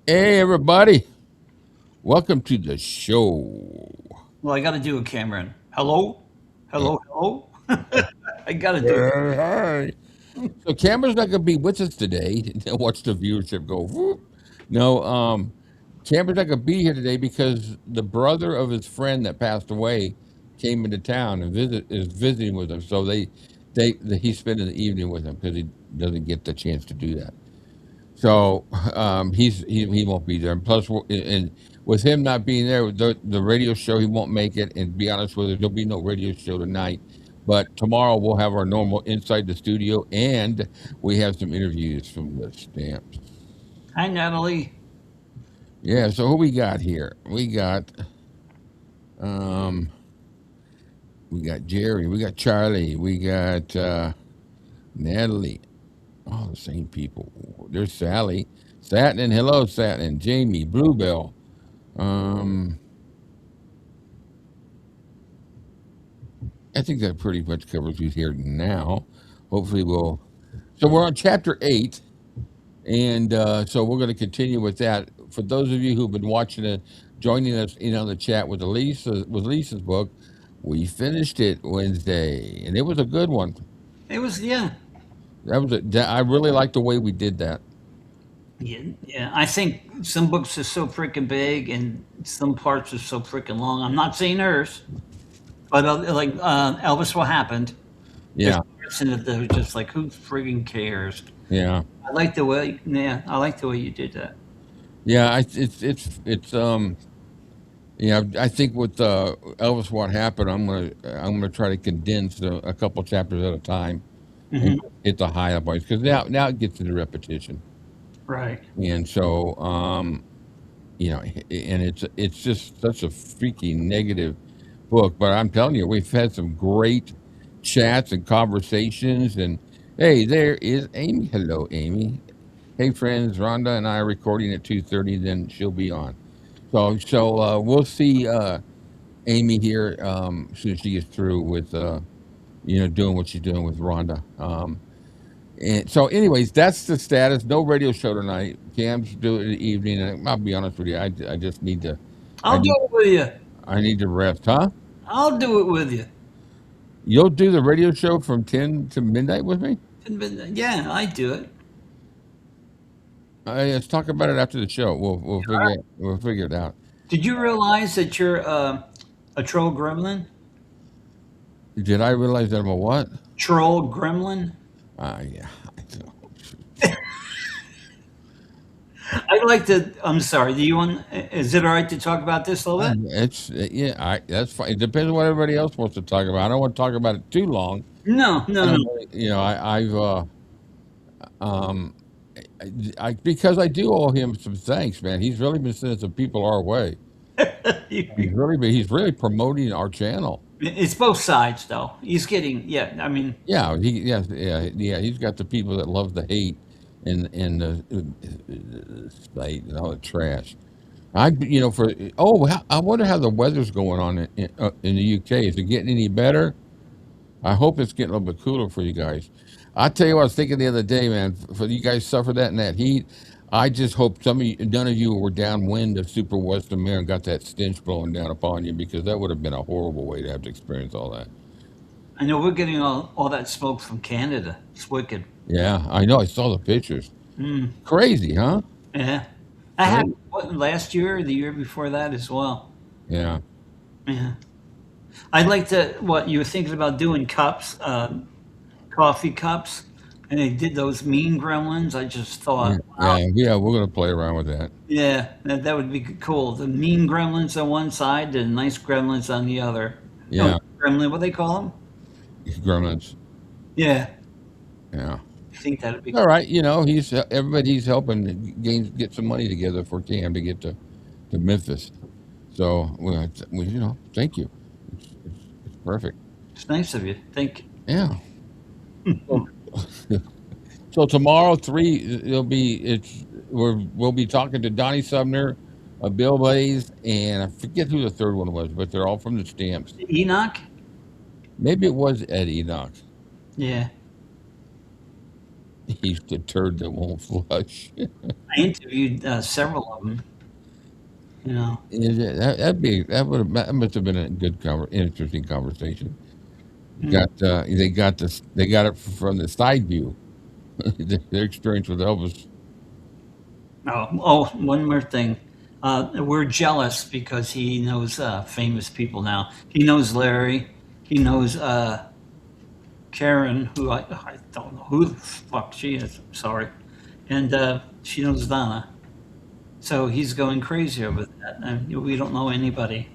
Hey, everybody. Welcome to the show. Well, I got to do it, Cameron. Hello? Uh, Hello? Hello? I got to do it. Hi. So Cameron's not going to be with us today. Watch the viewership go. Whoop. No, Cameron's not going to be here today because the brother of his friend that passed away came into town and is visiting with him. So he's spending the evening with him because he doesn't get the chance to do that. So he won't be there. And plus, and with him not being there, the radio show he won't make it. And to be honest with you, there'll be no radio show tonight. But tomorrow we'll have our normal inside the studio, and we have some interviews from the stamps. Hi, Natalie. Yeah. So who we got here? Um we got Jerry. We got Charlie. We got Natalie. All the same people. There's Sally. Satin. Hello, Satin. Jamie. Bluebell. Um, I think that pretty much covers who's here now. Hopefully, we'll. So we're on chapter 8, and so we're going to continue with that. For those of you who've been watching it, joining us in on the chat with Lisa's book, we finished it Wednesday, and it was a good one. It was, yeah. I really like the way we did that. Yeah. I think some books are so freaking big and some parts are so freaking long. I'm not saying hers, but Elvis, what happened? There's Yeah, a person that they're just like, who friggin' cares? yeah, I like the way you did that. yeah. I think with Elvis, what happened? I'm gonna try to condense a couple chapters at a time and Hmm. hit the high points because now it gets into repetition, Right. and so and it's just such a freaking negative book. But I'm telling you, we've had some great chats and conversations. And hey, there is Amy. Hello, Amy. Hey, friends. Rhonda and I are recording at 2:30. Then she'll be on. So we'll see Amy here as soon as she gets through with doing what she's doing with Rhonda. And so, anyways, that's the status. No radio show tonight. Cam's doing it in the evening, and I'll be honest with you, I just need to, I I'll do need, it with you. I need to rest, huh? I'll do it with you. You'll do the radio show from 10 to midnight with me. Yeah, I do it. Let's talk about it after the show. We'll figure it out. Did you realize that you're a troll gremlin? Did I realize that I'm a what? Troll gremlin? Yeah. I'd like to. I'm sorry. Do you want? Is it all right to talk about this a little bit? It's yeah. That's fine. It depends on what everybody else wants to talk about. I don't want to talk about it too long. No, no, I no. don't. I've um because I do owe him some thanks, man. He's really been sending some people our way. He's really promoting our channel. It's both sides, though. He's getting. Yeah, I mean, Yeah. He's got the people that love the hate and the spite and all the trash. I wonder how the weather's going on in the UK. Is it getting any better? I hope it's getting a little bit cooler for you guys. I tell you what, I was thinking the other day, man. For you guys suffer that in that heat. I just hope none of you were downwind of super western air and got that stench blowing down upon you because that would have been a horrible way to have to experience all that. I know we're getting all that smoke from Canada. It's wicked. Yeah, I know. I saw the pictures. Mm, Crazy, huh? yeah, I had last year or the year before that as well. Yeah. Yeah, I'd like to. What you were thinking about doing cups, coffee cups, and they did those mean gremlins. I just Yeah, thought, wow, yeah. We're gonna play around with that. yeah, that would be cool. The mean gremlins on one side, the nice gremlins on the other. No, Yeah, gremlin, what they call them? gremlins. Yeah, Yeah. I think that'd be All right. Everybody's helping get some money together for Cam to get to Memphis. So thank you. It's perfect. it's nice of you. Thank you. Yeah. So, so tomorrow 3 we'll be talking to Donnie Sumner, Bill Blaze, and I forget who the third one was, but they're all from the stamps. Enoch. Maybe it was Ed Enoch. Yeah. He's the turd that won't flush. I interviewed several of them. You know. That must have been a good interesting conversation. Mm. They got it from the side view. Their experience with Elvis. One more thing. We're jealous because he knows famous people now. He knows Larry. He knows Karen, who I don't know who the fuck she is. Sorry, and she knows Donna. So he's going crazy over that, and we don't know anybody.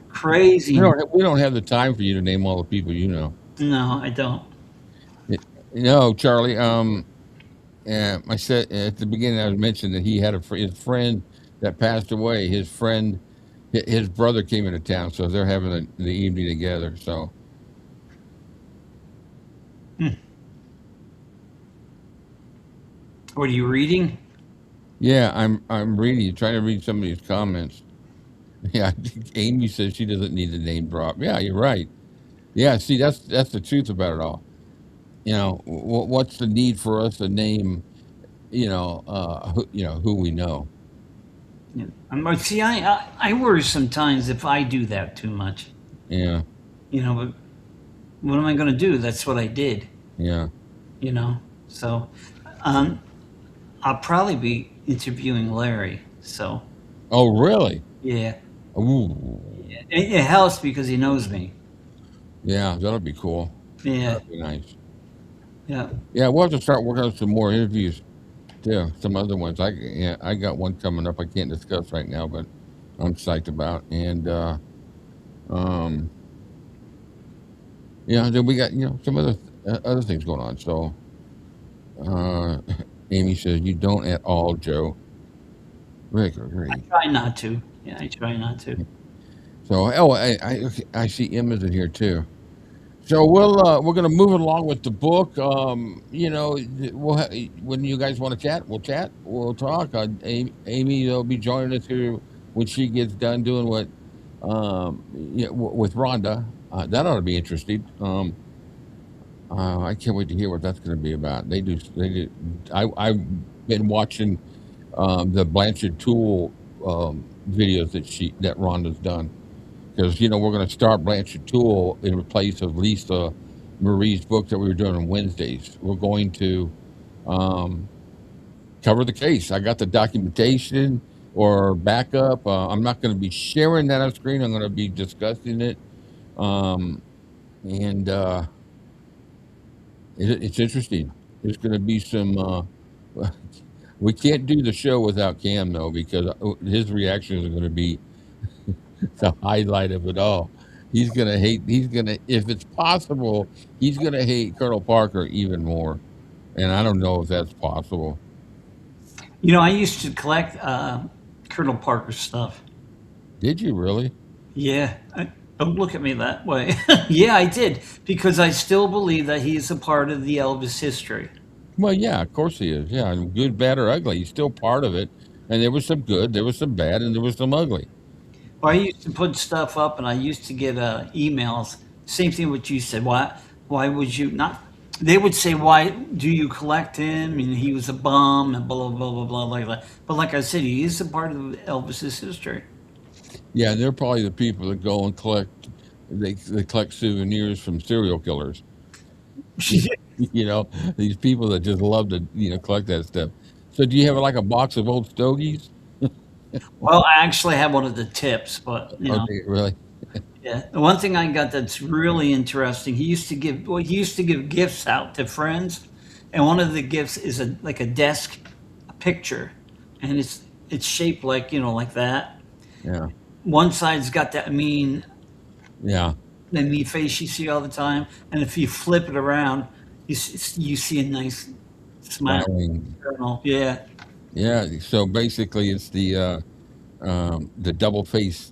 Crazy. We don't have the time for you to name all the people you know. No, I don't. No, Charlie. I said at the beginning, I was mentioned that he had his friend that passed away. His brother came into town, so they're having the evening together. So, What are you reading? yeah, I'm reading, trying to read some of these comments. Yeah, Amy says she doesn't need the name drop. Yeah, you're right. Yeah, see, that's the truth about it all. What's the need for us to name, who we know? Yeah. See, I worry sometimes if I do that too much. Yeah, But what am I going to do? That's what I did. yeah. So I'll probably be interviewing Larry. So Oh, really? yeah, Ooh, it helps because he knows me. yeah, that'll be cool. Yeah, That'd be nice. yeah. Yeah, we'll have to start working on some more interviews. Yeah, some other ones. I got one coming up I can't discuss right now, but I'm psyched about. And um, then we got some other things going on. So uh, Amy says you don't at all, Joe. Rick, agree. I try not to. Yeah, I try not to. So I see Emma's in here too. So we're gonna move along with the book. When you guys want to chat, we'll chat. We'll talk. Amy will be joining us here when she gets done doing what with Rhonda. That ought to be interesting. I can't wait to hear what that's going to be about. They do. They do. I've been watching the Blanchard Tool videos that Rhonda's done. Because we're going to start Blanchard Tool in place of Lisa Marie's book that we were doing on Wednesdays. We're going to cover the case. I got the documentation or backup. I'm not going to be sharing that on screen. I'm going to be discussing it, and it's interesting. There's going to be some. We can't do the show without Cam though, because his reactions are going to be the highlight of it all. He's gonna hate. If it's possible, he's gonna hate Colonel Parker even more. And I don't know if that's possible. I used to collect Colonel Parker stuff. Did you really? Yeah. Don't look at me that way. Yeah, I did because I still believe that he is a part of the Elvis history. Well, yeah, of course he is. Yeah, good, bad, or ugly, he's still part of it. And there was some good, there was some bad, and there was some ugly. Well, I used to put stuff up, and I used to get emails. Same thing what you said. Why would you not? They would say, "Why do you collect him?" And he was a bum, and blah blah blah blah blah like that. But like I said, he is a part of Elvis's history. Yeah, they're probably the people that go and collect. They collect souvenirs from serial killers. These people that just love to collect that stuff. So, do you have like a box of old stogies? Well, I actually have one of the tips, but Okay, really? yeah. The one thing I got that's really interesting, he used to give gifts out to friends, and one of the gifts is like a desk picture, and it's shaped like like that. Yeah, One side's got that mean yeah. face you see all the time, and if you flip it around, you see a nice smile. Smiling. Yeah. Yeah. So basically, it's the double face.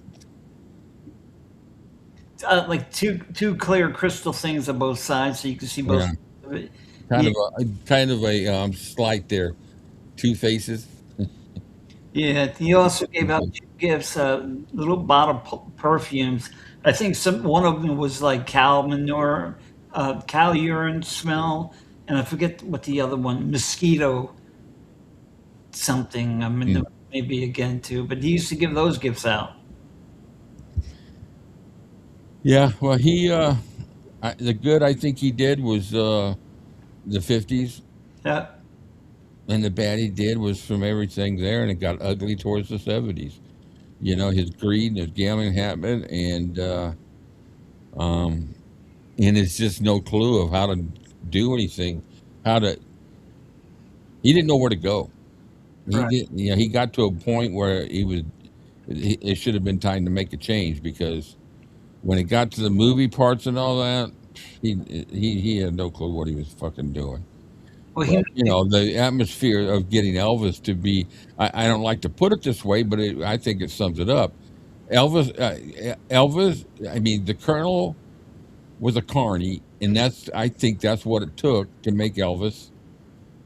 Like two clear crystal things on both sides, so you can see both. Yeah, Of it. kind Yeah, of a slight there, two faces. yeah. He also gave out two gifts, little bottle perfumes. I think one of them was like cow manure, cow urine smell, and I forget what the other one, mosquito something. I mean, Mm. maybe again too, but he used to give those gifts out. Yeah, well, the good I think he did was the 50s, Yeah. and the bad he did was from everything there, and it got ugly towards the 70s. His greed and his gambling habit, um, and it's just no clue of how to do anything, how to. He didn't know where to go. He Right. did. He got to a point where it should have been time to make a change because when it got to the movie parts and all that, he had no clue what he was fucking doing. Well, But the atmosphere of getting Elvis to be, I don't like to put it this way, but I think it sums it up. Elvis. I mean, the Colonel was a carny, and I think that's what it took to make Elvis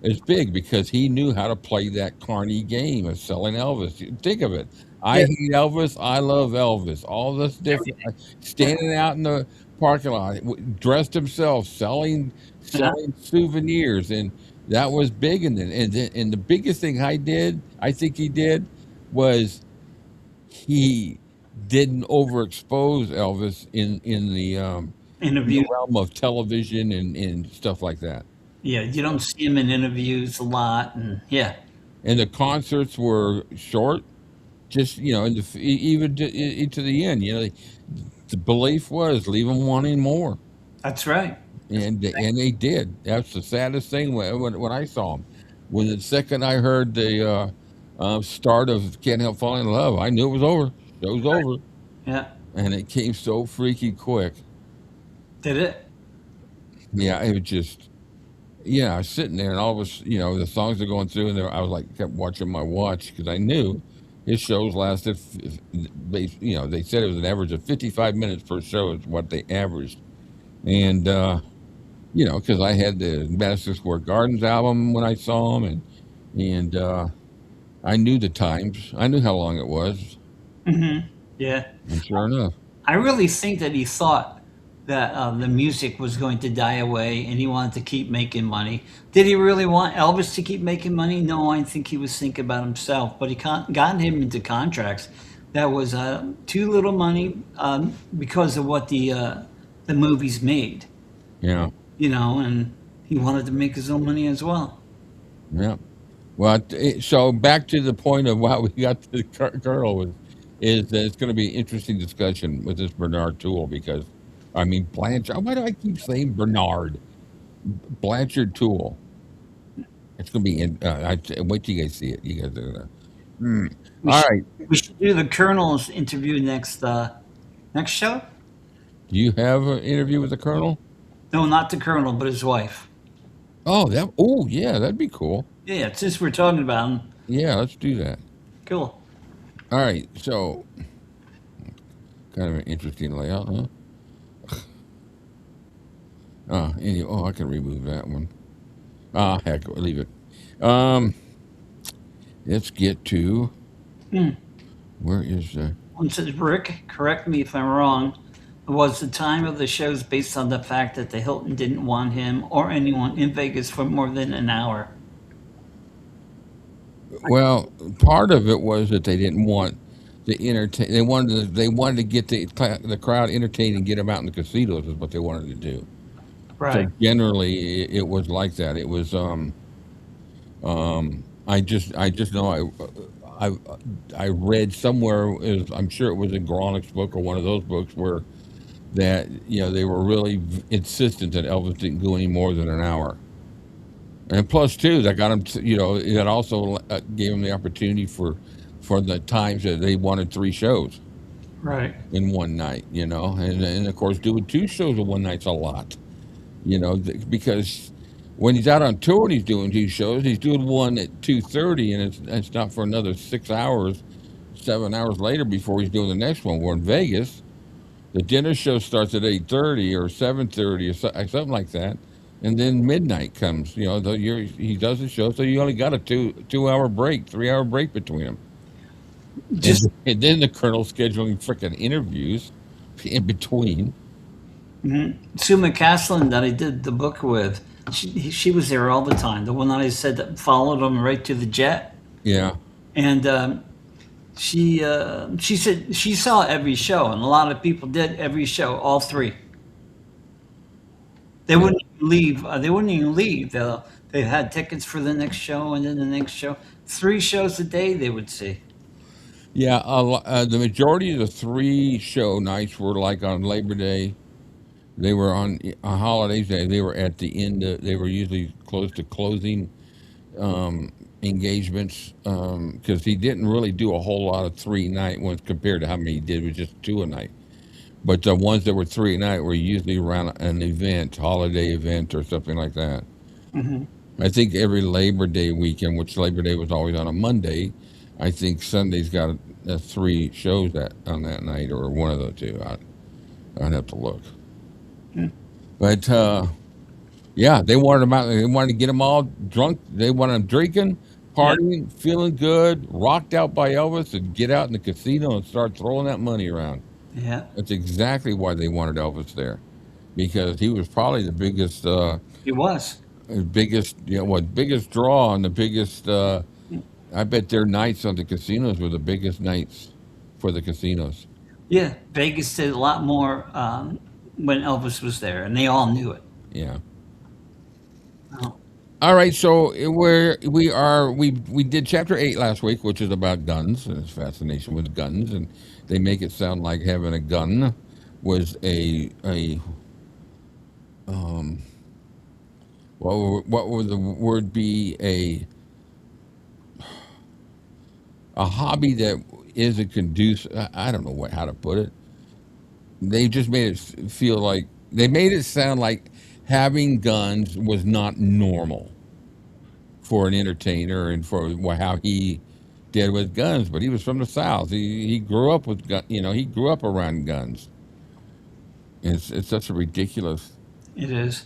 as big because he knew how to play that carny game of selling Elvis. Think of it. I yeah, hate Elvis. I love Elvis. All this different, yeah, standing out in the parking lot, dressed himself, yeah, selling souvenirs, and that was big. And the biggest thing I think he did, was he didn't overexpose Elvis in the interview. realm of television and stuff like that. Yeah, you don't see him in interviews a lot, and yeah, And the concerts were short, just even to the end. The belief was leave them wanting more, that's right. and they did. That's the saddest thing when I saw them. When the second I heard the start of "Can't Help Falling in Love," I knew it was over. It was over, Yeah, and it came so freaky quick. did it? Yeah, it was just. Yeah, I was sitting there, and all of us, the songs are going through, and I was like, kept watching my watch because I knew his shows lasted. They said it was an average of 55 minutes per show is what they averaged, and because I had the Madison Square Gardens album when I saw him, and I knew the times, I knew how long it was, Yeah. and sure enough, I really think that he thought that the music was going to die away and he wanted to keep making money. Did he really want Elvis to keep making money? No, I think he was thinking about himself, but he got him into contracts that was too little money because of what the movies made, yeah, and he wanted to make his own money as well. yeah. Well, so back to the point of why we got to the Colonel is that it's going to be an interesting discussion with this Bernard Toole because, I mean, Blanchard. Why do I keep saying Bernard? Blanchard Toole. It's going to be. Wait till you guys see it. You guys are gonna. Hmm. We All should right. we should do the Colonel's interview next show. Do you have an interview with the Colonel? No, not the Colonel, but his wife. Oh, that. Oh, yeah, that'd be cool. Yeah, since we're talking about him, Yeah, let's do that. cool. All right. So, kind of an interesting layout, huh? Anyway, I can remove that one. Heck, leave it. Um, let's get to where is the. One says, Rick, correct me if I'm wrong. Was the time of the shows based on the fact that the Hilton didn't want him or anyone in Vegas for more than an hour? Well, part of it was that they didn't want the entertain. They wanted to get the crowd entertained and get them out in the casinos is what they wanted to do. So Right. generally, it was like that. It was I just know I read somewhere I'm sure it was in Gronik's book or one of those books where that they were really insistent that Elvis didn't go any more than an hour. And plus, too, that got him. That also gave him the opportunity for the times that they wanted three shows Right. in one night. And of course, doing two shows in one night's a lot. Because when he's out on tour and he's doing two shows, he's doing one at 2:30, and it's not for another 6 hours, 7 hours later before he's doing the next one. We're in Vegas. The dinner show starts at 8:30 or 7:30 or something like that, and then midnight comes. He does the show, so you only got a 2 hour break, 3 hour break between them, and Just and then the Colonel scheduling freaking interviews in between. Sue McCaslin that I did the book with, she was there all the time. The one that I said that followed him right to the jet, Yeah. and she said she saw every show, and a lot of people did every show, all three. They Yeah. wouldn't even leave. They wouldn't even leave. They had tickets for the next show and then the next show. 3 shows a day they would see. Yeah. The majority of the 3 show nights were like on Labor Day. They were on holidays. They were at the end. They were usually close to closing engagements because he didn't really do a whole lot of 3 night ones compared to how many he did with just 2 a night. But the ones that were 3 a night were usually around an event, holiday event or something like that. I think every Labor Day weekend, which Labor Day was always on a Monday, I think Sunday's got 3 shows that on that night or one of the two. I'd have to look. But yeah, they wanted them out. They wanted to get them all drunk. They wanted them drinking, Yeah, partying, feeling good, rocked out by Elvis, and get out in the casino and start throwing that money around. yeah, That's exactly why they wanted Elvis there, because he was probably the he was. biggest, biggest draw and the biggest. I bet their nights on the casinos were the biggest nights for the casinos. Yeah, Vegas did a lot more when Elvis was there, and they all knew it. Yeah. Oh, All right, so we did chapter 8 last week, which is about guns and his fascination with guns, and they make it sound like having a gun was a what would the word be, a hobby that isn't conducive. I don't know how to put it. They just made it feel like they made it sound like having guns was not normal for an entertainer and for how he did with guns. But he was from the South. He grew up with gun. He grew up around guns. It's such a ridiculous it is.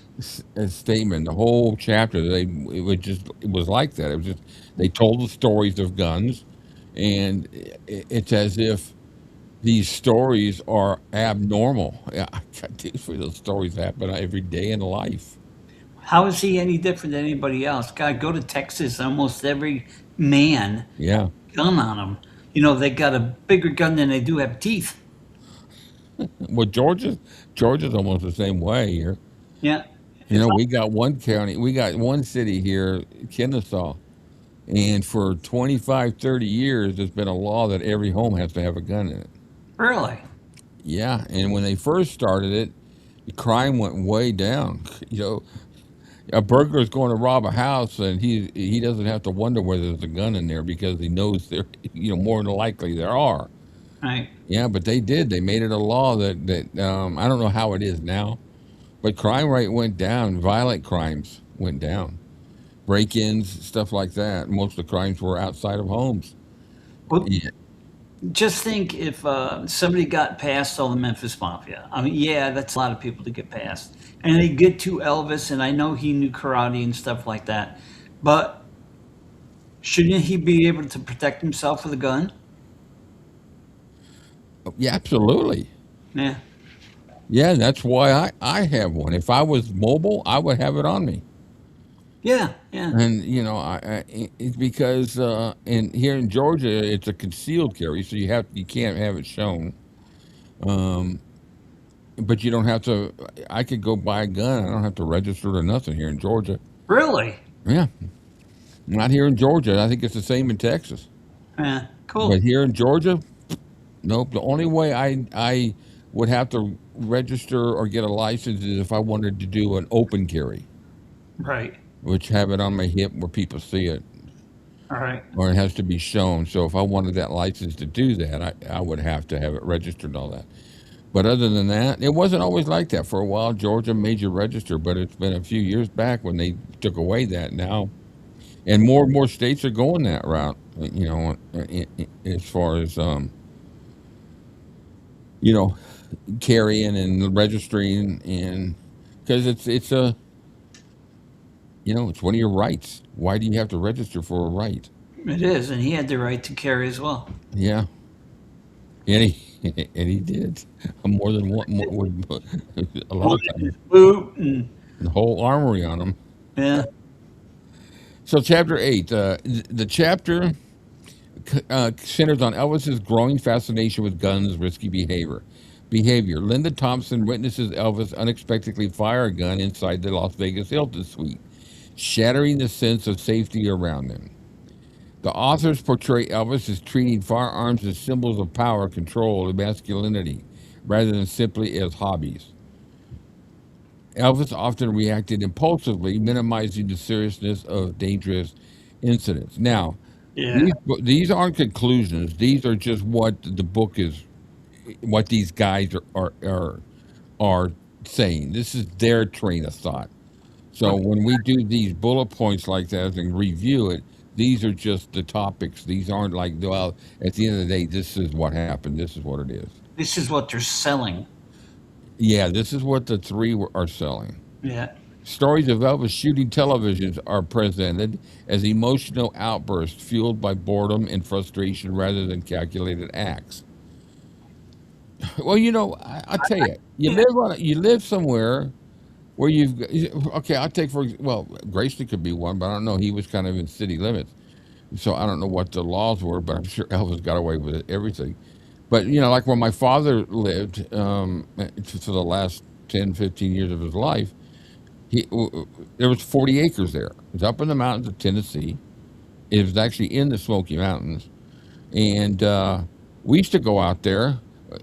statement. The whole chapter, it was like that. It was just they told the stories of guns, and it's as if these stories are abnormal. Yeah, those stories happen every day in life. How is he any different than anybody else? God, go to Texas, almost every man Yeah. gun on them. They got a bigger gun than they do have teeth. Well, Georgia's almost the same way here. Yeah. If We got one city here, Kennesaw, and for 25, 30 years, there's been a law that every home has to have a gun in it. Really? Yeah, and when they first started it, the crime went way down. A burglar is going to rob a house, and he doesn't have to wonder whether there's a gun in there because he knows there, more than likely there are. Right. Yeah, but they did. They made it a law that I don't know how it is now, but crime rate went down. Violent crimes went down. Break-ins, stuff like that. Most of the crimes were outside of homes. Well, Yeah, just think if somebody got past all the Memphis Mafia. I mean, yeah, that's a lot of people to get past. And they get to Elvis, and I know he knew karate and stuff like that. But shouldn't he be able to protect himself with a gun? yeah, absolutely. Yeah. Yeah, that's why I have one. If I was mobile, I would have it on me. Yeah. Yeah. And it's because in here in Georgia, it's a concealed carry, so you can't have it shown. Um, but you don't have to. I could go buy a gun. I don't have to register or nothing here in Georgia. Really? Yeah, not here in Georgia. I think it's the same in Texas. Yeah. But Cool. here in Georgia, nope. The only way I would have to register or get a license is if I wanted to do an open carry, Right. which have it on my hip where people see it, All right. or it has to be shown. So if I wanted that license to do that, I would have to have it registered and all that. But other than that, it wasn't always like that. For a while, Georgia made you register, but it's been a few years back when they took away that now. And more states are going that route, as far as, you know, carrying and registering. And because it's one of your rights. Why do you have to register for a right? It is, and he had the right to carry as well. Yeah. And And he did more than one, a lot Blood of in times. his boot, and The whole armory on him. yeah, So, chapter 8, the chapter centers on Elvis's growing fascination with guns, risky behavior. Linda Thompson witnesses Elvis unexpectedly fire a gun inside the Las Vegas Hilton suite, shattering the sense of safety around them. The authors portray Elvis as treating firearms as symbols of power, control, and masculinity, rather than simply as hobbies. Elvis often reacted impulsively, minimizing the seriousness of dangerous incidents. Now, yeah, these aren't conclusions. These are just what the book is, what these guys are saying. This is their train of thought. So when we do these bullet points like that and review it, these are just the topics. These aren't like, well, at the end of the day, this is what happened. This is what it is. this is what they're selling. Yeah, this is what the three are selling. Yeah, Stories of Elvis shooting televisions are presented as emotional outbursts fueled by boredom and frustration rather than calculated acts. Well, I tell you, you live somewhere where okay. I'll take Grayson could be one, but I don't know. He was kind of in city limits, so I don't know what the laws were, but I'm sure Elvis got away with everything. But like where my father lived for the last 10, 15 years of his life, there was 40 acres there. It was up in the mountains of Tennessee. It was actually in the Smoky Mountains, and we used to go out there,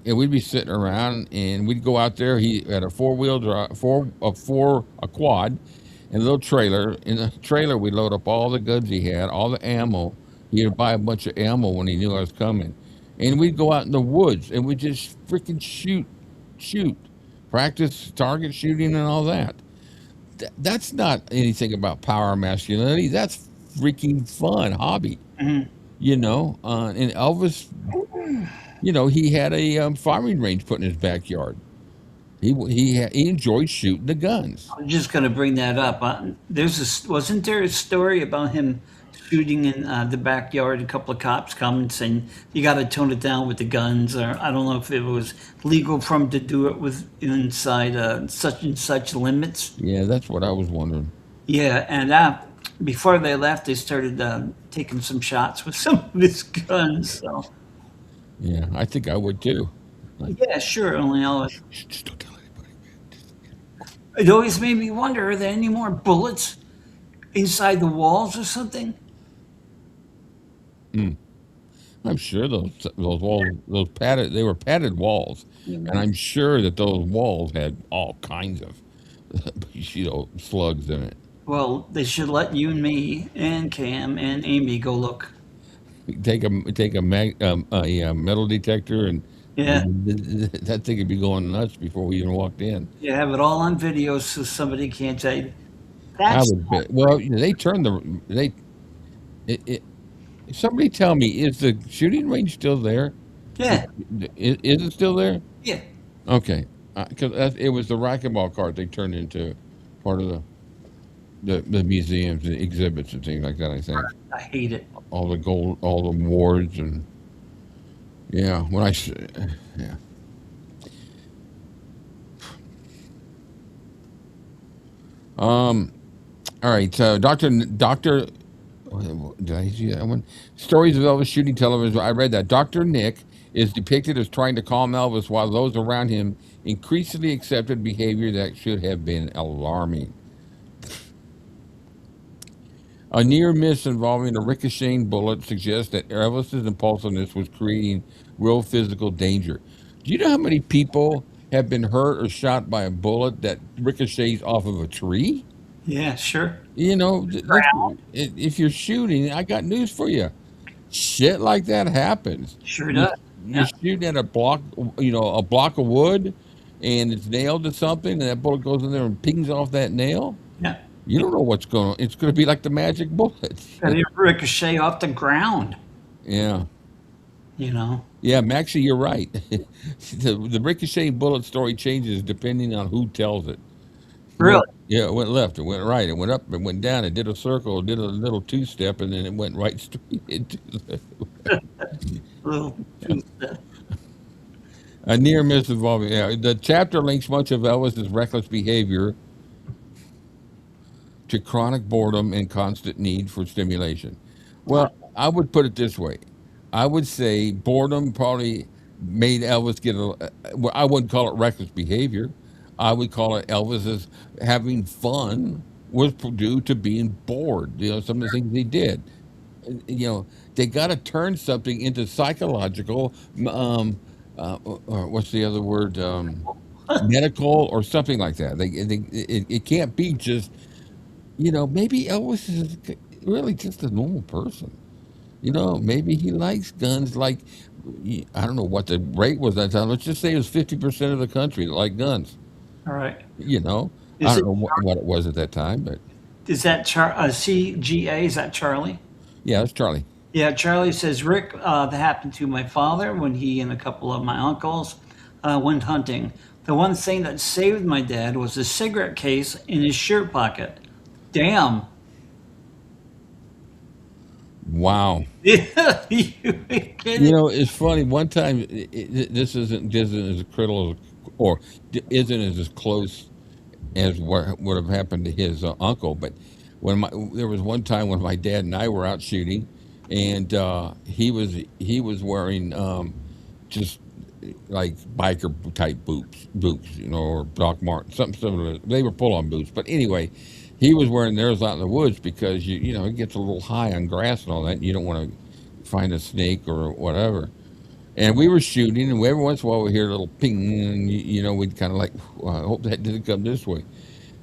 and we'd be sitting around, and we'd go out there. He had a four-wheel drive, a quad, and a little trailer. In the trailer, we'd load up all the guns he had, all the ammo. He'd buy a bunch of ammo when he knew I was coming, and we'd go out in the woods, and we'd just freaking shoot, practice target shooting and all that. That's not anything about power or masculinity. That's freaking fun hobby, and Elvis, he had a firing range put in his backyard. He enjoyed shooting the guns. I'm just going to bring that up. Wasn't there a story about him shooting in the backyard? A couple of cops come and saying you got to tone it down with the guns, or I don't know if it was legal for him to do it with inside such and such limits. Yeah, that's what I was wondering. Yeah, and before they left, they started taking some shots with some of his guns. So Yeah, I think I would too. Like, yeah, sure. Only always, just don't tell anybody, it always made me wonder: are there any more bullets inside the walls or something? man. I'm sure those walls, they were padded walls, and I'm sure that those walls had all kinds of slugs in it. Well, they should let you and me and Cam and Amy go look. Take a metal detector, and Yeah, that thing would be going nuts before we even walked in. you have it all on video so somebody can't say I that's would not. bet. Well, they turned they. It, somebody tell me, is the shooting range still there? Yeah, Is it still there? yeah. Okay, because it was the racquetball cart they turned into part of the museums and exhibits and things like that. I think I hate it. all the gold, all the awards, and yeah. Yeah. Um. All right. So Doctor. Did I see that one? Stories of Elvis shooting television. I read that. Dr. Nick is depicted as trying to calm Elvis while those around him increasingly accepted behavior that should have been alarming. A near miss involving a ricocheting bullet suggests that Elvis's impulsiveness was creating real physical danger. Do you know how many people have been hurt or shot by a bullet that ricochets off of a tree? Yeah, sure. Listen, if you're shooting, I got news for you. Shit like that happens. Sure You, does. you're Yeah, shooting at a block of wood, and it's nailed to something, and that bullet goes in there and pings off that nail. yeah. You don't know what's going on. It's going to be like the magic bullet. And it ricochet off the ground. Yeah. You know. Yeah, Maxie, you're right. The ricocheting bullet story changes depending on who tells it. Really? Yeah, it went left, it went right, it went up, it went down, it did a circle, it did a little two-step, and then it went right straight into the. Little two step. A near miss involving, yeah. The chapter links much of Elvis's reckless behavior to chronic boredom and constant need for stimulation. Well, I would put it this way. I would say boredom probably made Elvis get a. Well, I wouldn't call it reckless behavior. I would call it Elvis's having fun was due to being bored. Some of the things he did. You know, they got to turn something into psychological, or what's the other word? Medical or something like that. It can't be just, maybe Elvis is really just a normal person. Maybe he likes guns. Like, I don't know what the rate was that time. Let's just say it was 50% of the country that liked guns. All right. You know, I Is don't it know what it was at that time, but is that CGA? Is that Charlie? yeah, it's Charlie. Yeah, Charlie says, Rick, that happened to my father when he and a couple of my uncles went hunting. The one thing that saved my dad was a cigarette case in his shirt pocket. Damn. Wow. Yeah, you kidding? It's funny. One time, this isn't as critical or isn't as close as what would have happened to his uncle. But there was one time when my dad and I were out shooting, and he was wearing just like biker type boots, or Doc Martens, something similar. They were pull on boots, but anyway, he was wearing theirs out in the woods because it gets a little high on grass and all that. And you don't want to find a snake or whatever. And we were shooting, and every once in a while we hear a little ping, and we'd kind of like, well, I hope that didn't come this way.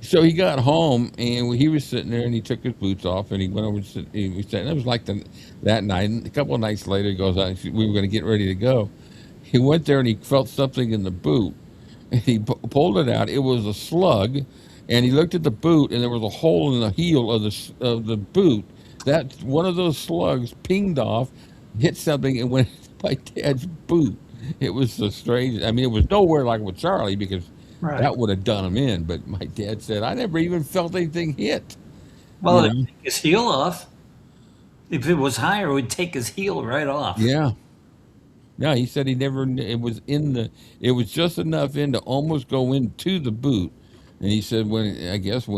So he got home, and he was sitting there, and he took his boots off, and he went over to sit. He was sitting. It was like that night. And a couple of nights later, he goes out. We were going to get ready to go. He went there, and he felt something in the boot, and he pulled it out. It was a slug, and he looked at the boot, and there was a hole in the heel of the boot. That one of those slugs pinged off, hit something, and went in my dad's boot. It was so strange. I mean, it was nowhere like with Charlie because Right. that would have done him in. But my dad said, I never even felt anything hit. Well, You it'd know? take his heel off. If it was higher, it would take his heel right off. Yeah. Yeah, he said he never. It was just enough in to almost go into the boot, and he said when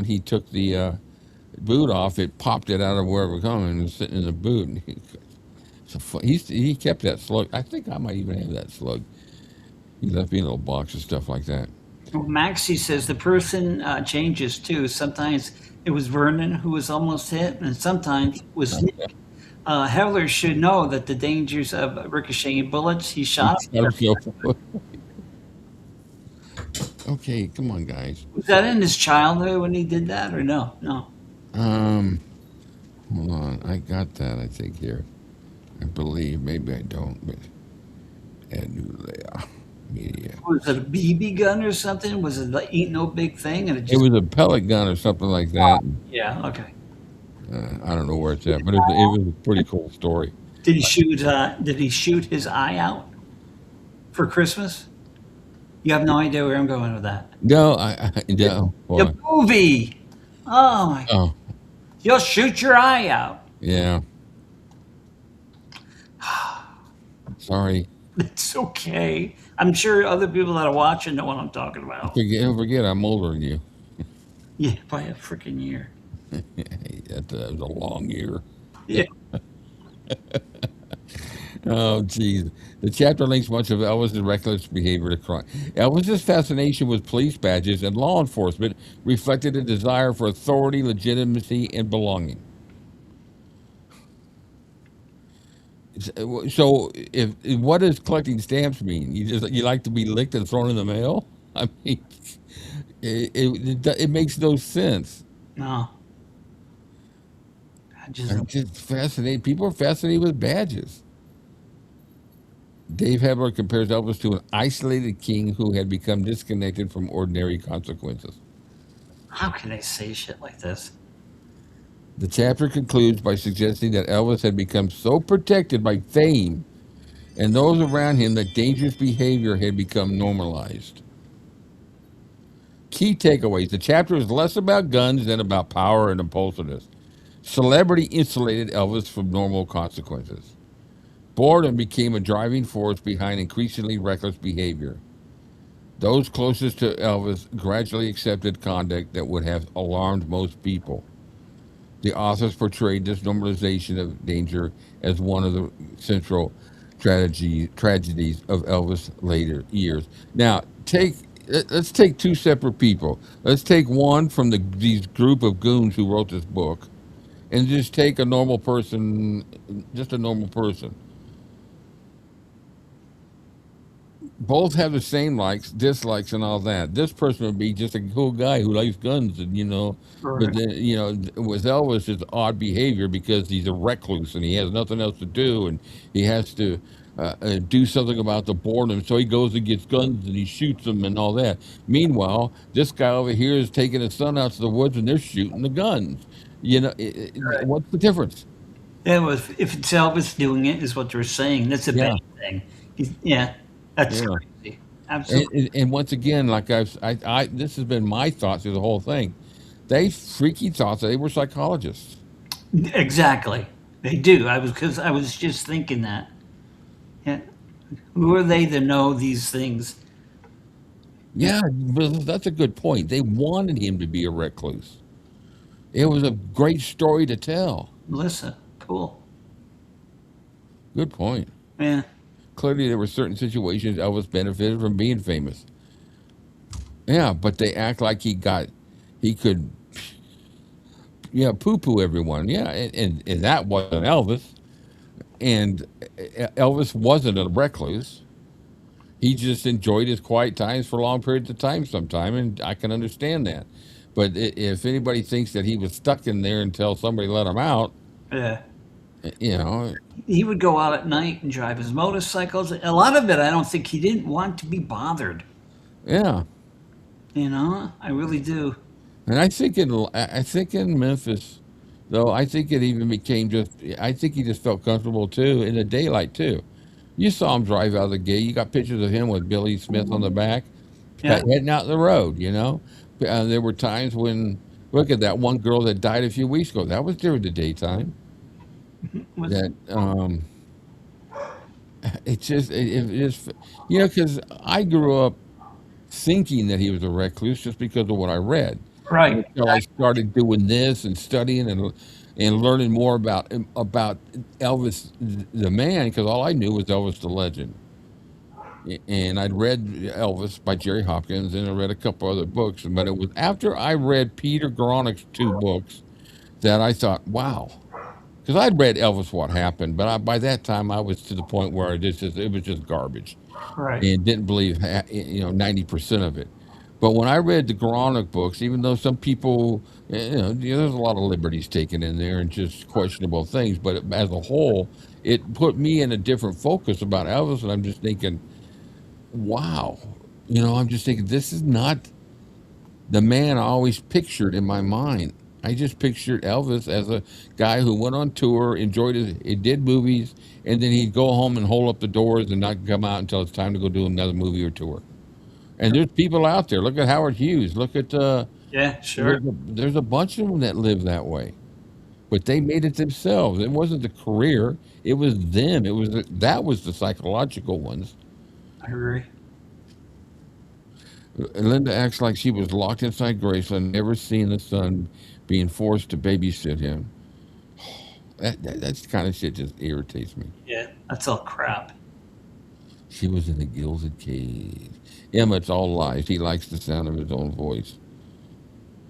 he took the boot off, it popped it out of wherever it coming and was sitting in the boot. And he kept that slug. I think I might even have that slug. He left me a little box of stuff like that. Well, Maxie says the person changes too. Sometimes it was Vernon who was almost hit, and sometimes it was Nick. Heller should know that the dangers of ricocheting bullets. He shot him. Okay, come on, guys. Was that in his childhood when he did that, or no? No. Um, Hold on. I got that, I think, here. I believe. Maybe I don't, but add new layer. Media. Was it a BB gun or something? Was it like ain't no big thing, and it It just was a pellet gun or something like that. yeah okay. I don't know where it's at, but it was a pretty cool story. Did he shoot? Did he shoot his eye out for Christmas? You have no idea where I'm going with that. No, no. The movie. Oh my! Oh, You'll shoot your eye out. yeah. Sorry. It's okay. I'm sure other people that are watching know what I'm talking about. Forget I'm older than you. Yeah, by a freaking year. That was a long year. Yeah. Oh, geez. The chapter links much of Elvis's reckless behavior to crime. Elvis's fascination with police badges and law enforcement reflected a desire for authority, legitimacy, and belonging. So, if what does collecting stamps mean? You like to be licked and thrown in the mail? I mean, it makes no sense. No. I just I'm just fascinated. People are fascinated with badges. Dave Hebler compares Elvis to an isolated king who had become disconnected from ordinary consequences. how can they say shit like this? The chapter concludes by suggesting that Elvis had become so protected by fame and those around him that dangerous behavior had become normalized. Key takeaways. The chapter is less about guns than about power and impulsiveness. Celebrity insulated Elvis from normal consequences. Boredom became a driving force behind increasingly reckless behavior. Those closest to Elvis gradually accepted conduct that would have alarmed most people. The authors portrayed this normalization of danger as one of the central tragedies of Elvis' later years. Now, let's take two separate people. Let's take one from these group of goons who wrote this book, and just take a normal person, just a normal person. Both have the same likes, dislikes, and all that. This person would be just a cool guy who likes guns, and but Right. then with Elvis, it's odd behavior because he's a recluse and he has nothing else to do, and he has to do something about the boredom. So he goes and gets guns and he shoots them and all that. Meanwhile, this guy over here is taking his son out to the woods and they're shooting the guns. Right. What's the difference? Yeah, well, if it's Elvis doing it, is what they're saying. That's a bad Yeah, thing. Yeah, that's yeah. crazy. Absolutely. And once again, like this has been my thought through the whole thing. They freaky thought they were psychologists. Exactly. They do. I was just thinking that. Yeah. Who are they to know these things? Yeah. Yeah, but that's a good point. They wanted him to be a recluse. It was a great story to tell. Melissa. Cool. Good point. Yeah. Clearly, there were certain situations Elvis benefited from being famous. Yeah, but they act like he could, poo-poo everyone. Yeah, and that wasn't Elvis. And Elvis wasn't a recluse. He just enjoyed his quiet times for long periods of time sometime, and I can understand that. But if anybody thinks that he was stuck in there until somebody let him out, Yeah. you know, He would go out at night and drive his motorcycles. A lot of it, I don't think he didn't want to be bothered. yeah. I really do. And I think in Memphis, though, I think it even became just. I think he just felt comfortable too in the daylight too. You saw him drive out of the gate. You got pictures of him with Billy Smith on the back, Yeah. heading out the road. There were times when look at that one girl that died a few weeks ago. That was during the daytime. Was That It just it just because I grew up thinking that he was a recluse just because of what I read. right. Until I started doing this and studying and learning more about Elvis the man, because all I knew was Elvis the legend. And I'd read Elvis by Jerry Hopkins, and I read a couple other books. But it was after I read Peter Gronik's two books that I thought, wow. Because I'd read Elvis What Happened, but by that time I was to the point where it was just garbage Right. and didn't believe 90% of it. But when I read the Gronik books, even though some people, there's a lot of liberties taken in there and just questionable things, but as a whole, it put me in a different focus about Elvis, and I'm just thinking, wow, I'm just thinking this is not the man I always pictured in my mind. I just pictured Elvis as a guy who went on tour, enjoyed it, did movies, and then he'd go home and hold up the doors and not come out until it's time to go do another movie or tour. And there's people out there. Look at Howard Hughes. Look at Yeah. Sure. there's a bunch of them that live that way, but they made it themselves. It wasn't the career; it was them. That was the psychological ones. I agree. Linda acts like she was locked inside Graceland, never seeing the son, being forced to babysit him. That's the kind of shit just irritates me. Yeah. That's all crap. She was in the gilded cage. Emma, it's all lies. He likes the sound of his own voice.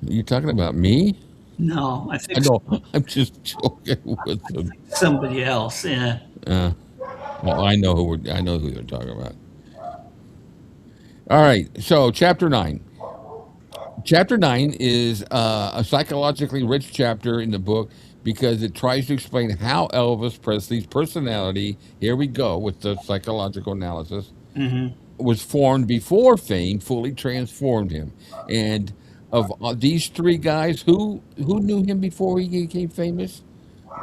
You talking about me? No, I I think know. I'm just joking with them. somebody else. Yeah. Uh, well, I know who they're talking about. All right. So, chapter 9. Chapter 9 is a psychologically rich chapter in the book because it tries to explain how Elvis Presley's personality, here we go with the psychological analysis, Hmm. was formed before fame fully transformed him. And of these three guys, who knew him before he became famous?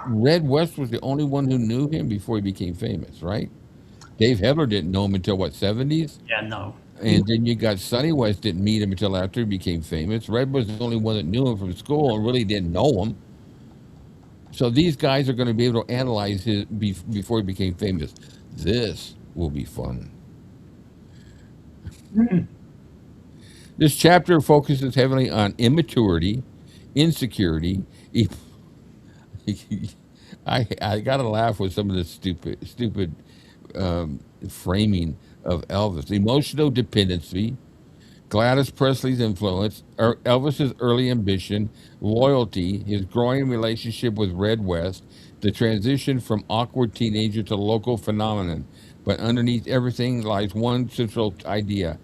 Red West was the only one who knew him before he became famous, right? Dave Hedler didn't know him until what, 70s? Yeah. No. And then you got Sonny West didn't meet him until after he became famous. Red was the only one that knew him from school and really didn't know him. So these guys are going to be able to analyze before he became famous. This will be fun. This chapter focuses heavily on immaturity, insecurity. I got to laugh with some of this stupid framing of Elvis. Emotional dependency, Gladys Presley's influence, Elvis's early ambition, loyalty, his growing relationship with Red West, the transition from awkward teenager to local phenomenon. But underneath everything lies one central idea.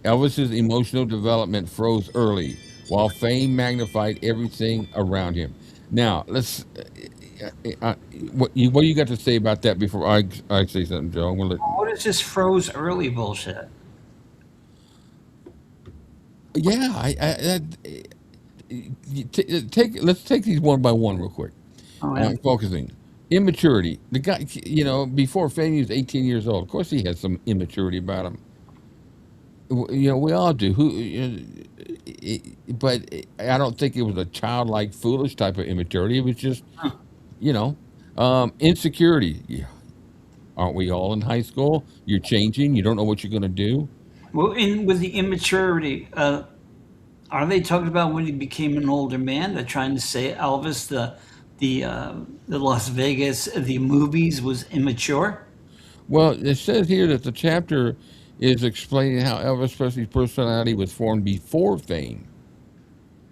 Elvis's emotional development froze early, while fame magnified everything around him. Now, let's. What you got to say about that before I say something, Joe? I'm gonna let, What is this froze early bullshit? yeah, take let's take these one by one real quick. Oh, yeah. Focusing immaturity. The guy, before fame, he was 18 years old. Of course, he had some immaturity about him. We all do. But I don't think it was a childlike, foolish type of immaturity. It was just, Huh. you know, insecurity. Yeah. Aren't we all in high school? You're changing. You don't know what you're going to do. Well, in with the immaturity, are they talking about when he became an older man? They're trying to say Elvis, the Las Vegas, the movies was immature. Well, it says here that the chapter is explaining how Elvis Presley's personality was formed before fame.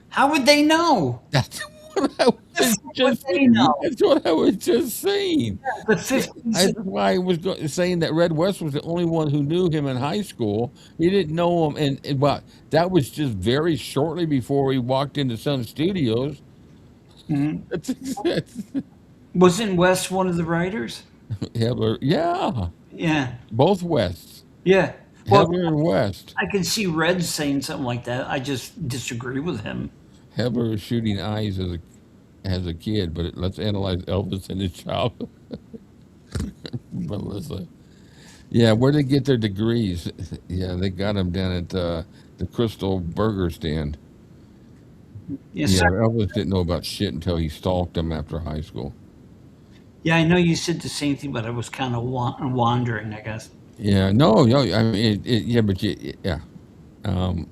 How would they know? That's what I The was fuck would just. they know? That's what I was just saying. The 50s. That's why I was saying that Red West was the only one who knew him in high school. He didn't know him, and well, that was just very shortly before he walked into Sun Studios. Mhm. That's Wasn't West one of the writers? Heather, yeah, Yeah. both Wests, Yeah. Well, Heather and West. I can see Red saying something like that. I just disagree with him. Heather was shooting eyes as a kid, but let's analyze Elvis and his childhood. Melissa. Yeah, where they get their degrees? Yeah, they got them down at the Crystal Burger stand. Yes, Yeah, sir. Elvis didn't know about shit until he stalked them after high school. Yeah, I know you said the same thing, but I was kind of wandering, I guess. Yeah, no, no. I mean, yeah, but yeah, um,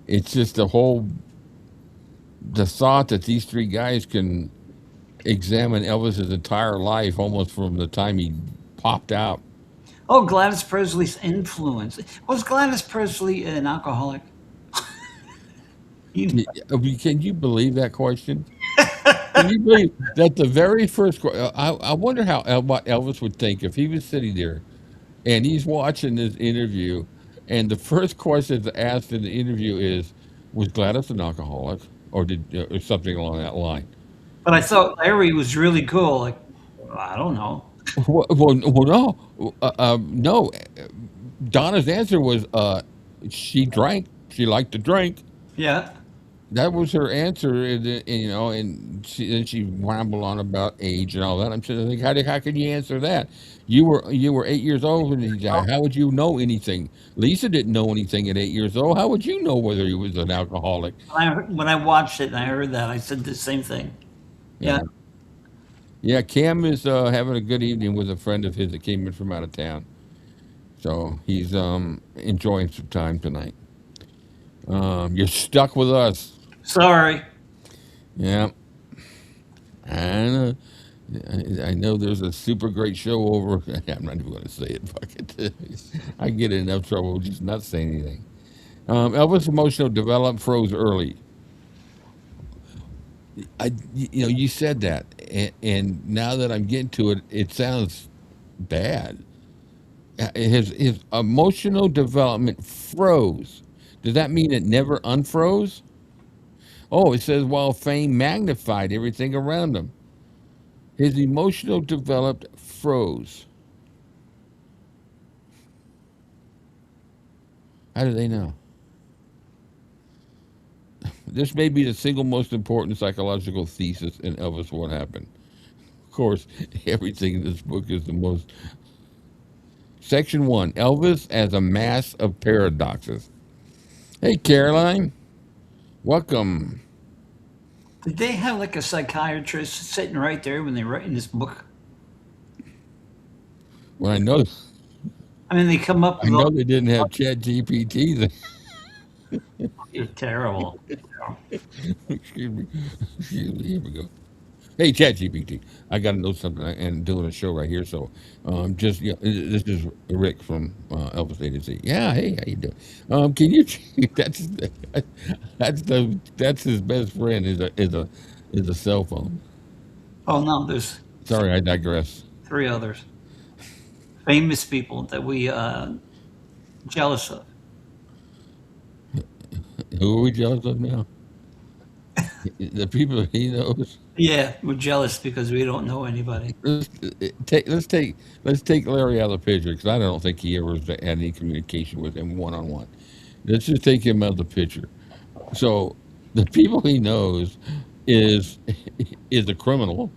it's just the thought that these three guys can examine Elvis's entire life, almost from the time he popped out. Oh, Gladys Presley's influence. Was Gladys Presley an alcoholic? You know, Can you believe that question? Can you believe that the very first? I wonder what Elvis would think if he was sitting there and he's watching this interview, and the first question that's asked in the interview is, "Was Gladys an alcoholic, or or something along that line?" but I thought Larry was really cool. Like, I don't know. No, no. Donna's answer was, she drank. She liked to drink. Yeah. That was her answer, and then she rambled on about age and all that. I'm saying, like, how can you answer that? You were 8 years old when he died. How would you know anything? Lisa didn't know anything at 8 years old. How would you know whether he was an alcoholic? When I watched it and I heard that, I said the same thing. Yeah. Yeah, yeah. Cam is having a good evening with a friend of his that came in from out of town, so he's enjoying some time tonight. You're stuck with us. Sorry. Yeah, and I know there's a super great show over. I'm not even going to say it. Fuck it. I get in enough trouble just not saying anything. Elvis' emotional development froze early. You said that, and now that I'm getting to it, it sounds bad. His emotional development froze. Does that mean it never unfroze? Oh, it says while fame magnified everything around him. His emotional developed froze. How do they know? This may be the single most important psychological thesis in Elvis What Happened. Of course, everything in this book is the most. Section 1, Elvis as a mass of paradoxes. Hey, Caroline. Welcome. Did they have like a psychiatrist sitting right there when they write in this book? Well, I know I mean, they come up I with know all. they didn't have Chat GPT. You're terrible. Excuse me. Excuse me. Here we go. Hey, Chat GPT. I got to know something and doing a show right here. So, just this is Rick from Elvis-A-Z. Yeah. Hey, how you doing? Can you? That's that's his best friend is a cell phone. Oh no, there's Sorry, I digress. 3 others, famous people that we jealous of. Who are we jealous of now? The people he knows. Yeah, we're jealous because we don't know anybody. Let's take Larry out of the picture because I don't think he ever had any communication with him one on one. Let's just take him out of the picture. So the people he knows is is a criminal,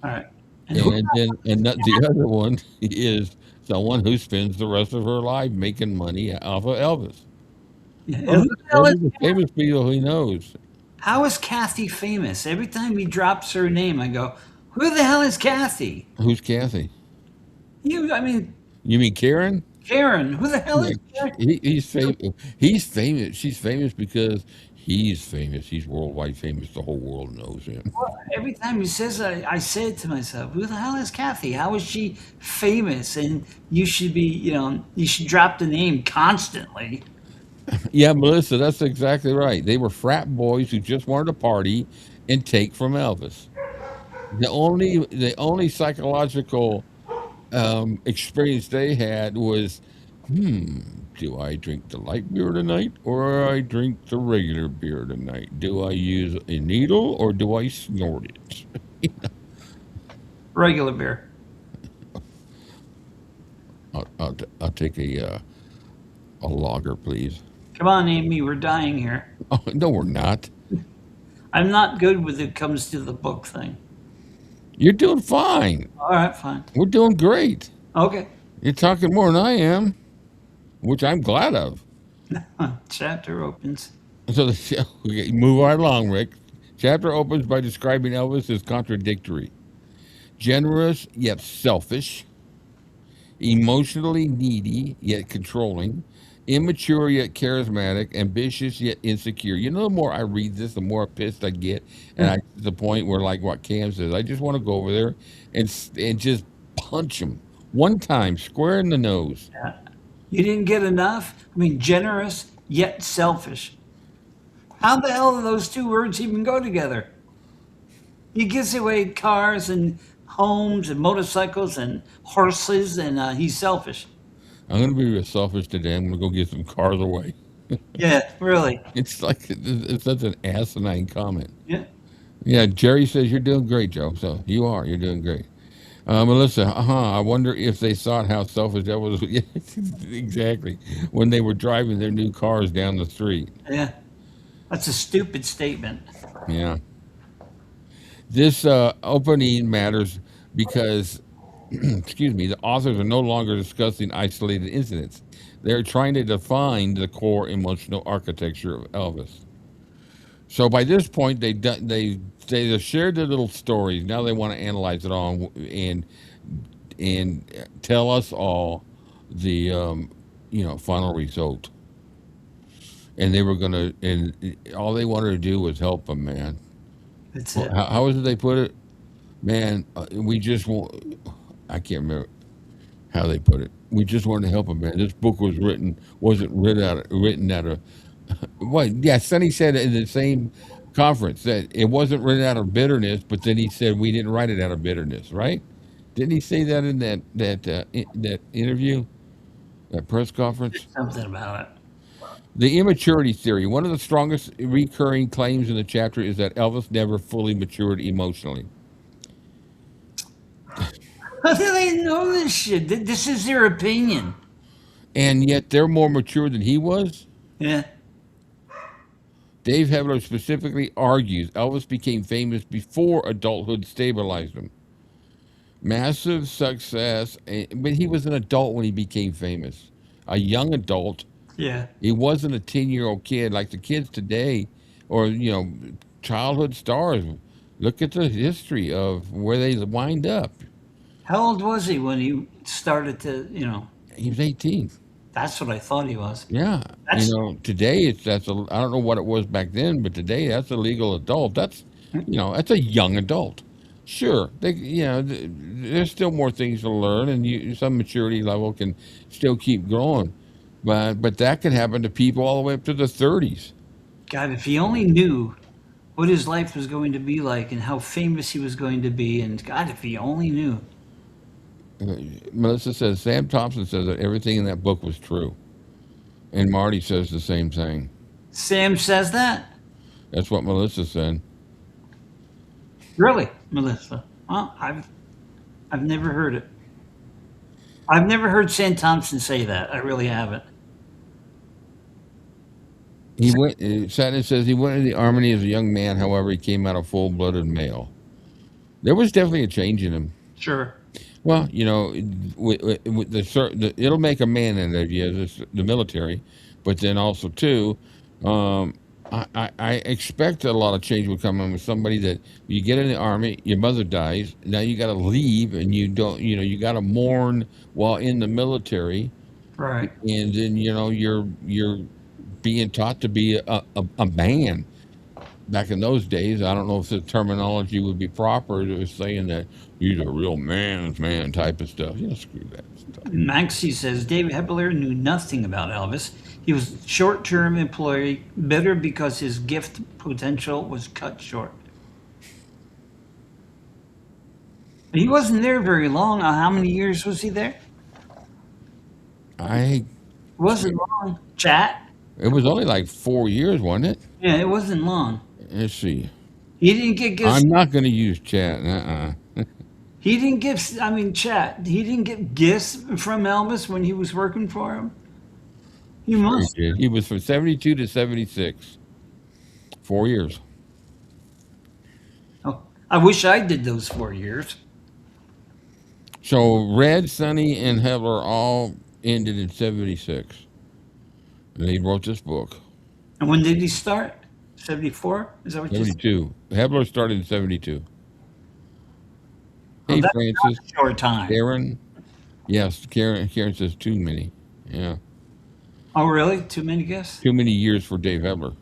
All right, and who? and the other one is someone who spends the rest of her life making money off of Elvis. Yeah, and Those, who the hell those is? are the famous people he knows. How is Kathy famous? Every time he drops her name, I go, "Who the hell is Kathy?" Who's Kathy? I mean, You mean Karen? Karen. Who the hell is Like Karen? he's famous. He's famous. She's famous because he's famous. He's worldwide famous. The whole world knows him. Well, every time he says that, I say it to myself, "Who the hell is Kathy? How is she famous?" And you should be, you should drop the name constantly. Yeah, Melissa, that's exactly right. They were frat boys who just wanted to party and take from Elvis. The only psychological experience they had was, do I drink the light beer tonight or I drink the regular beer tonight? Do I use a needle or do I snort it? Regular beer. I'll take a lager, please. Come on, Amy, we're dying here. Oh, no, we're not. I'm not good when it comes to the book thing. You're doing fine. All right, fine. We're doing great. Okay. You're talking more than I am, which I'm glad of. Chapter opens. So okay, move right along, Rick. Chapter opens by describing Elvis as contradictory, generous yet selfish, emotionally needy yet controlling, immature yet charismatic, ambitious yet insecure. You know, the more I read this, the more pissed I get, and I to the point where, like what Cam says, I just want to go over there and just punch him one time, square in the nose. Yeah. You didn't get enough? I mean, generous yet selfish. How the hell do those two words even go together? He gives away cars and homes and motorcycles and horses, and he's selfish. I'm going to be real selfish today. I'm going to go get some cars away. Yeah, really. It's like it's such an asinine comment. Yeah. Yeah, Jerry says you're doing great, Joe. So you are. You're doing great. Melissa, I wonder if they thought how selfish that was. Yeah, exactly. When they were driving their new cars down the street. Yeah. That's a stupid statement. Yeah. This opening matters because, excuse me, the authors are no longer discussing isolated incidents. They're trying to define the core emotional architecture of Elvis. So by this point, they shared their little stories. Now they want to analyze it all and tell us all the final result. And they were gonna, and all they wanted to do was help him, man. That's Well, it. how was it they put it, man? We just want. I can't remember how they put it. We just wanted to help him, man. This book wasn't written out of what? Yeah, Sonny said in the same conference that it wasn't written out of bitterness, but then he said we didn't write it out of bitterness, right? Didn't he say that in that interview, that press conference? Something about it. The immaturity theory. One of the strongest recurring claims in the chapter is that Elvis never fully matured emotionally. How do they know this shit? This is their opinion. And yet they're more mature than he was. Yeah. Dave Hebler specifically argues Elvis became famous before adulthood stabilized him. Massive success, but he was an adult when he became famous. A young adult. Yeah. He wasn't a 10-year-old kid like the kids today, or childhood stars. Look at the history of where they wind up. How old was he when he started to, He was 18. that's what I thought he was. Yeah, That's, today I don't know what it was back then, but today that's a legal adult. That's that's a young adult. Sure, there's still more things to learn, and some maturity level can still keep growing, but that can happen to people all the way up to the 30s. God, if he only knew what his life was going to be like and how famous he was going to be, and God, if he only knew. Melissa says Sam Thompson says that everything in that book was true, and Marty says the same thing. Sam says that? That's what Melissa said. Really, Melissa? Well, I've never heard it. I've never heard Sam Thompson say that. I really haven't. He went. Sadness says he went into the army as a young man. However, he came out a full-blooded male. There was definitely a change in him. Sure. Well, with it'll make a man in of you, the military, but then also too, I expect a lot of change will come in with somebody that you get in the army, your mother dies, now you got to leave, and you don't, you got to mourn while in the military, Right. and then you're being taught to be a man. Back in those days, I don't know if the terminology would be proper to saying that he's a real man's man type of stuff. Screw that stuff. Maxie says David Hebler knew nothing about Elvis. He was a short-term employee, bitter because his gift potential was cut short. He wasn't there very long. How many years was he there? I Wasn't long. Chat? It was only like 4 years, wasn't it? Yeah, it wasn't long. Let's see. He didn't get gifts. I'm not going to use chat. He didn't give. I mean, chat. He didn't get gifts from Elvis when he was working for him. He Sure must. he did. He was from 72 to 76. 4 years. Oh, I wish I did those 4 years. So Red, Sonny, and Hebler all ended in 76. And he wrote this book. And when did he start? 74? Is that what you said? 72. Hebler started in 72. Oh, Hey, that's Francis. not a short time. Karen. Yes, Karen says too many. Yeah. Oh, really? Too many gifts? Too many years for Dave Hebler.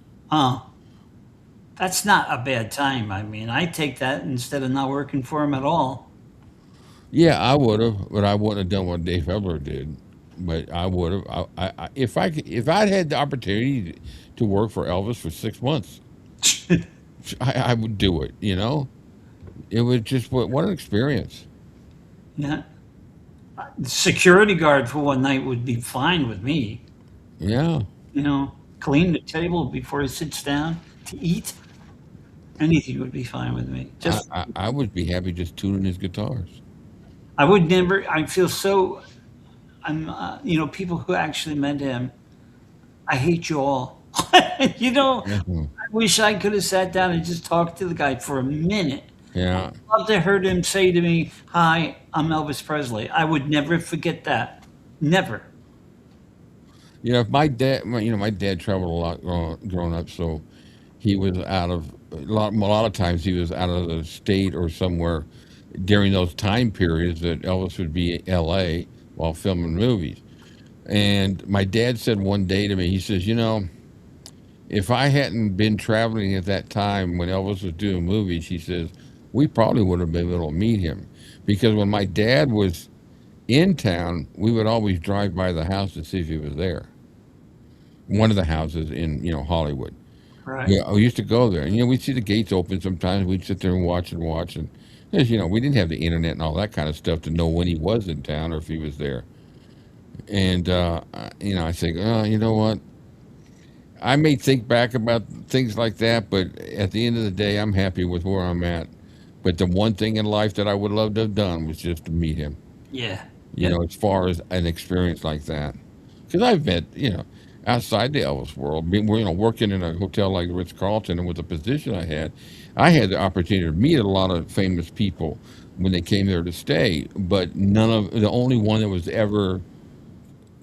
That's not a bad time. I mean, I take that instead of not working for him at all. Yeah, I would have, but I wouldn't have done what Dave Hebler did. But I would have. If I'd had the opportunity to work for Elvis for 6 months, I would do it. It was just what an experience. Yeah. Security guard for one night would be fine with me. Yeah. Clean the table before he sits down to eat. Anything would be fine with me. Just I would be happy just tuning his guitars. I would never. I feel so. People who actually met him. I hate you all. I Mhm. wish I could have sat down and just talked to the guy for a minute. Yeah. I'd love to heard him say to me, "Hi, I'm Elvis Presley." I would never forget that. Never. If my dad traveled a lot growing up, so he was a lot of times he was out of the state or somewhere during those time periods that Elvis would be in L.A. while filming movies. And my dad said one day to me, he says, if I hadn't been traveling at that time when Elvis was doing movies, he says, we probably would have been able to meet him. Because when my dad was in town, we would always drive by the house to see if he was there. One of the houses in, Hollywood. Right. Yeah, we used to go there. And, we'd see the gates open sometimes. We'd sit there and watch. And, as we didn't have the internet and all that kind of stuff to know when he was in town or if he was there. And, I think, oh, you know what? I may think back about things like that, but at the end of the day, I'm happy with where I'm at. But the one thing in life that I would love to have done was just to meet him. Yeah. As far as an experience like that. Because I've met, outside the Elvis world, working in a hotel like the Ritz-Carlton, and with the position I had the opportunity to meet a lot of famous people when they came there to stay. But the only one that was ever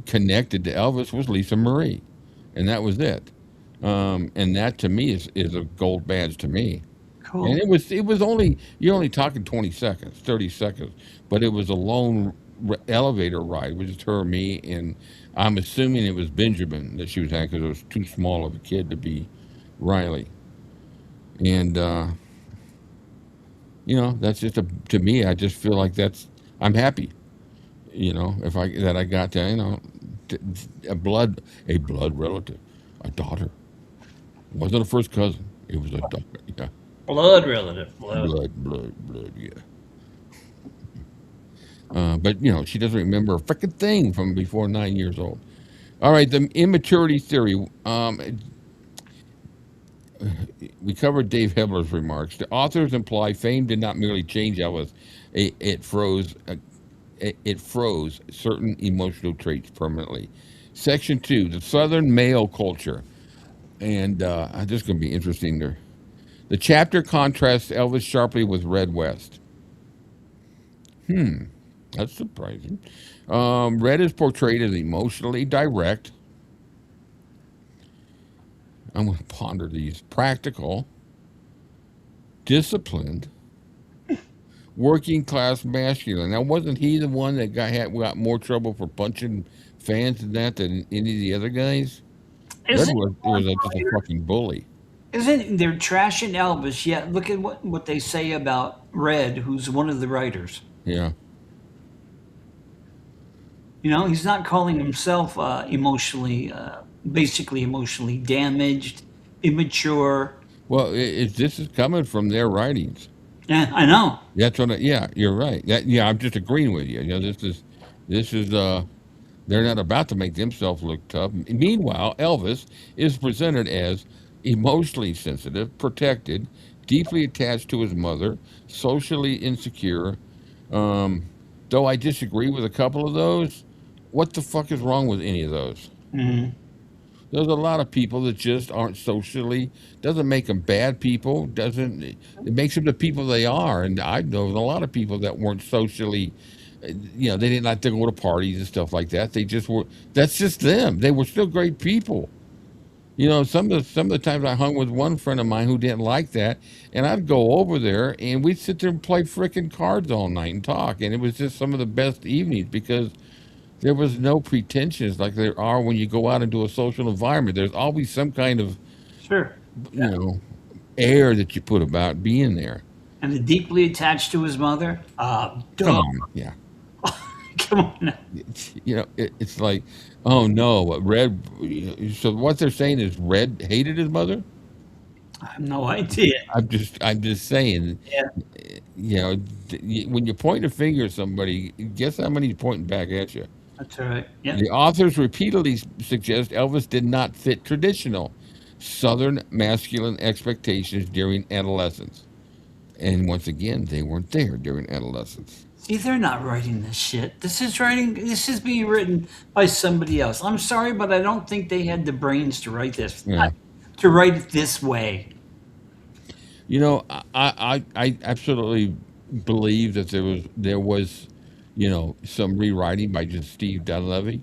connected to Elvis was Lisa Marie. And that was it. And that to me is a gold badge to me. And Cool. it was only you're only talking 20 seconds, 30 seconds, but it was a lone elevator ride with just her, me, and I'm assuming it was Benjamin that she was at because it was too small of a kid to be Riley. And that's just to me. I just feel like I'm happy. If I got to t- a blood relative, a daughter. It wasn't a first cousin. It was a daughter. Yeah, Blood relative. Blood. blood. Yeah. But she doesn't remember a freaking thing from before 9 years old. All right, the immaturity theory. We covered Dave Hebler's remarks. The authors imply fame did not merely change Elvis; it froze. It froze certain emotional traits permanently. Section 2, the Southern male culture, and this is going to be interesting. There, the chapter contrasts Elvis sharply with Red West. That's surprising. Red is portrayed as emotionally direct. I'm going to ponder these. Practical, disciplined, working class masculine. Now, wasn't he the one that got more trouble for punching fans and that than any of the other guys? Red Isn't was just a fucking bully. isn't they're trashing Elvis? Yet look at what they say about Red, who's one of the writers. Yeah. He's not calling himself basically emotionally damaged, immature. Well, this is coming from their writings. Yeah, I know. That's what. Yeah, you're right. Yeah, I'm just agreeing with you. This is. They're not about to make themselves look tough. Meanwhile, Elvis is presented as emotionally sensitive, protected, deeply attached to his mother, socially insecure. Um, though I disagree with a couple of those, what the fuck is wrong with any of those? Mhm. There's a lot of people that just aren't socially. Doesn't make them bad people. Doesn't it makes them the people they are? And I know a lot of people that weren't socially. They didn't like to go to parties and stuff like that. They just were. That's just them. They were still great people. Some of the times I hung with one friend of mine who didn't like that, and I'd go over there and we'd sit there and play frickin' cards all night and talk, and it was just some of the best evenings because there was no pretensions like there are when you go out into a social environment. There's always some kind of Sure. you know air that you put about being there. And the deeply attached to his mother. Come Duh. on, yeah. Come on. It's like, oh no, what Red. So what they're saying is Red hated his mother. I have no idea. I'm just saying, Yeah, when you point a finger at somebody, guess how many pointing back at you? that's all right. Yeah. The authors repeatedly suggest Elvis did not fit traditional Southern masculine expectations during adolescence. And once again, they weren't there during adolescence. See, they're not writing this shit. This is being written by somebody else. I'm sorry, but I don't think they had the brains to write this. Yeah. To write it this way. I absolutely believe that there was some rewriting by just Steve Dunleavy.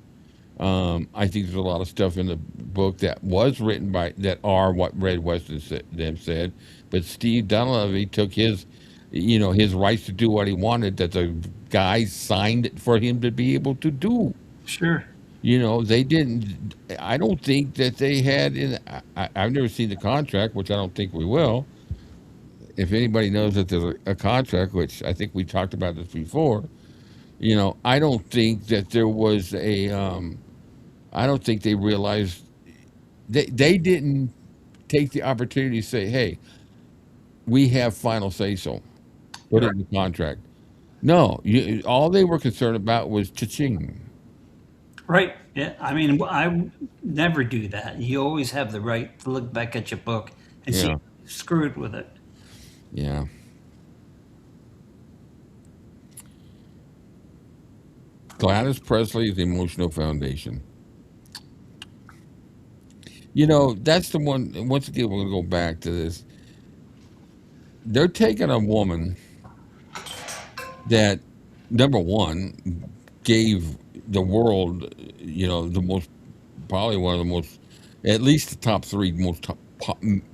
I think there's a lot of stuff in the book that was written by that are what Red Weston them said, but Steve Dunleavy took his rights to do what he wanted that the guys signed it for him to be able to do. Sure. They didn't. I don't think that they had in. I've never seen the contract, which I don't think we will. If anybody knows that there's a contract, which I think we talked about this before, I don't think that there was a. I don't think they realized they didn't take the opportunity to say, "Hey, we have final say so." Put it You're in the contract. No, all they were concerned about was cha-ching. right. Yeah. I mean, I would never do that. You always have the right to look back at your book and see Yeah, if you screwed with it. yeah. Gladys Presley's emotional foundation. That's the one. Once again, we're going to go back to this. They're taking a woman that, number one, gave the world, the most, probably one of the most At least the top three most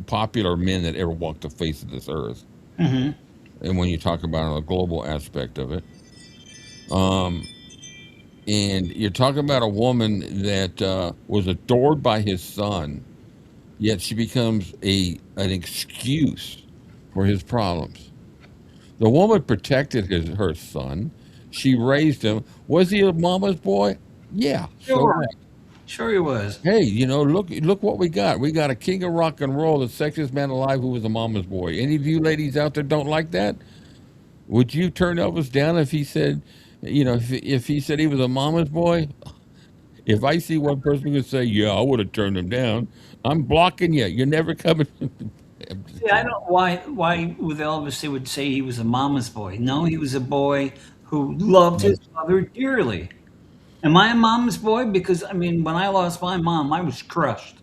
popular men that ever walked the face of this earth. Mm-hmm. And when you talk about a global aspect of it, um, and you're talking about a woman that was adored by his son, yet she becomes an excuse for his problems. The woman protected her son. She raised him. Was he a mama's boy? Yeah. So Sure. what? Sure he was. Hey, look what we got. We got a king of rock and roll, the sexiest man alive, who was a mama's boy. Any of you ladies out there don't like that? Would you turn Elvis down if he said, if he said he was a mama's boy? If I see one person who say, "Yeah, I would have turned him down," I'm blocking you. You're never coming. I'm just See, I kidding. don't why with Elvis they would say he was a mama's boy. No, he was a boy who loved his mother dearly. Am I a mama's boy? Because I mean, when I lost my mom, I was crushed,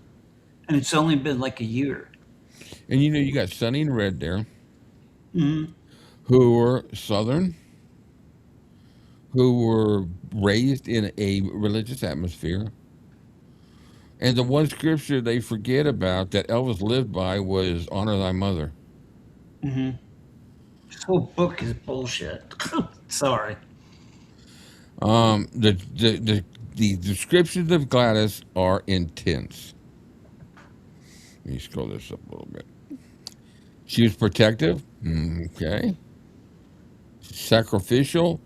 and it's only been like a year. And you got Sonny and Red there, Hmm. who were Southern, who were raised in a religious atmosphere. And the one scripture they forget about that Elvis lived by was "Honor thy mother." Hmm. This whole book is bullshit. Sorry. Um, the, the the the descriptions of Gladys are intense. Let me scroll this up a little bit. She was protective. Okay. Sacrificial.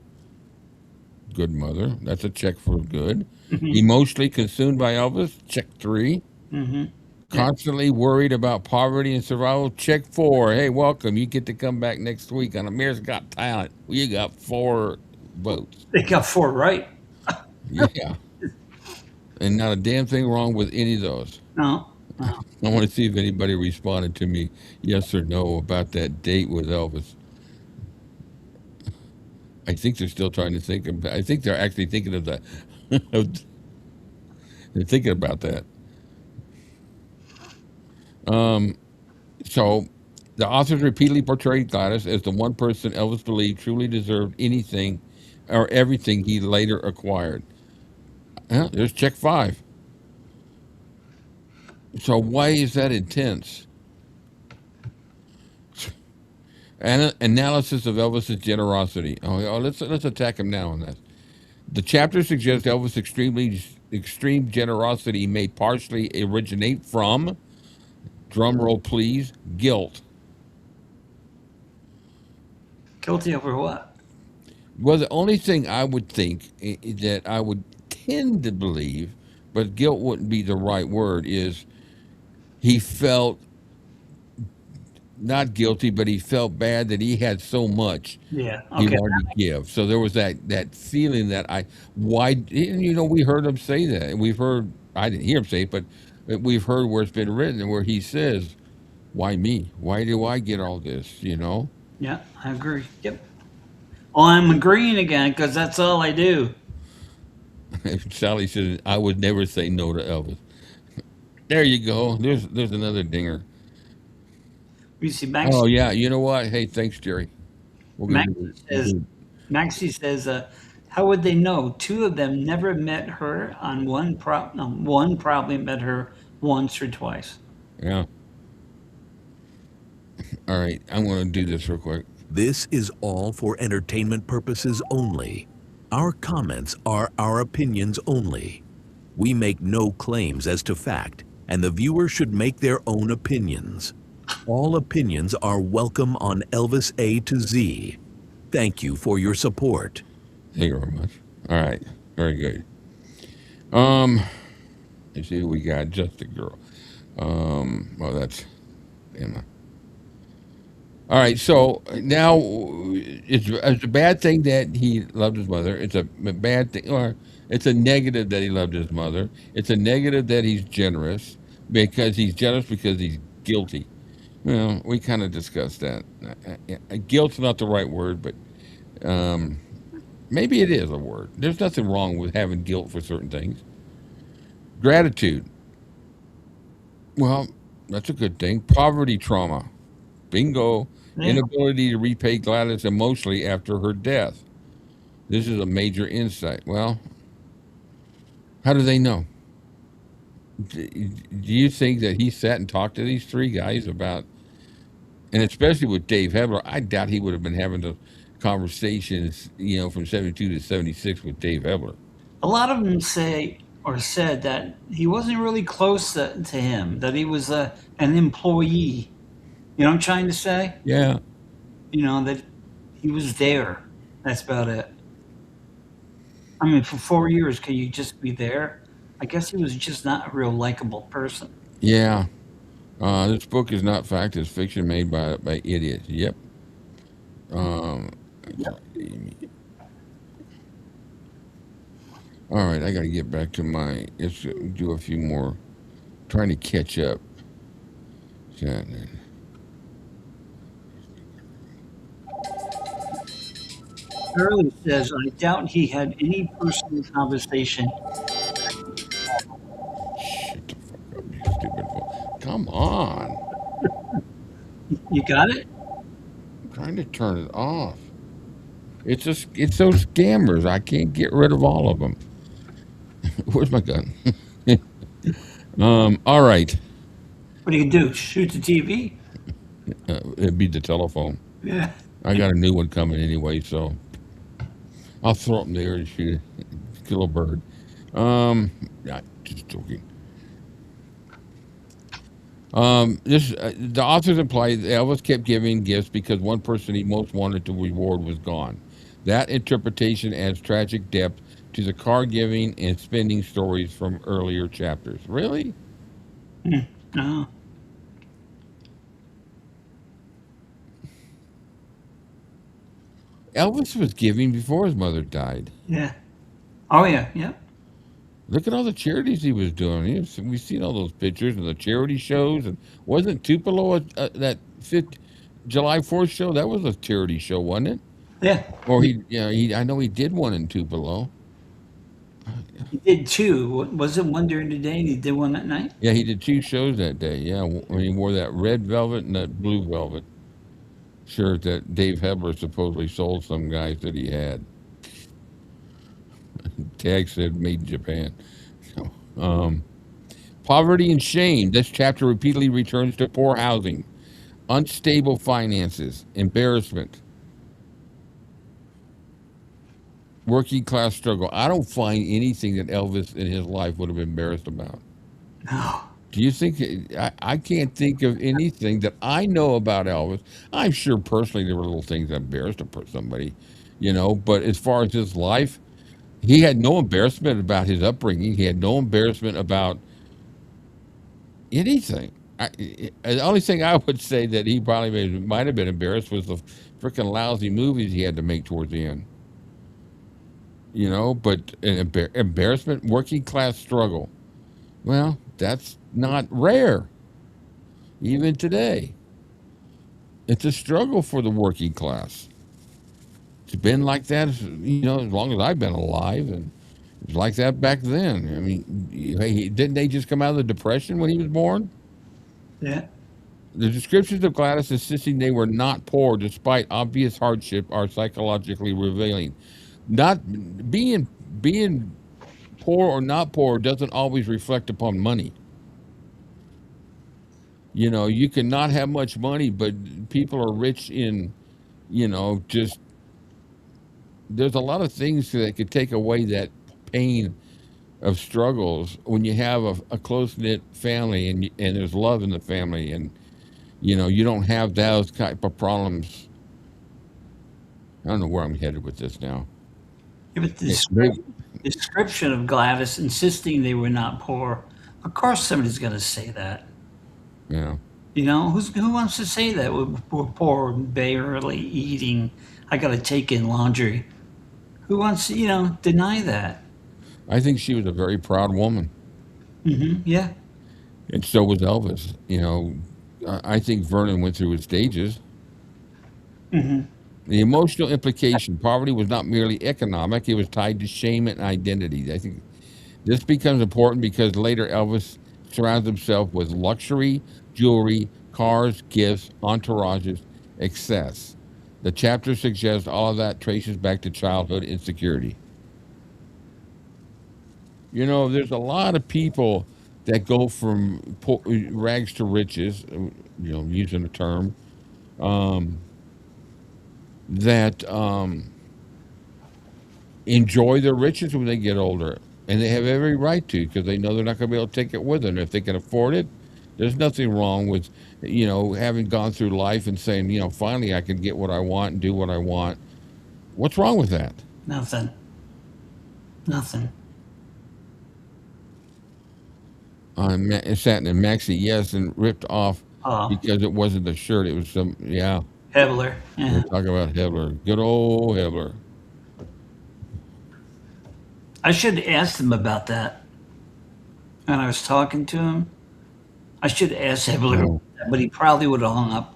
Good mother. That's a check for good. Hmm. Emotionally consumed by Elvis. Check 3. Hmm. Yeah, Constantly worried about poverty and survival. Check 4. Hey, welcome. You get to come back next week on America's Got Talent. You got 4 votes. they got four right. Yeah. And not a damn thing wrong with any of those. No, no. I want to see if anybody responded to me, yes or no, about that date with Elvis. I think they're still trying to think about. I think they're actually thinking of that. They're thinking about that. Um, so, the authors repeatedly portrayed Gladys as the one person Elvis believed truly deserved anything or everything he later acquired. There's check 5. So why is that intense? Analysis of Elvis's generosity. Let's attack him now on that. The chapter suggests Elvis' extreme generosity may partially originate from, drum roll please, guilt. Guilty over what? Well, the only thing I would think that I would tend to believe, but guilt wouldn't be the right word, is he felt not guilty, but he felt bad that he had so much Yeah. he Okay. wanted to give. So there was that feeling that we heard him say that, and we've heard I didn't hear him say it, but we've heard where it's been written and where he says, "Why me? Why do I get all this?" Yeah, I agree. Yep. Oh, I'm agreeing again because that's all I do. Sally says, "I would never say no to Elvis." There you go. There's another dinger. You see, Oh yeah, you know what? Hey, thanks, Jerry. We're gonna Maxie do. says, Maxie says, how would they know? Two of them never met her on one no, one probably met her once or twice. Yeah. All right, I'm gonna do this real quick. This is all for entertainment purposes only. Our comments are our opinions only. We make no claims as to fact, and the viewer should make their own opinions. All opinions are welcome on Elvis-A-Z. Thank you for your support. Thank you very much. All right, very good. Um, let's see who we got. Just a girl. Well, that's Emma. All right, so now it's a bad thing that he loved his mother. It's a bad thing, or it's a negative that he loved his mother. It's a negative that he's generous because he's guilty. We kind of discussed that. Guilt's not the right word, but um, maybe it is a word. There's nothing wrong with having guilt for certain things. Gratitude. Well, that's a good thing. Poverty trauma. Bingo. Yeah. Inability to repay Gladys emotionally after her death. This is a major insight. Well, how do they know? Do you think that he sat and talked to these three guys about, and especially with Dave Hebler, I doubt he would have been having the conversations, from 72 to 76 with Dave Hebler. A lot of them say or said that he wasn't really close to him, that he was an employee. You know what I'm trying to say? Yeah. That he was there. That's about it. I mean, for 4 years, can you just be there? I guess he was just not a real likable person. Yeah. This book is not fact, it's fiction made by idiots. Yep. Um, all right, I got to get back to let's do a few more, trying to catch up. Shirley says, I doubt he had any personal conversation. Shut the fuck up, you stupid fool. Come on. You got it? I'm trying to turn it off. It's those scammers. I can't get rid of all of them. Where's my gun? All right. What do you do? Shoot the TV? It'd be the telephone. Yeah. I got a new one coming anyway, so I'll throw it in there and shoot it. Kill a bird. Just joking. The authors imply that Elvis kept giving gifts because one person he most wanted to reward was gone. That interpretation adds tragic depth to the card giving and spending stories from earlier chapters. Really? Uh-huh. Elvis was giving before his mother died. Yeah. Oh, yeah. Yeah. Look at all the charities he was doing. We've seen all those pictures and the charity shows. And wasn't 𝗘𝗺𝘃 that July 4th show? That was a charity show, wasn't it? Yeah. Or I know he did one in 𝗘𝗺𝘃. He did two. Was it one during the day and he did one at night? Yeah, he did two shows that day. Yeah, when he wore that red velvet and that blue velvet shirt that Dave Hebler supposedly sold some guys that he had. Tag said made in Japan. Poverty and shame. This chapter repeatedly returns to poor housing, unstable finances, embarrassment, working class struggle. I don't find anything that Elvis in his life would have been embarrassed about. No. Do you think? I can't think of anything that I know about Elvis. I'm sure personally there were little things that embarrassed somebody, but as far as his life, he had no embarrassment about his upbringing. He had no embarrassment about anything. The only thing I would say that he probably might have been embarrassed was the freaking lousy movies he had to make towards the end. But an embarrassment, working class struggle. Well, that's not rare, even today. It's a struggle for the working class. It's been like that, as long as I've been alive, and it was like that back then. I mean, didn't they just come out of the Depression when he was born? Yeah. The descriptions of Gladys insisting they were not poor despite obvious hardship are psychologically revealing. Not being poor or not poor doesn't always reflect upon money. You can not have much money, but people are rich in, just there's a lot of things that could take away that pain of struggles when you have a close knit family and there's love in the family, and you don't have those type of problems. I don't know where I'm headed with this now. Yeah, but the description of Gladys insisting they were not poor, of course somebody's going to say that. Yeah. Who wants to say that we're poor, barely eating? I got to take in laundry. Who wants to, deny that? I think she was a very proud woman. Yeah. And so was Elvis. I think Vernon went through his stages. The emotional implication, poverty was not merely economic, it was tied to shame and identity. I think this becomes important because later Elvis surrounds himself with luxury, jewelry, cars, gifts, entourages, excess. The chapter suggests all of that traces back to childhood insecurity. There's a lot of people that go from rags to riches, using the term, that enjoy their riches when they get older. And they have every right to, because they know they're not going to be able to take it with them. If they can afford it, there's nothing wrong with, having gone through life and saying, finally I can get what I want and do what I want. What's wrong with that? Nothing. Nothing. Satin and Maxi, yes, and ripped off Oh, because it wasn't the shirt. It was some, yeah. Hebler. We're Yeah. talking about Hitler. Good old Hitler. I should have asked him about that when I was talking to him. I should have asked Hebler, Oh, but he probably would have hung up.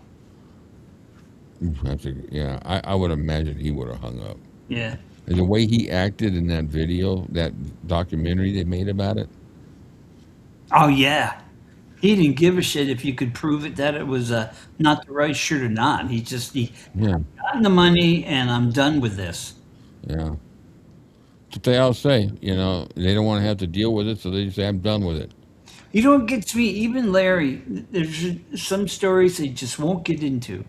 yeah, I would imagine he would have hung up. Yeah. And the way he acted in that video, that documentary they made about it, Oh, yeah. He didn't give a shit if you could prove it that it was not the right shirt or not. He yeah, gotten the money and I'm done with this. yeah. That's what they all say, they don't want to have to deal with it, so they just say, I'm done with it. You know what gets me? Even Larry, there's some stories they just won't get into.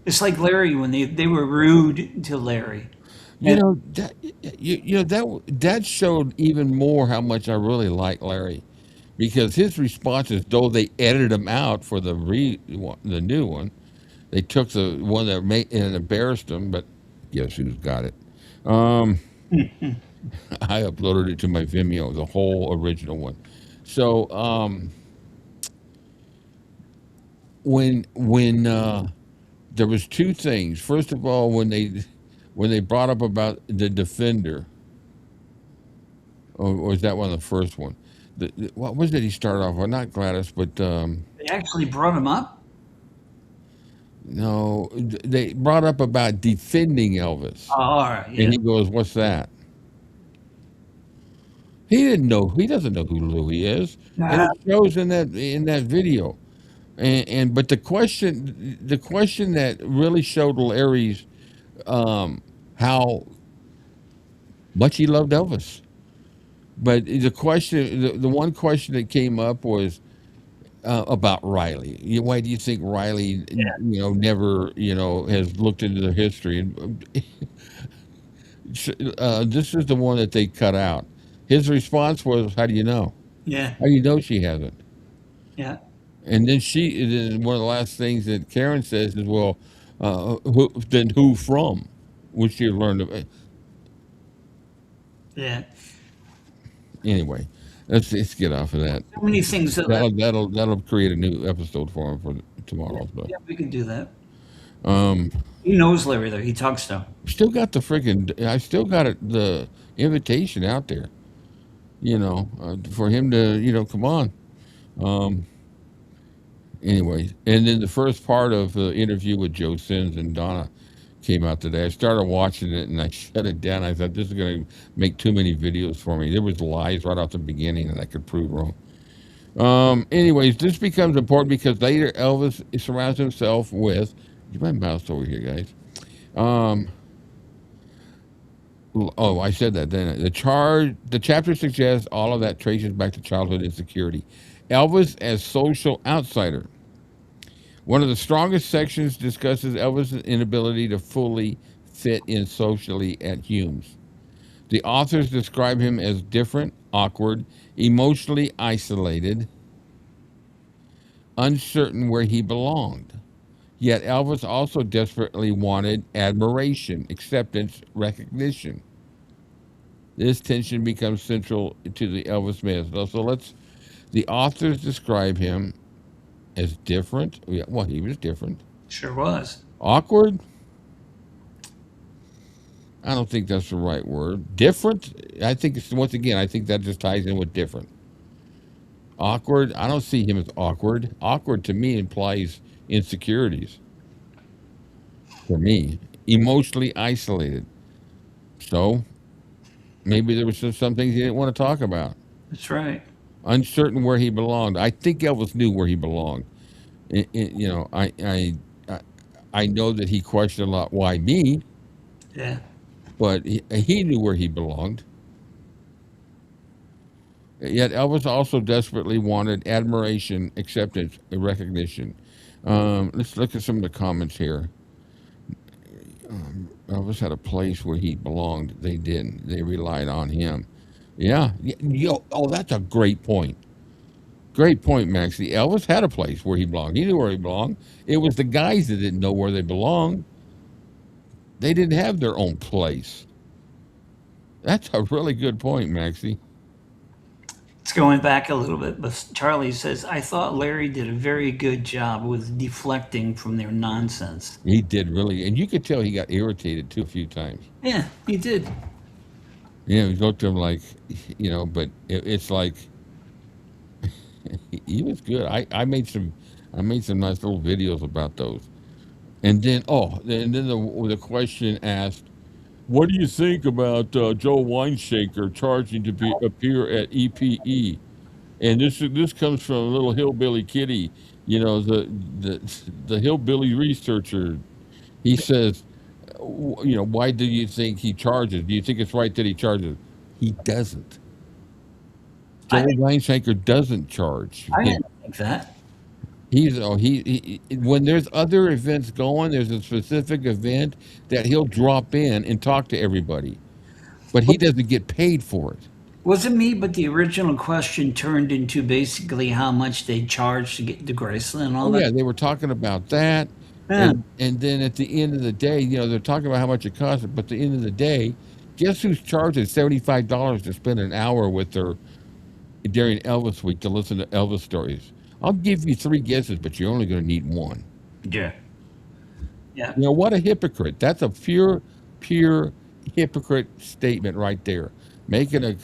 It's like Larry when they were rude to Larry. You know that that showed even more how much I really like Larry, because his responses, though they edited him out for the new one, they took the one that made and embarrassed him. But guess who's got it? Um, I uploaded it to my Vimeo, the whole original one. So when there was two things. First of all, when they brought up about the defender, or was that one of the first one? What was it he started off with? Not Gladys, but They actually brought him up. no, they brought up about defending Elvis, Oh, all right. Yeah. and he goes, "What's that?" He didn't know. He doesn't know who Louis is, and Nah. it shows in that video. But the question that really showed Larry's how much he loved Elvis. But the one question that came up was about Riley. Why do you think Riley, Yeah. never, has looked into the history? And this is the one that they cut out. His response was, "How do you know? Yeah. How do you know she hasn't?" Yeah. And then one of the last things that Karen says is, "Well, who from?" Which she learned of. Yeah. Anyway, let's get off of that. So many things that. That'll create a new episode for him for tomorrow. So. Yeah, we can do that. Um, He knows Larry though. He talks to him. still got I still got the invitation out there, for him to, come on. Um, anyway, and then the first part of the interview with Joe Sins and Donna came out today. I started watching it and I shut it down. I thought this is going to make too many videos for me. There was lies right off the beginning that I could prove wrong. Anyways, this becomes important because later Elvis surrounds himself with. Get my mouse over here, guys. Um, oh, I said that, didn't I? The chapter suggests all of that traces back to childhood insecurity. Elvis as social outsider. One of the strongest sections discusses Elvis' inability to fully fit in socially at Hume's. The authors describe him as different, awkward, emotionally isolated, uncertain where he belonged. Yet Elvis also desperately wanted admiration, acceptance, recognition. This tension becomes central to the Elvis myth. So the authors describe him as different. Yeah, well, he was different. Sure was. Awkward? I don't think that's the right word. Different? I think I think that just ties in with different. Awkward? I don't see him as awkward. Awkward to me implies insecurities. For me, emotionally isolated. So maybe there was some things he didn't want to talk about. That's right. Uncertain where he belonged. I think Elvis knew where he belonged. I know that he questioned a lot. Why me? Yeah. But he knew where he belonged. Yet Elvis also desperately wanted admiration, acceptance, and recognition. Let's look at some of the comments here. Elvis had a place where he belonged. They didn't. They relied on him. Yeah. Oh, that's a great point. Great point, Maxie. Elvis had a place where he belonged. He knew where he belonged. It was the guys that didn't know where they belonged. They didn't have their own place. That's a really good point, Maxie. It's going back a little bit, but Charlie says, I thought Larry did a very good job with deflecting from their nonsense. He did really, and you could tell he got irritated too a few times. Yeah, he did. You go to him like, but it's like he was good. I made some nice little videos about those. And then the question asked, what do you think about Joe Weinshaker charging to appear at EPE? And this comes from a little hillbilly kitty, the hillbilly researcher. He says, why do you think he charges? Do you think it's right that he charges? He doesn't. I Joel think Weinshaker doesn't charge. I didn't think that. He when there's other events going, there's a specific event that he'll drop in and talk to everybody, but he doesn't get paid for it. Wasn't me, but the original question turned into basically how much they charge to get to Graceland and all Oh that. yeah, they were talking about that, Yeah. and then at the end of the day, they're talking about how much it costs, but at the end of the day, guess who's charging $75 to spend an hour with her during Elvis week to listen to Elvis stories? I'll give you 3 guesses, but you're only going to need 1. Yeah. Yeah. What a hypocrite. That's a pure hypocrite statement right there. Making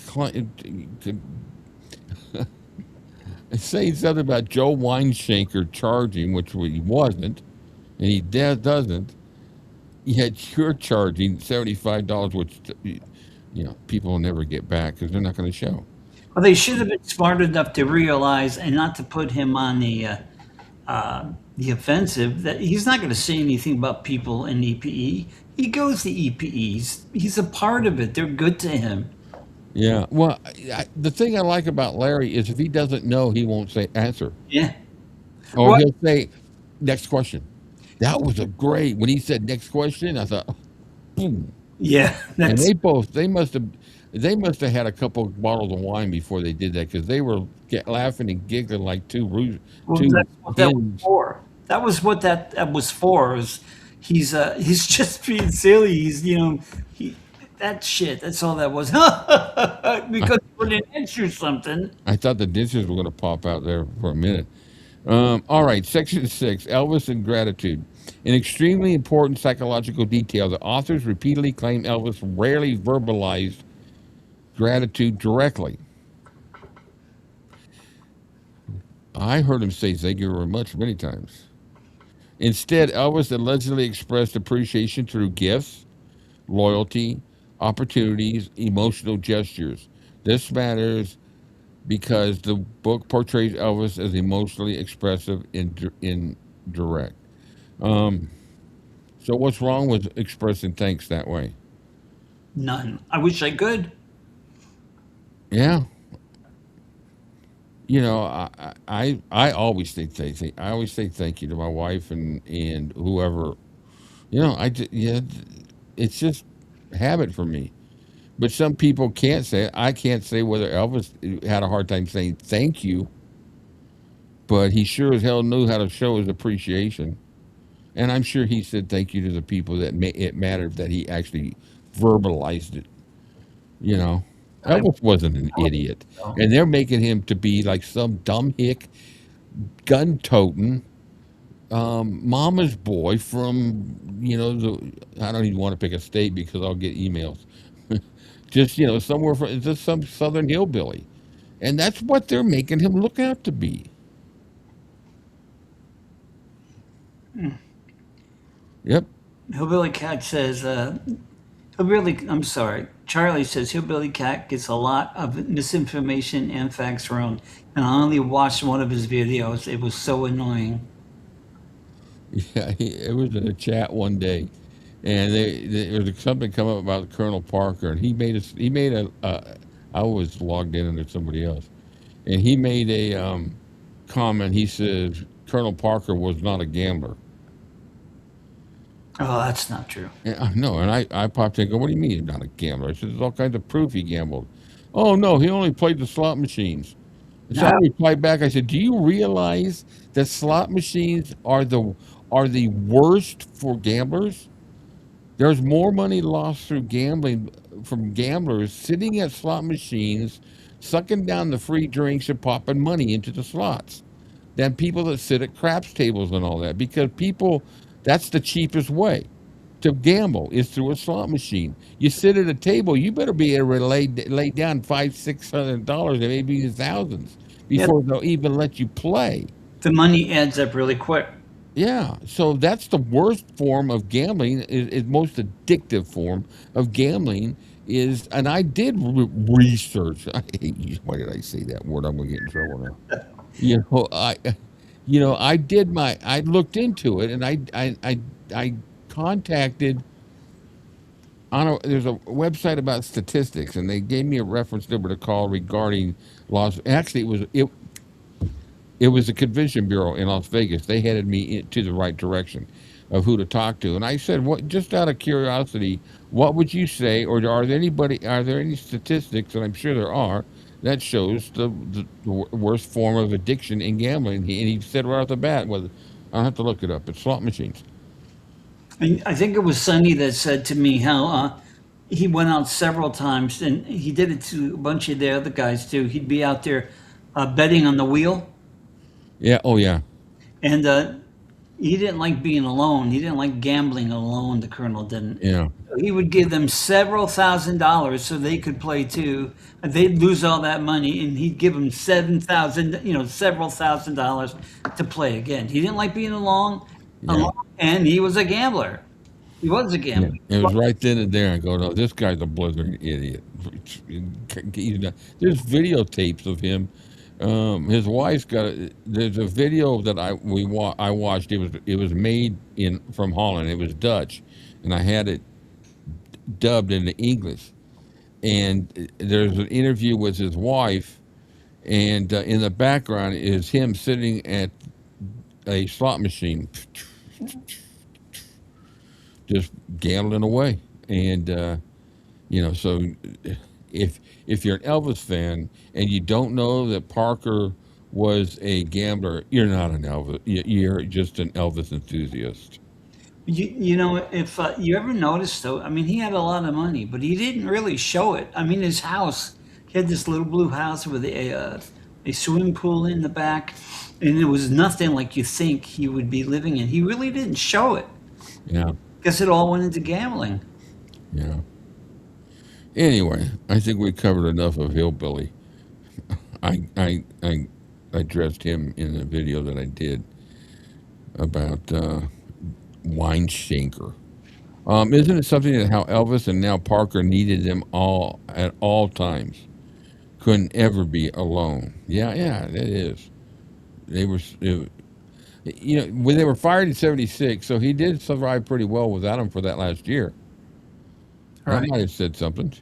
saying something about Joe Weinshaker charging, which he wasn't, and he doesn't, yet you're charging $75, which, people will never get back because they're not going to show. Well, they should have been smart enough to realize and not to put him on the offensive that he's not going to say anything about people in EPE. He goes to EPEs. He's a part of it. They're good to him. Yeah. Well, the thing I like about Larry is if he doesn't know, he won't say answer. Yeah. Or What? he'll say, next question. That was a great, when he said next question, I thought, boom. Yeah. And That's they must have had a couple of bottles of wine before they did that because they were laughing and giggling like two well, two that's what that was hens. for. That was what that was for. Is he's just being silly. He's that shit. That's all that was. Because he wouldn't answer something. I thought the dishes were going to pop out there for a minute. All right, section 6, Elvis and gratitude. An extremely important psychological detail. The authors repeatedly claim Elvis rarely verbalized gratitude directly. I heard him say thank you very much many times. Instead, Elvis allegedly expressed appreciation through gifts, loyalty, opportunities, emotional gestures. This matters because the book portrays Elvis as emotionally expressive and direct. So what's wrong with expressing thanks that way? None. I wish I could. Yeah. I always say thank you. I always say thank you to my wife and whoever. It's just habit for me. But some people can't say it. I can't say whether Elvis had a hard time saying thank you, but he sure as hell knew how to show his appreciation. And I'm sure he said thank you to the people that it mattered that he actually verbalized it. Elvis wasn't an idiot. And they're making him to be like some dumb hick, gun-toting, mama's boy from, I don't even want to pick a state because I'll get emails. Just, somewhere from, just some southern hillbilly. And that's what they're making him look out to be. Yep. Hillbilly Cat says, I'm sorry. Charlie says Hillbilly Cat gets a lot of misinformation and facts wrong. And I only watched one of his videos. It was so annoying. Yeah, it was in a chat one day, and there was something come up about Colonel Parker, and he made a I was logged in under somebody else, and he made a comment. He says Colonel Parker was not a gambler. Oh, that's not true. And I know, and I popped in and go, what do you mean he's not a gambler? I said, there's all kinds of proof he gambled. Oh, no, he only played the slot machines. And so I No. replied back, I said, do you realize that slot machines are the worst for gamblers? There's more money lost through gambling from gamblers sitting at slot machines, sucking down the free drinks and popping money into the slots than people that sit at craps tables and all that. Because people, that's the cheapest way to gamble is through a slot machine. You sit at a table, you better be able to lay down $500-$600 and maybe thousands Yeah, before they'll even let you play. the money adds up really quick. Yeah, so that's the worst form of gambling. Is most addictive form of gambling is, and I did research. I hate you. Why did I say that word? I'm gonna get in trouble now. I looked into it, and I contacted there's a website about statistics, and they gave me a reference number to call regarding Las. Actually, it was the convention bureau in Las Vegas. They headed me to the right direction of who to talk to, and I said, "What? Just out of curiosity, what would you say, or are there any statistics, and I'm sure there are, that shows the worst form of addiction in gambling?" And he said right off the bat, "Well, I'll have to look it up. It's slot machines." And I think it was Sonny that said to me how he went out several times, and he did it to a bunch of the other guys too. He'd be out there betting on the wheel, Yeah. Oh yeah. and he didn't like being alone. He didn't like gambling alone. The colonel didn't. Yeah. He would give them several $1,000s so they could play too. And they'd lose all that money, and he'd give them 7,000, several $1,000s to play again. He didn't like being Yeah. alone, and he was a gambler. He was a Yeah, gambler. it was right then and there. I go, no, this guy's a blithering idiot. There's videotapes of him. His wife's got. There's a video that I watched. It was made in from Holland. It was Dutch, and I had it dubbed into English. And there's an interview with his wife, and in the background is him sitting at a slot machine, just gambling away. And so if you're an Elvis fan and you don't know that Parker was a gambler, you're not an Elvis. You're just an Elvis enthusiast. If you ever noticed though, I mean, he had a lot of money, but he didn't really show it. I mean, his house, he had this little blue house with a swimming pool in the back, and it was nothing like you think he would be living in. He really didn't show it. Yeah, Guess it all went into gambling. yeah. Anyway, I think we covered enough of Hillbilly. I addressed him in the video that I did about Weinshanker. Isn't it something that how Elvis and now Parker needed them all at all times? Couldn't ever be alone. Yeah, yeah, it is. They were, when they were fired in '76, so he did survive pretty well without him for that last year. All That right. might have said something.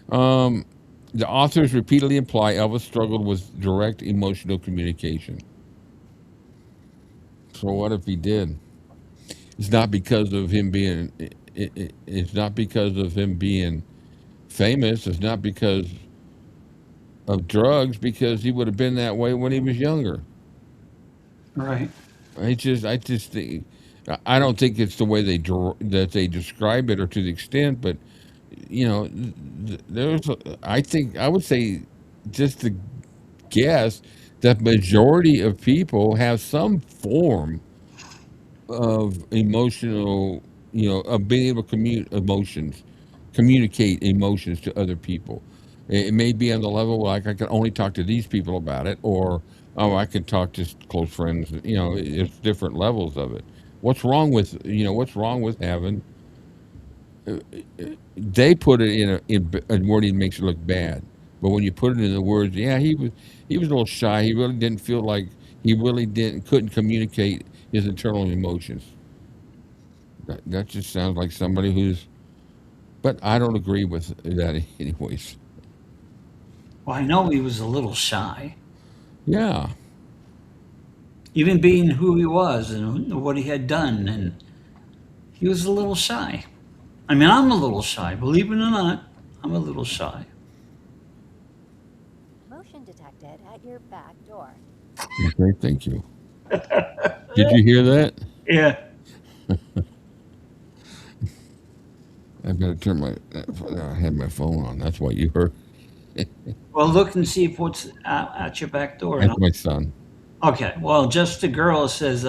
The authors repeatedly imply Elvis struggled with direct emotional communication. So what if he did? It's not because of him being. It's not because of him being famous. It's not because of drugs. Because he would have been that way when he was younger. Right. I just think. I don't think it's the way that they describe it or to the extent, but I would say, just to guess, that majority of people have some form of emotional, of being able to communicate emotions to other people. It may be on the level like I can only talk to these people about it, or I can talk to close friends. It's different levels of it. What's wrong with having? They put it in wording makes it look bad, but when you put it in the words, yeah, he was a little shy. He really didn't feel like he really couldn't communicate his internal emotions. That just sounds like somebody who's But I don't agree with that anyways. Well, I know he was a little shy, Yeah. even being who he was and what he had done, and he was a little shy. I mean, I'm a little shy, believe it or not. I'm a little shy. Motion detected at your back door. Okay, thank you. Did you hear that? Yeah. I better turn my. I had my phone on. That's what you heard. Well, look and see if what's at your back door. That's my son. Okay. Well, just a girl says,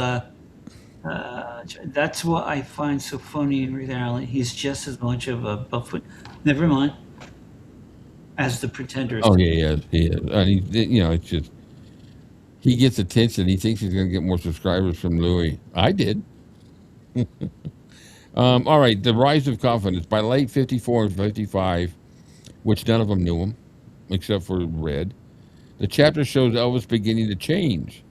that's what I find so funny in reality. He's just as much of a buffoon. Never mind. As the pretender. Oh yeah, he is. He is. And he, it's just he gets attention. He thinks he's going to get more subscribers from Louis. I did. All right, the rise of confidence by late 54 and 55, which none of them knew him, except for Red. The chapter shows Elvis beginning to change.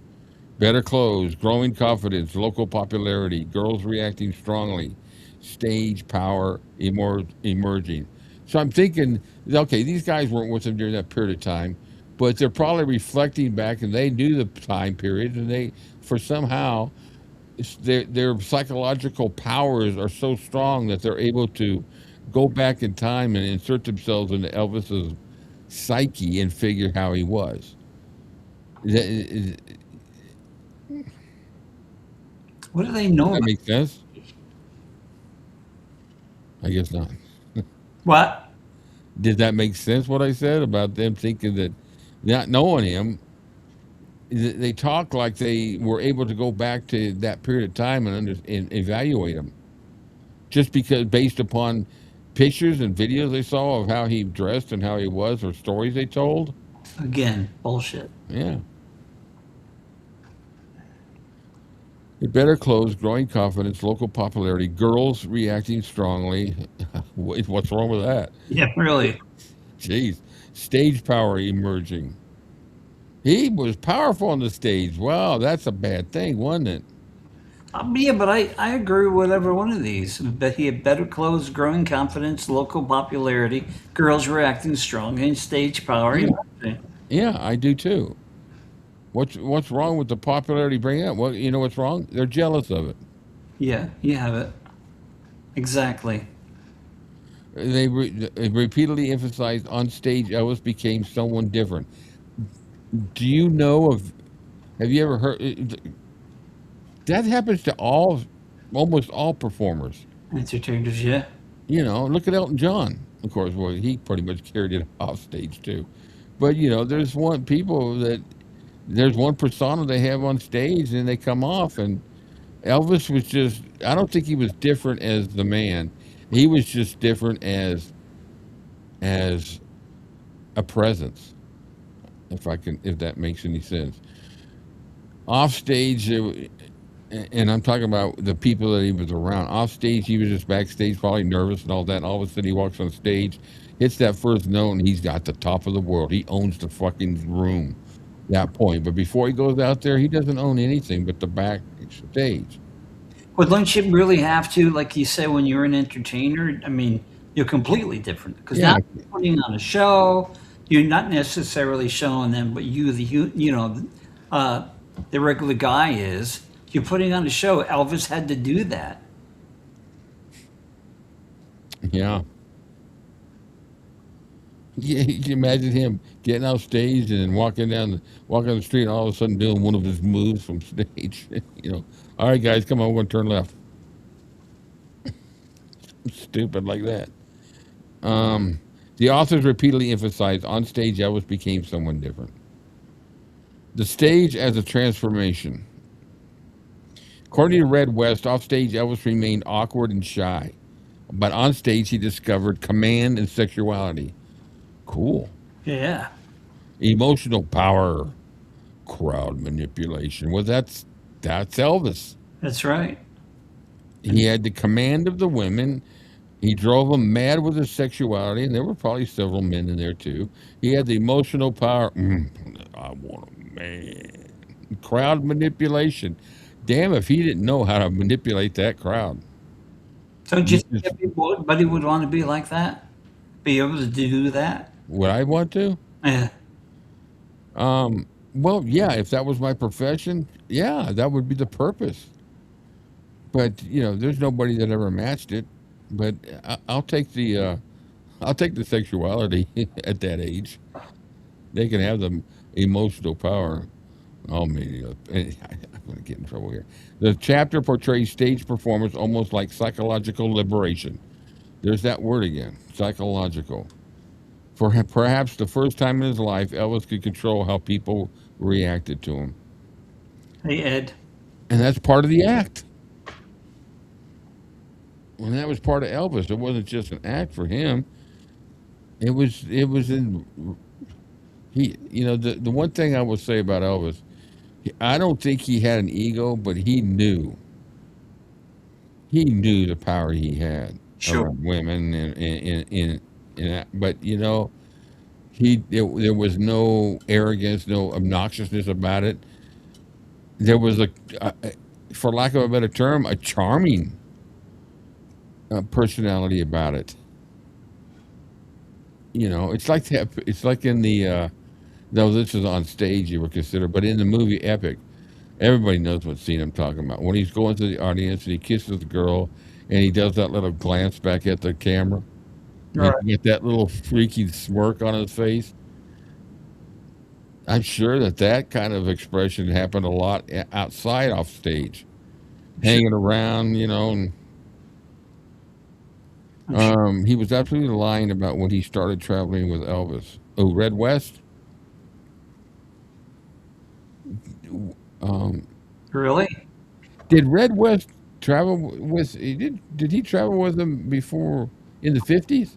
Better clothes, growing confidence, local popularity, girls reacting strongly, stage power emerging. So I'm thinking, okay, these guys weren't with him during that period of time, but they're probably reflecting back, and they knew the time period, and they, for somehow, their psychological powers are so strong that they're able to go back in time and insert themselves into Elvis's psyche and figure how he was. What do they know? That makes sense? I guess not. What? Did that make sense, what I said about them thinking that, not knowing him, they talk like they were able to go back to that period of time and evaluate him, just because based upon pictures and videos they saw of how he dressed and how he was, or stories they told. Again, bullshit. Yeah. Better clothes, growing confidence, local popularity, girls reacting strongly. What's wrong with that? Yeah, really. Jeez. Stage power emerging. He was powerful on the stage. Wow, that's a bad thing, wasn't it? Yeah, but I agree with every one of these. But he had better clothes, growing confidence, local popularity, girls reacting strong, and stage power. Yeah. Yeah, I do too. What's wrong with the popularity bringing up? Well, you know what's wrong? They're jealous of it. Yeah, you have it. Exactly. They repeatedly emphasized on stage Elvis became someone different. Do you know of? Have you ever heard? That happens to almost all performers. Entertainers, yeah. Look at Elton John. Of course, well, he pretty much carried it off stage too. But there's one persona they have on stage, and they come off. And Elvis was just, I don't think he was different as the man. He was just different as a presence, if that makes any sense. Off stage, and I'm talking about the people that he was around. Off stage, he was just backstage, probably nervous and all that. And all of a sudden, he walks on stage, hits that first note, and he's got the top of the world. He owns the fucking room. That point, but before he goes out there, he doesn't own anything but the backstage. Well, don't you really have to, like you say, when you're an entertainer? I mean, you're completely different because now you're putting on a show. You're not necessarily showing them, but the regular guy is. You're putting on a show. Elvis had to do that. Yeah. Yeah, you can imagine him getting off stage and walking down the street, and all of a sudden doing one of his moves from stage. All right, guys, come on, we're going to turn left. Stupid like that. The authors repeatedly emphasized on stage Elvis became someone different. The stage as a transformation. According to Red West, off stage Elvis remained awkward and shy, but on stage he discovered command and sexuality. Cool. Yeah. Emotional power, crowd manipulation. Well, that's Elvis. That's right. He had the command of the women. He drove them mad with his sexuality, and there were probably several men in there too. He had the emotional power. I want a man. Crowd manipulation. Damn if he didn't know how to manipulate that crowd. Don't you You think just, everybody would want to be like that? Be able to do that? would I want to? Yeah. Well, yeah, if that was my profession, yeah, that would be the purpose. But there's nobody that ever matched it. But I'll take the sexuality at that age. They can have the emotional power. Oh, maybe I'm going to get in trouble here. The chapter portrays stage performance almost like psychological liberation. There's that word again, psychological. For perhaps the first time in his life, Elvis could control how people reacted to him, Hey, Ed. and that's part of the act. And that was part of Elvis. It wasn't just an act for him. It was in he. The one thing I will say about Elvis, I don't think he had an ego, but he knew the power he had Sure. around women, but there was no arrogance, no obnoxiousness about it. There was for lack of a better term, a charming personality about it. It's like that. It's like in the no, this is on stage you would consider, but in the movie Epic, everybody knows what scene I'm talking about. When he's going to the audience and he kisses the girl, and he does that little glance back at the camera, All and right. you get that little freaky smirk on his face. I'm sure that kind of expression happened a lot outside off stage, Sure. hanging around, and I'm sure. he was absolutely lying about when he started traveling with Elvis. Oh, Red West. Um, Really? did Red West travel with? Did he travel with him before in the 50s?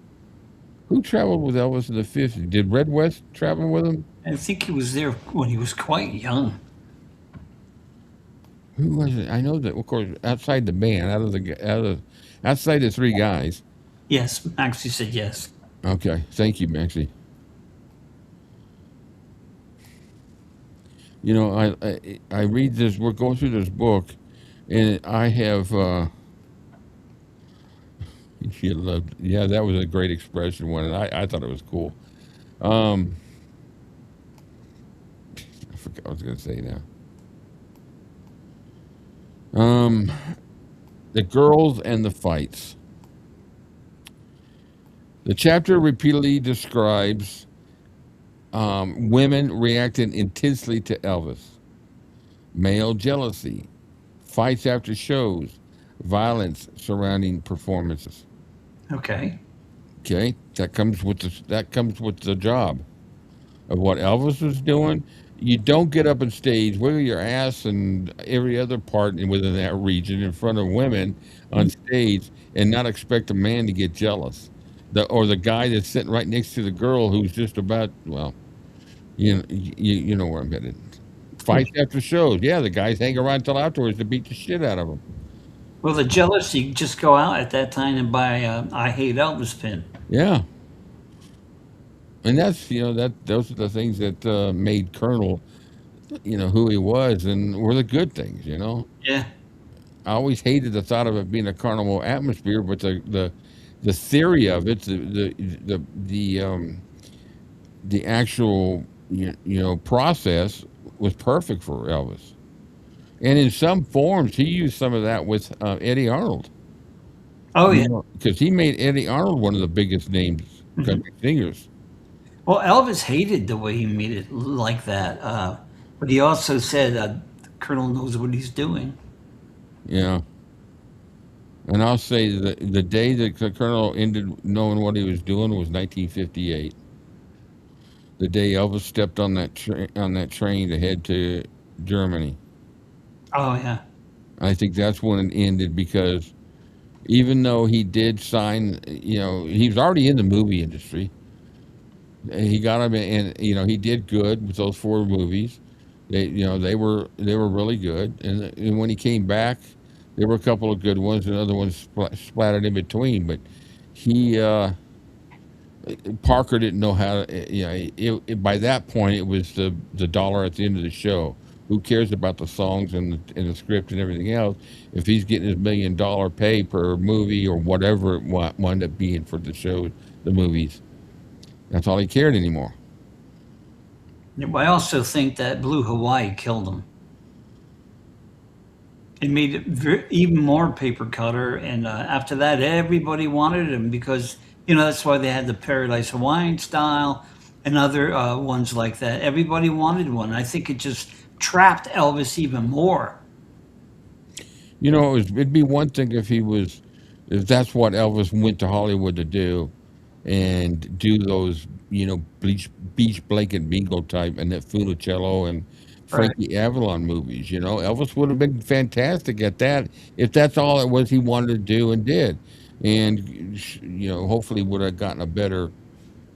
Who traveled with Elvis in the 50s? Did Red West travel with him? I think he was there when he was quite young. Who was it? I know that, of course, outside the band, outside the three guys. Yes, Maxie said yes. Okay, thank you, Maxie. I read this. We're going through this book, and I have. She loved. Yeah, that was a great expression one, and I thought it was cool. Um, I forgot what I was going to say now. The girls and the fights. The chapter repeatedly describes women reacting intensely to Elvis, male jealousy, fights after shows, violence surrounding performances. Okay. Okay, that comes with the job of what Elvis was doing. You don't get up on stage, wiggle your ass and every other part within that region in front of women on stage, and not expect a man to get jealous. Or the guy that's sitting right next to the girl who's just about, well, you know where I'm headed. Fights after shows. Yeah, the guys hang around till afterwards to beat the shit out of them. Well, the jealousy, just go out at that time and buy I Hate Elvis pin. Yeah, and that's those are the things that made Colonel, who he was, and were the good things. Yeah. I always hated the thought of it being a carnival atmosphere, but the theory of it, the actual process was perfect for Elvis. And in some forms, he used some of that with Eddie Arnold. Oh, yeah. Because he made Eddie Arnold one of the biggest names country singers. Well, Elvis hated the way he made it like that. But he also said, the Colonel knows what he's doing. Yeah. And I'll say the day that the Colonel ended knowing what he was doing was 1958. The day Elvis stepped on that train to head to Germany. Oh, yeah. I think that's when it ended, because even though he did sign, he was already in the movie industry. He got him in, he did good with those four movies. They were really good. And when he came back, there were a couple of good ones and other ones splattered in between. But he, Parker didn't know how to, by that point, it was the dollar at the end of the show. Who cares about the songs and the script and everything else if he's getting his $1 million pay per movie or whatever it wound up being for the show, the movies? That's all he cared anymore. Yeah, but I also think that Blue Hawaii killed him. It made it even more paper cutter, and after that, everybody wanted him because that's why they had the Paradise Hawaiian style and other ones like that. Everybody wanted one. I think it just trapped Elvis even more. It'd be one thing if that's what Elvis went to Hollywood to do, and do those, beach blanket bingo type and that Funicello and Right. Frankie Avalon movies. Elvis would have been fantastic at that if that's all it was he wanted to do and did, and hopefully would have gotten a better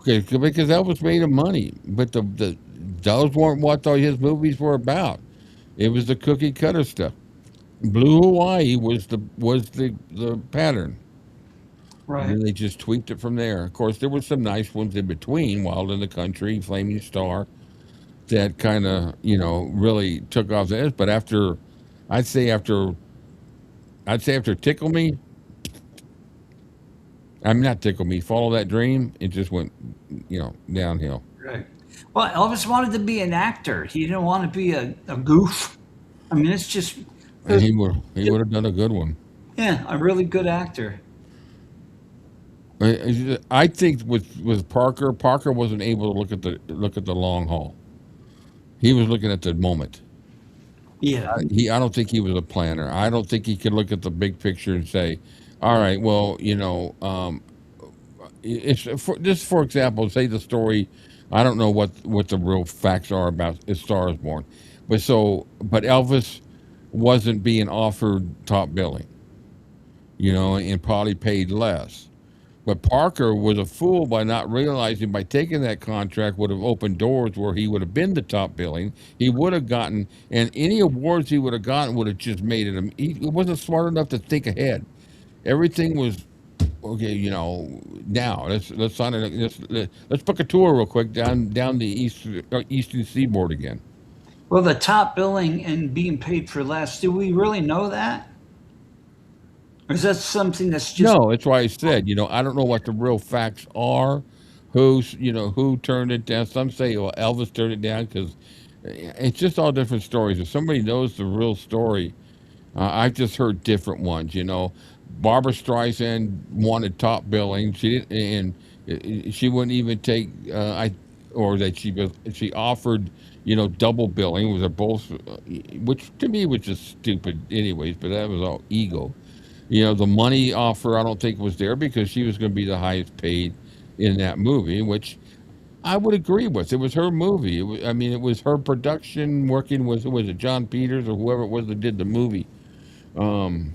because Elvis made him money, but the those weren't what his movies were about. It was the cookie cutter stuff. Blue Hawaii was the pattern. And Right. then they just tweaked it from there. Of course, there were some nice ones in between, Wild in the Country, Flaming Star, that kind of, really took off the edge. But I'd say after, after Tickle Me, I'm not Tickle Me, Follow That Dream, it just went, downhill. Right. Well, Elvis wanted to be an actor. He didn't want to be a goof. I mean, it's just, And he would have done a good one. yeah, a really good actor. I think with Parker wasn't able to look at the long haul. He was looking at the moment. Yeah. I don't think he was a planner. I don't think he could look at the big picture and say, all right, well, it's just for example, say the story. I don't know what the real facts are about A Star Is Born, but Elvis wasn't being offered top billing, and probably paid less. But Parker was a fool by not realizing by taking that contract would have opened doors where he would have been the top billing. He would have gotten, and any awards he would have gotten would have just made it. He wasn't smart enough to think ahead. Everything was okay. Now let's sign it. Let's book a tour real quick down the eastern seaboard again. Well, the top billing and being paid for less, do we really know that? Or is that something that's just, No, that's why I said, I don't know what the real facts are. Who turned it down? Some say, well, Elvis turned it down because it's just all different stories. If somebody knows the real story, I've just heard different ones. Barbara Streisand wanted top billing. She didn't, and she wouldn't even take. Or that she offered, double billing. Was a both, which to me was just stupid, anyways. But that was all ego. The money offer I don't think was there because she was going to be the highest paid in that movie, which I would agree with. It was her movie. It was her production working with, was it John Peters or whoever it was that did the movie. Um,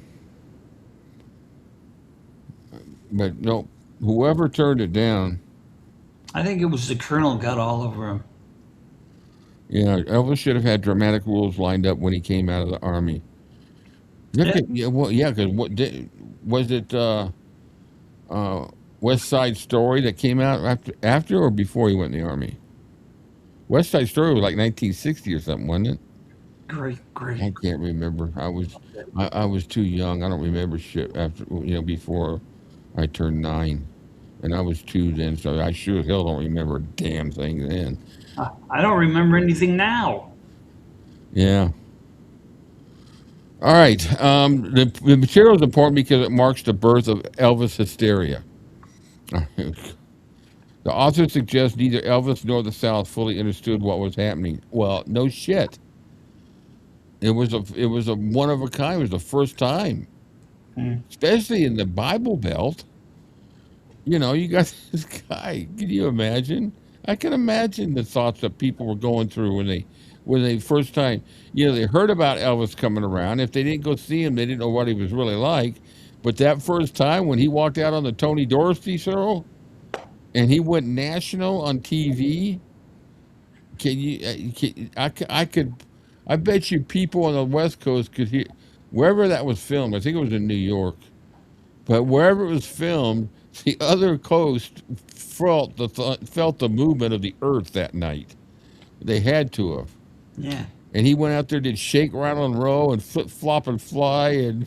but no, whoever turned it down, I think it was the Colonel got all over him. Elvis should have had dramatic rules lined up when he came out of the army. Look Yeah. at, yeah, well, yeah, because was it West Side Story that came out after or before he went in the army? West Side Story was like 1960 or something, wasn't it? Great, I great. can't remember. I was too young. I don't remember shit after before I turned 9, and I was 2 then, so I sure hell don't remember a damn thing then. I don't remember anything now. Yeah. All right. The material is important because it marks the birth of Elvis hysteria. The author suggests neither Elvis nor the South fully understood what was happening. Well, no shit. It was a one of a kind. It was the first time, Hmm. especially in the Bible Belt. You got this guy. Can you imagine? I can imagine the thoughts that people were going through when they first time. They heard about Elvis coming around. If they didn't go see him, they didn't know what he was really like. But that first time when he walked out on the Tony Dorsey show and he went national on TV, can you? I bet you people on the West Coast could hear wherever that was filmed. I think it was in New York, but wherever it was filmed, the other coast felt the movement of the earth that night. They had to have, Yeah. and he went out there, did shake, rattle, and roll, and flip, flop, and fly, and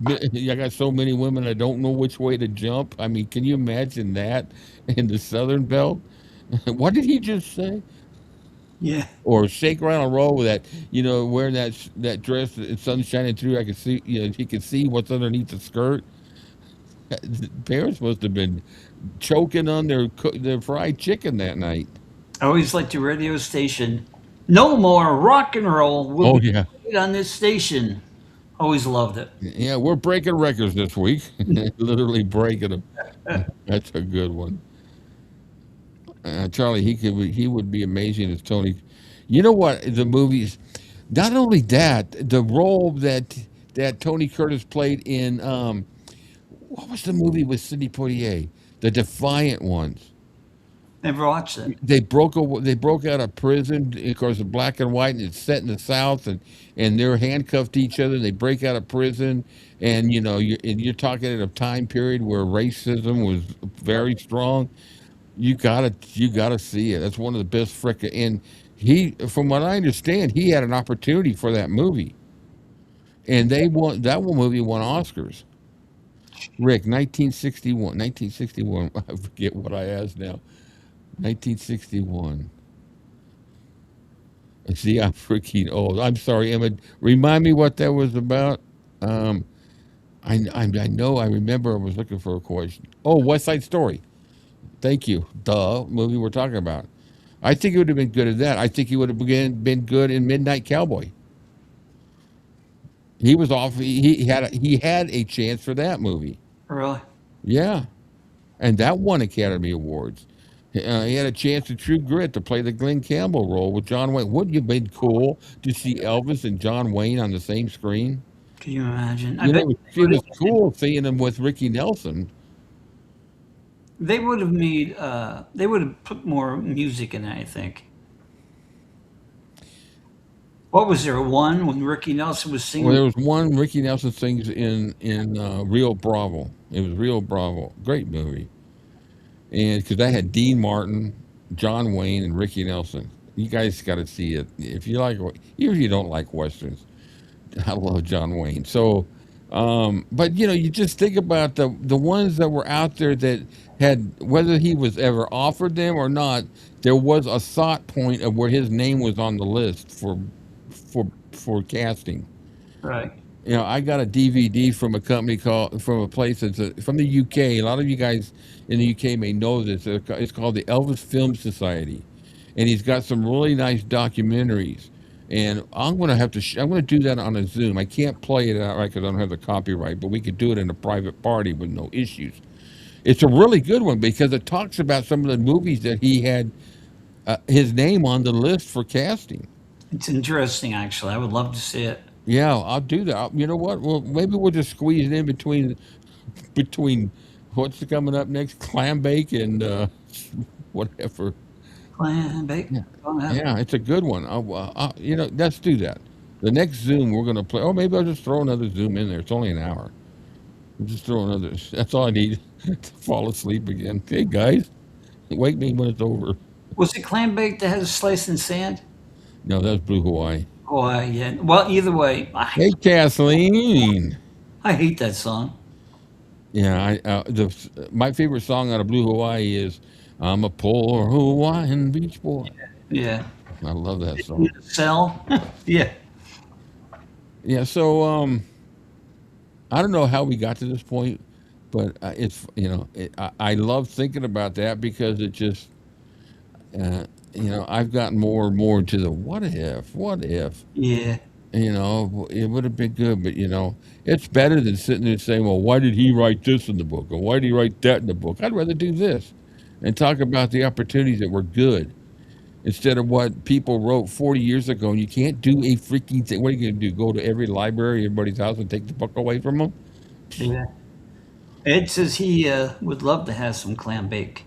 I got so many women I don't know which way to jump. I mean, can you imagine that in the Southern Belt? What did he just say? Yeah. Or shake, rattle, and roll with that, wearing that dress, the sun shining through. I could see, he could see what's underneath the skirt. The parents must have been choking on their fried chicken that night. I always liked the radio station. No more rock and roll will Oh be yeah, played on this station. Always loved it. yeah. We're breaking records this week. Literally breaking them. That's a good one. Charlie, he would be amazing as Tony. You know what? The movies. Not only that, the role that Tony Curtis played in what was the movie with Sidney Poitier? The Defiant Ones. Never watched it. They broke out of prison. Of course, it's black and white, and it's set in the South, and they're handcuffed to each other. They break out of prison, and you're talking at a time period where racism was very strong. You gotta see it. That's one of the best frickin' and from what I understand, he had an opportunity for that movie, and that one movie won Oscars. Rick, 1961, 1961. I forget what I asked now. 1961. See, I'm freaking old. I'm sorry, Emma. Remind me what that was about. Um, I know. I remember. I was looking for a question. Oh, West Side Story. Thank you. The movie we're talking about. I think he would have been good at that. I think he would have been good in Midnight Cowboy. He was off. He had a chance for that movie. Really? Yeah, and that won Academy Awards. He had a chance in True Grit to play the Glenn Campbell role with John Wayne. Wouldn't you have been cool to see Elvis and John Wayne on the same screen? Can you imagine? I bet It was cool seeing him with Ricky Nelson. they would have made. They would have put more music in it. I think. What was there one when Ricky Nelson was Well, singing? there was one Ricky Nelson sings in Rio Bravo. It was Rio Bravo, great movie, and because I had Dean Martin, John Wayne, and Ricky Nelson. You guys got to see it if you like. Even if you don't like westerns, I love John Wayne. So, but you just think about the ones that were out there that had whether he was ever offered them or not. There was a thought point of where his name was on the list for casting. Right. I got a DVD from a company from a place that's from the UK. A lot of you guys in the UK may know this. It's called the Elvis Film Society, and he's got some really nice documentaries. And I'm gonna have to. I'm gonna do that on a Zoom. I can't play it outright because I don't have the copyright, but we could do it in a private party with no issues. It's a really good one because it talks about some of the movies that he had his name on the list for casting. It's interesting, actually. I would love to see it. Yeah, I'll do that. You know what? Well, maybe we'll just squeeze it in between what's coming up next, clam bake and whatever. Plan, bake. Yeah, Don't have yeah, it's a good one. Let's do that. The next Zoom we're gonna play. Oh, maybe I'll just throw another Zoom in there. It's only an hour. We'll just throw another. That's all I need to fall asleep again. Hey guys, wake me when it's over. Was it clam bake that has slice and sand? No, that's Blue Hawaii. Oh, yeah. Well, either way, Hey Kathleen. I hate that song. Yeah, my favorite song out of Blue Hawaii is "I'm a poor Hawaiian beach boy." Yeah. I love that song. Sell? Yeah. Yeah, so I don't know how we got to this point, but I love thinking about that because it just I've gotten more and more into the what if. Yeah. It would have been good, but it's better than sitting there saying, well, why did he write this in the book? Or why did he write that in the book? I'd rather do this and talk about the opportunities that were good instead of what people wrote 40 years ago. And you can't do a freaking thing. What are you going to do? Go to every library, everybody's house and take the book away from them? Yeah. Ed says he would love to have some clam bake.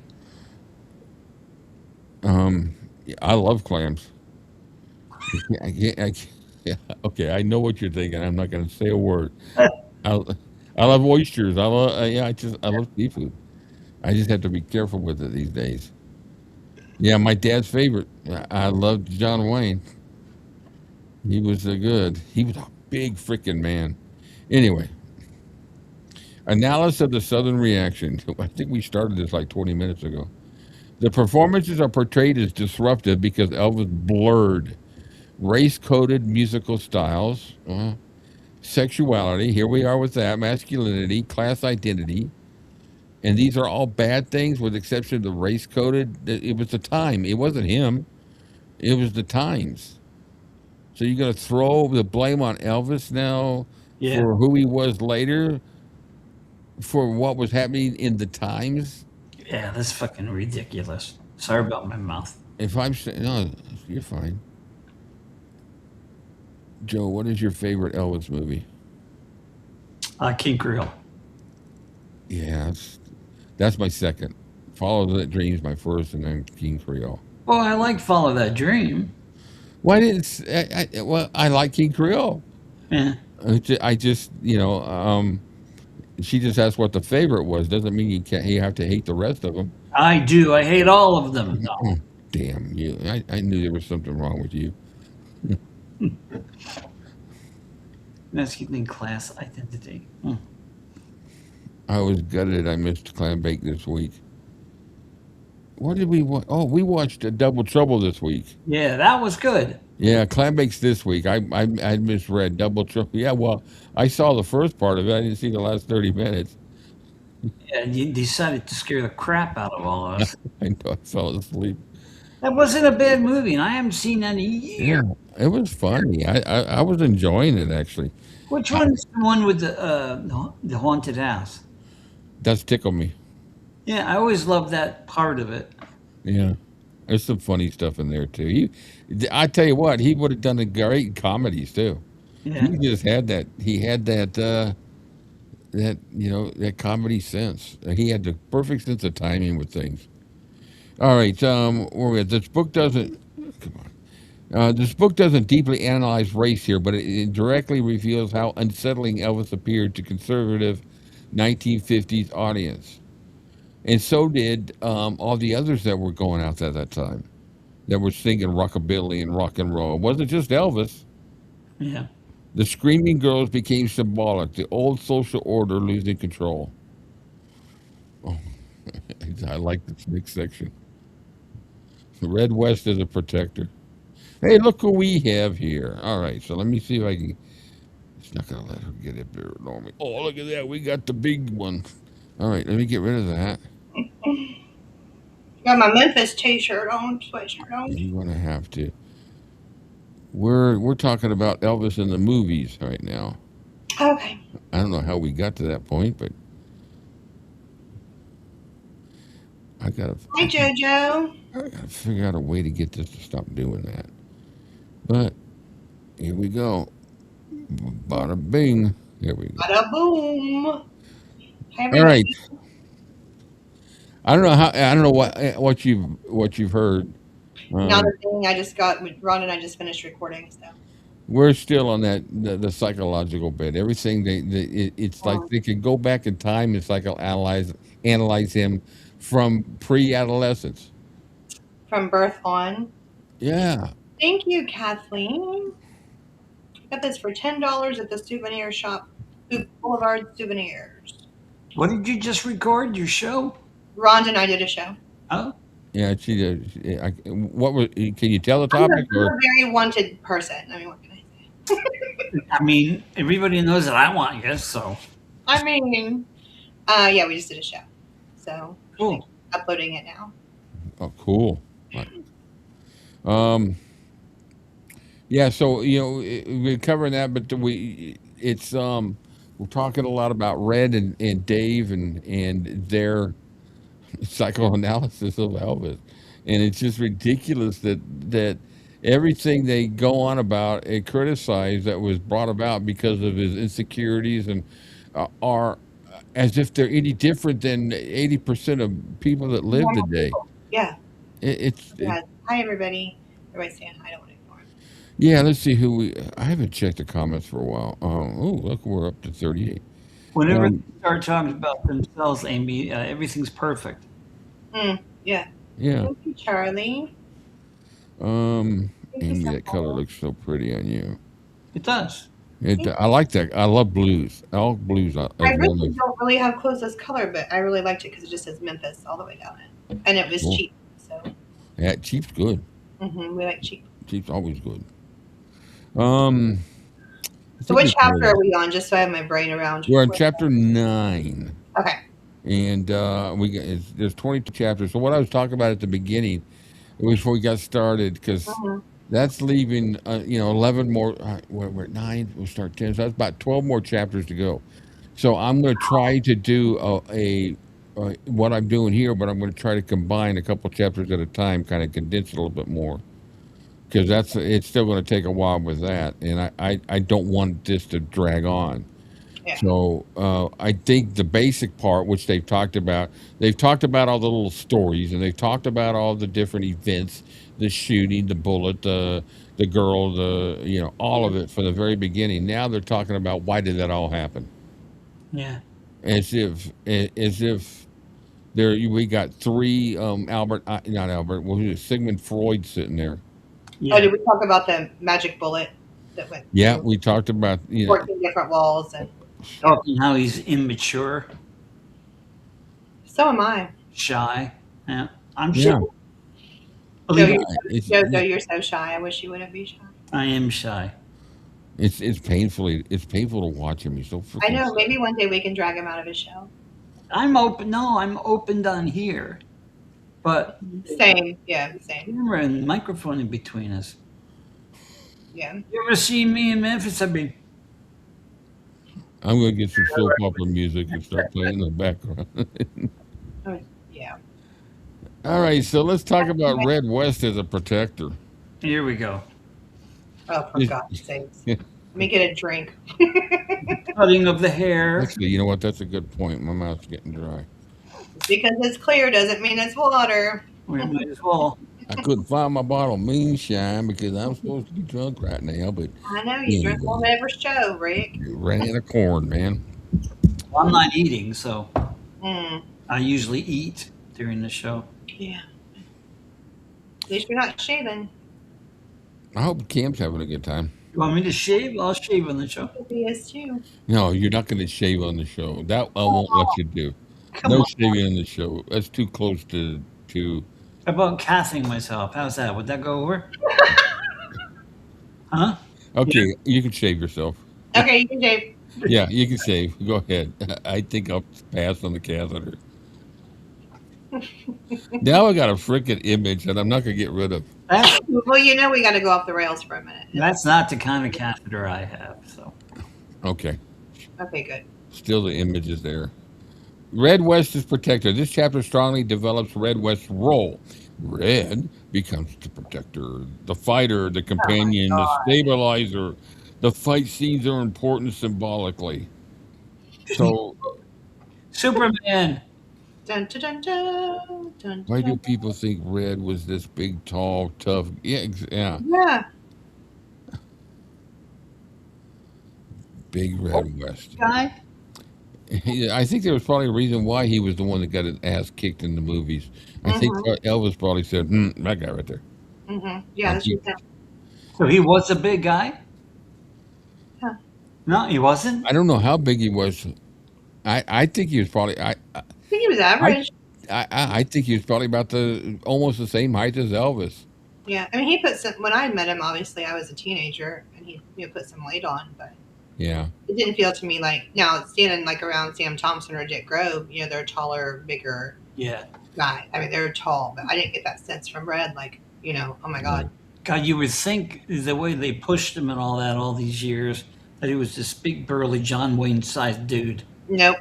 Yeah, I love clams. Yeah, okay, I know what you're thinking. I'm not going to say a word. I, I love oysters. I love seafood. I just have to be careful with it these days. Yeah, my dad's favorite. I love John Wayne. He was a good. He was a big freaking man. Anyway, analysis of the Southern reaction. I think we started this like 20 minutes ago. The performances are portrayed as disruptive because Elvis blurred race-coded musical styles, sexuality. Here we are with that masculinity, class identity, and these are all bad things, with the exception of the race-coded. It was the time. It wasn't him. It was the times. So you're gonna throw the blame on Elvis now Yeah. for who he was later, for what was happening in the times? Yeah, that's fucking ridiculous. Sorry about my mouth. If I'm saying no, you're fine. Joe, what is your favorite Elvis movie? King Creole. Yeah, that's my second. Follow That Dream's my first, and then King Creole. Well, I like Follow That Dream. Why didn't well? I like King Creole. Yeah. I just she just asked what the favorite was. Doesn't mean you can't. You have to hate the rest of them. I do. I hate all of them. No. Damn you! I knew there was something wrong with you. Masculine class identity. I was gutted. I missed Clam Bake this week. What did we watch? Oh, we watched Double Trouble this week. Yeah, that was good. Yeah, Clam Bake's this week. I misread Double Trouble. Yeah, well, I saw the first part of it. I didn't see the last 30 minutes. Yeah, you decided to scare the crap out of all of us. I know I fell asleep. That wasn't a bad movie, and I haven't seen that in a year. Yeah, it was funny. I was enjoying it, actually. Which one's the one with the haunted house? That's Tickle Me. Yeah, I always loved that part of it. Yeah. There's some funny stuff in there, too. I tell you what, he would have done a great comedies, too. Yeah. He just had that. He had that comedy sense. He had the perfect sense of timing with things. All right, where we at? This book doesn't. Come on. This book doesn't deeply analyze race here, but it directly reveals how unsettling Elvis appeared to conservative 1950s audience, and so did all the others that were going out at that time, that were singing rockabilly and rock and roll. It wasn't just Elvis. Yeah. The screaming girls became symbolic, the old social order losing control. Oh, I like this next section. Red West is a protector. Hey, look who we have here. All right, so let me see if I can. It's not going to let her get up there on me. Oh, look at that. We got the big one. All right, let me get rid of that. Got my Memphis t-shirt on, sweatshirt on. You're going to have to. We're talking about Elvis in the movies right now. Okay. I don't know how we got to that point, but I gotta figure out a way to get this to stop doing that. But here we go. Bada bing. There we go. Bada boom. Hey, All right. I don't know what you've heard. Not a thing. I just got Ron and I just finished recording, so We're still on the psychological bit. Everything it's like they could go back in time and analyze him from pre-adolescence. from birth on. Yeah. Thank you, Kathleen. Got this for $10 at the souvenir shop, Boulevard Souvenirs. What did you just record? Your show? Ron and I did a show. Oh. Yeah, she did. What was? Can you tell the I'm topic? a very wanted person. I mean, what can I say? I mean, everybody knows that I want you, so. I mean, yeah, we just did a show, so Cool. I'm uploading it now. Oh, cool. Yeah, so we're covering that, but we're talking a lot about Red and Dave and their psychoanalysis of Elvis, and it's just ridiculous that everything they go on about and criticize that was brought about because of his insecurities and are as if they're any different than 80% of people that live today. Yeah. It's Hi, everybody. Everybody's saying hi. I don't want to ignore them. yeah. Let's see I haven't checked the comments for a while. Oh, look, we're up to 38. Whenever they start talking about themselves, Amy, everything's perfect. Yeah. Yeah. Thank you, Charlie. Thank you Amy, so that color much. looks so pretty on you. It does. I like that. I love blues. All blues I is one really of don't really have clothes this color, but I really liked it because it just says Memphis all the way down it, and it was cool. cheap. So Yeah, cheap's good. we like cheap. Cheap's always good. Um, I So think what we chapter covered. are we on? Just so I have my brain around. We're on chapter 9, Okay. and there's 22 chapters. So what I was talking about at the beginning, before we got started, because Mhm. that's leaving 11 more. We're at 9. We'll start 10. So that's about 12 more chapters to go. So I'm going to try to do what I'm doing here, but I'm going to try to combine a couple chapters at a time, kind of condense it a little bit more, because it's still going to take a while with that, and I don't want this to drag on. Yeah. So I think the basic part, which they've talked about all the little stories, and they've talked about all the different events, the shooting, the bullet, the girl, all of it from the very beginning. Now they're talking about why did that all happen, Yeah. as if we got three not Albert, well, who's it, Sigmund Freud sitting there. Yeah. Oh, did we talk about the magic bullet that went Yeah, through we talked about 14 different walls, and Talking how he's immature, so am I. shy. Yeah. I'm yeah. shy. Joe, Believe you're, it, Joe, you're so shy. I wish you wouldn't be shy. I am shy. It's painful to watch him. He's so freaking. I know. Maybe one day we can drag him out of his shell. I'm open. No, I'm open down here. But Same. Yeah, same. camera and microphone in between us. Yeah. You ever see me in Memphis? I'm gonna get some soap opera music and start playing in the background. Oh, yeah. All right, so let's talk about Red West as a protector. Here we go. Oh, for God's sakes. Let me get a drink. Cutting of the hair. Actually, you know what? That's a good point. My mouth's getting dry. Because it's clear doesn't mean it's water. We might as well. I couldn't find my bottle of moonshine because I'm supposed to be drunk right now, but I know you drink on every show, Rick. you ran out of corn, man. Well, I'm not eating, so Mm, I usually eat during the show. yeah. At least you're not shaving. I hope Cam's having a good time. You want me to shave? I'll shave on the show. He is too. No, you're not going to shave on the show. That I won't let you do. Come No on. shaving on the show. That's too close to. How about casting myself? How's that? Would that go over? Huh? Okay, you can shave yourself. Okay, you can shave. Yeah, you can shave. Go ahead. I think I'll pass on the catheter. Now I got a freaking image that I'm not going to get rid of. That's, Well, you know we got to go off the rails for a minute. that's not the kind of catheter I have. So Okay. Okay, good. Still the image is there. Red West is protector. This chapter strongly develops Red West's role. Red becomes the protector, the fighter, the companion, the stabilizer. The fight scenes are important symbolically. So Superman. Dun, dun, dun, dun, dun, why do dun. people think Red was this big, tall, tough? Yeah, yeah. Yeah. Big Red West. Guy. I think there was probably a reason why he was the one that got his ass kicked in the movies. I think Elvis probably said, that guy right there. Yeah, that's just him. So he was a big guy? Huh. No, he wasn't? I don't know how big he was. I think he was probably I think he was average. I think he was probably about almost the same height as Elvis. Yeah, I mean, he put some. When I met him, obviously, I was a teenager, and he put some weight on, but Yeah. it didn't feel to me like now standing like around Sam Thompson or Dick Grove. They're taller, bigger Yeah. guy. I mean, they're tall, but I didn't get that sense from Red. Like, oh my God. God, you would think the way they pushed him and all that all these years that he was this big, burly, John Wayne-sized dude. Nope.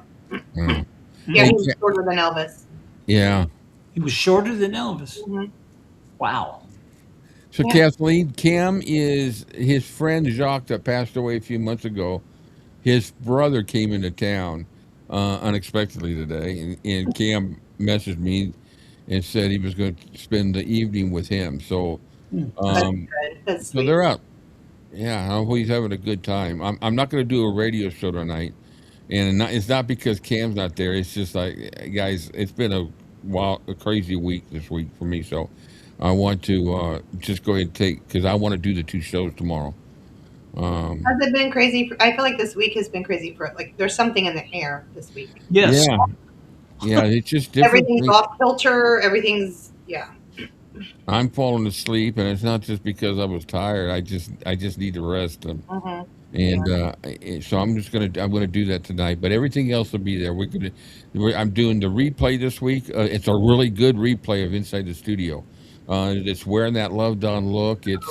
Mm. Yeah, he was shorter than Elvis. Yeah. He was shorter than Elvis. Mhm. Wow. So Yeah. Kathleen, Cam is his friend Jacques that passed away a few months ago. His brother came into town unexpectedly today, and Cam messaged me and said he was going to spend the evening with him. So, That's good. That's so sweet. they're out. Yeah, I hope he's having a good time. I'm not going to do a radio show tonight, and it's not because Cam's not there. It's just like, guys, it's been a crazy week this week for me. So I want to just go ahead and take, because I want to do the 2 shows tomorrow. Has it been crazy? I feel like this week has been crazy for like there's something in the air this week. Yes. Yeah, yeah, it's just different. Everything's off kilter. Everything's I'm falling asleep, and it's not just because I was tired. I just need to rest. So I'm gonna do that tonight. But everything else will be there. I'm doing the replay this week. It's a really good replay of Inside the Studio. It's Wearing That Love Done Look. It's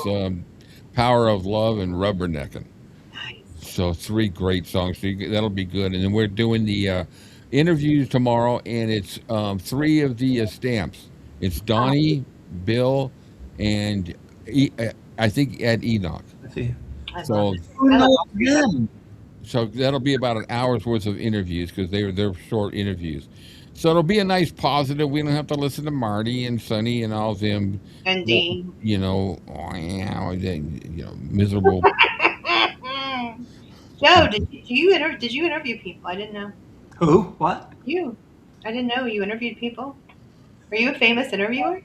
Power of Love and Rubbernecking. Nice. So 3 great songs. So that'll be good. And then we're doing the interviews tomorrow, and it's 3 of the stamps. It's Donnie, Bill, and I think Ed Enoch. So so that'll be about an hour's worth of interviews because they're short interviews. So it'll be a nice positive. We don't have to listen to Marty and Sonny and all them, And Dean. Miserable. Joe, did you interview people? I didn't know. Who? What? You. I didn't know you interviewed people. Are you a famous interviewer?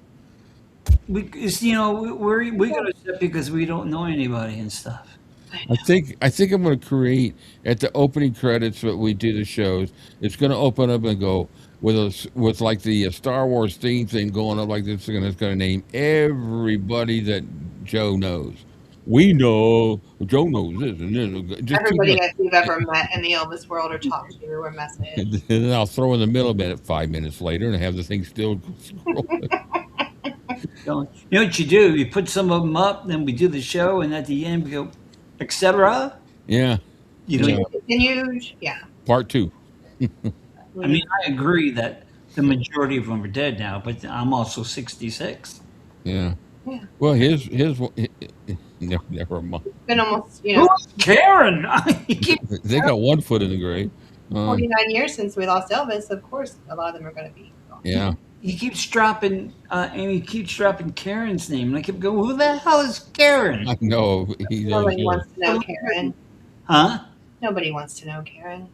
We got to step because we don't know anybody and stuff. I think I'm going to create at the opening credits that we do the shows. It's going to open up and go with like the Star Wars theme going up like this, and it's going to name everybody that Joe knows. We know Joe knows this and this. Just Everybody that you've ever met in the Elvis world or talked to or messaged. and then I'll throw in the middle minute 5 minutes later and have the thing still scrolling. You know what you do? You put some of them up, then we do the show, and at the end we go, etc. Yeah. Continued. Yeah. Part 2. I mean, I agree that the majority of them are dead now, but I'm also 66. Yeah. Yeah. Well, his never mind. It's been almost, Who's Karen? They got 1 foot in the grave. 49 years since we lost Elvis. Of course, a lot of them are going to be gone. Yeah. He keeps dropping, Karen's name, and I keep going, "Who the hell is Karen?" I know. Nobody wants to know Karen. Huh? Nobody wants to know Karen.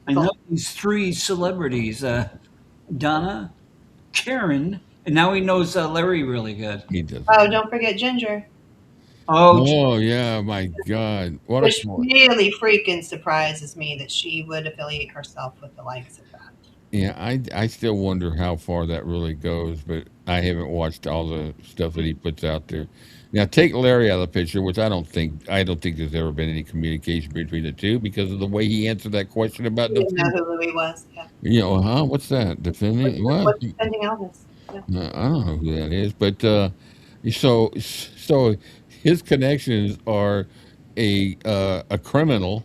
I know these 3 celebrities: Donna, Karen, and now he knows Larry really good. He does. Oh, don't forget Ginger. Oh yeah, my God! Which really freaking surprises me that she would affiliate herself with the likes of that. Yeah, I still wonder how far that really goes, but I haven't watched all the stuff that he puts out there. Now take Larry out of the picture, which I don't think there's ever been any communication between the two because of the way he answered that question about I didn't know who Louis was. Yeah. What's that? Defending what? What's defending Elvis? Yeah. No, I don't know who that is, but so his connections are a criminal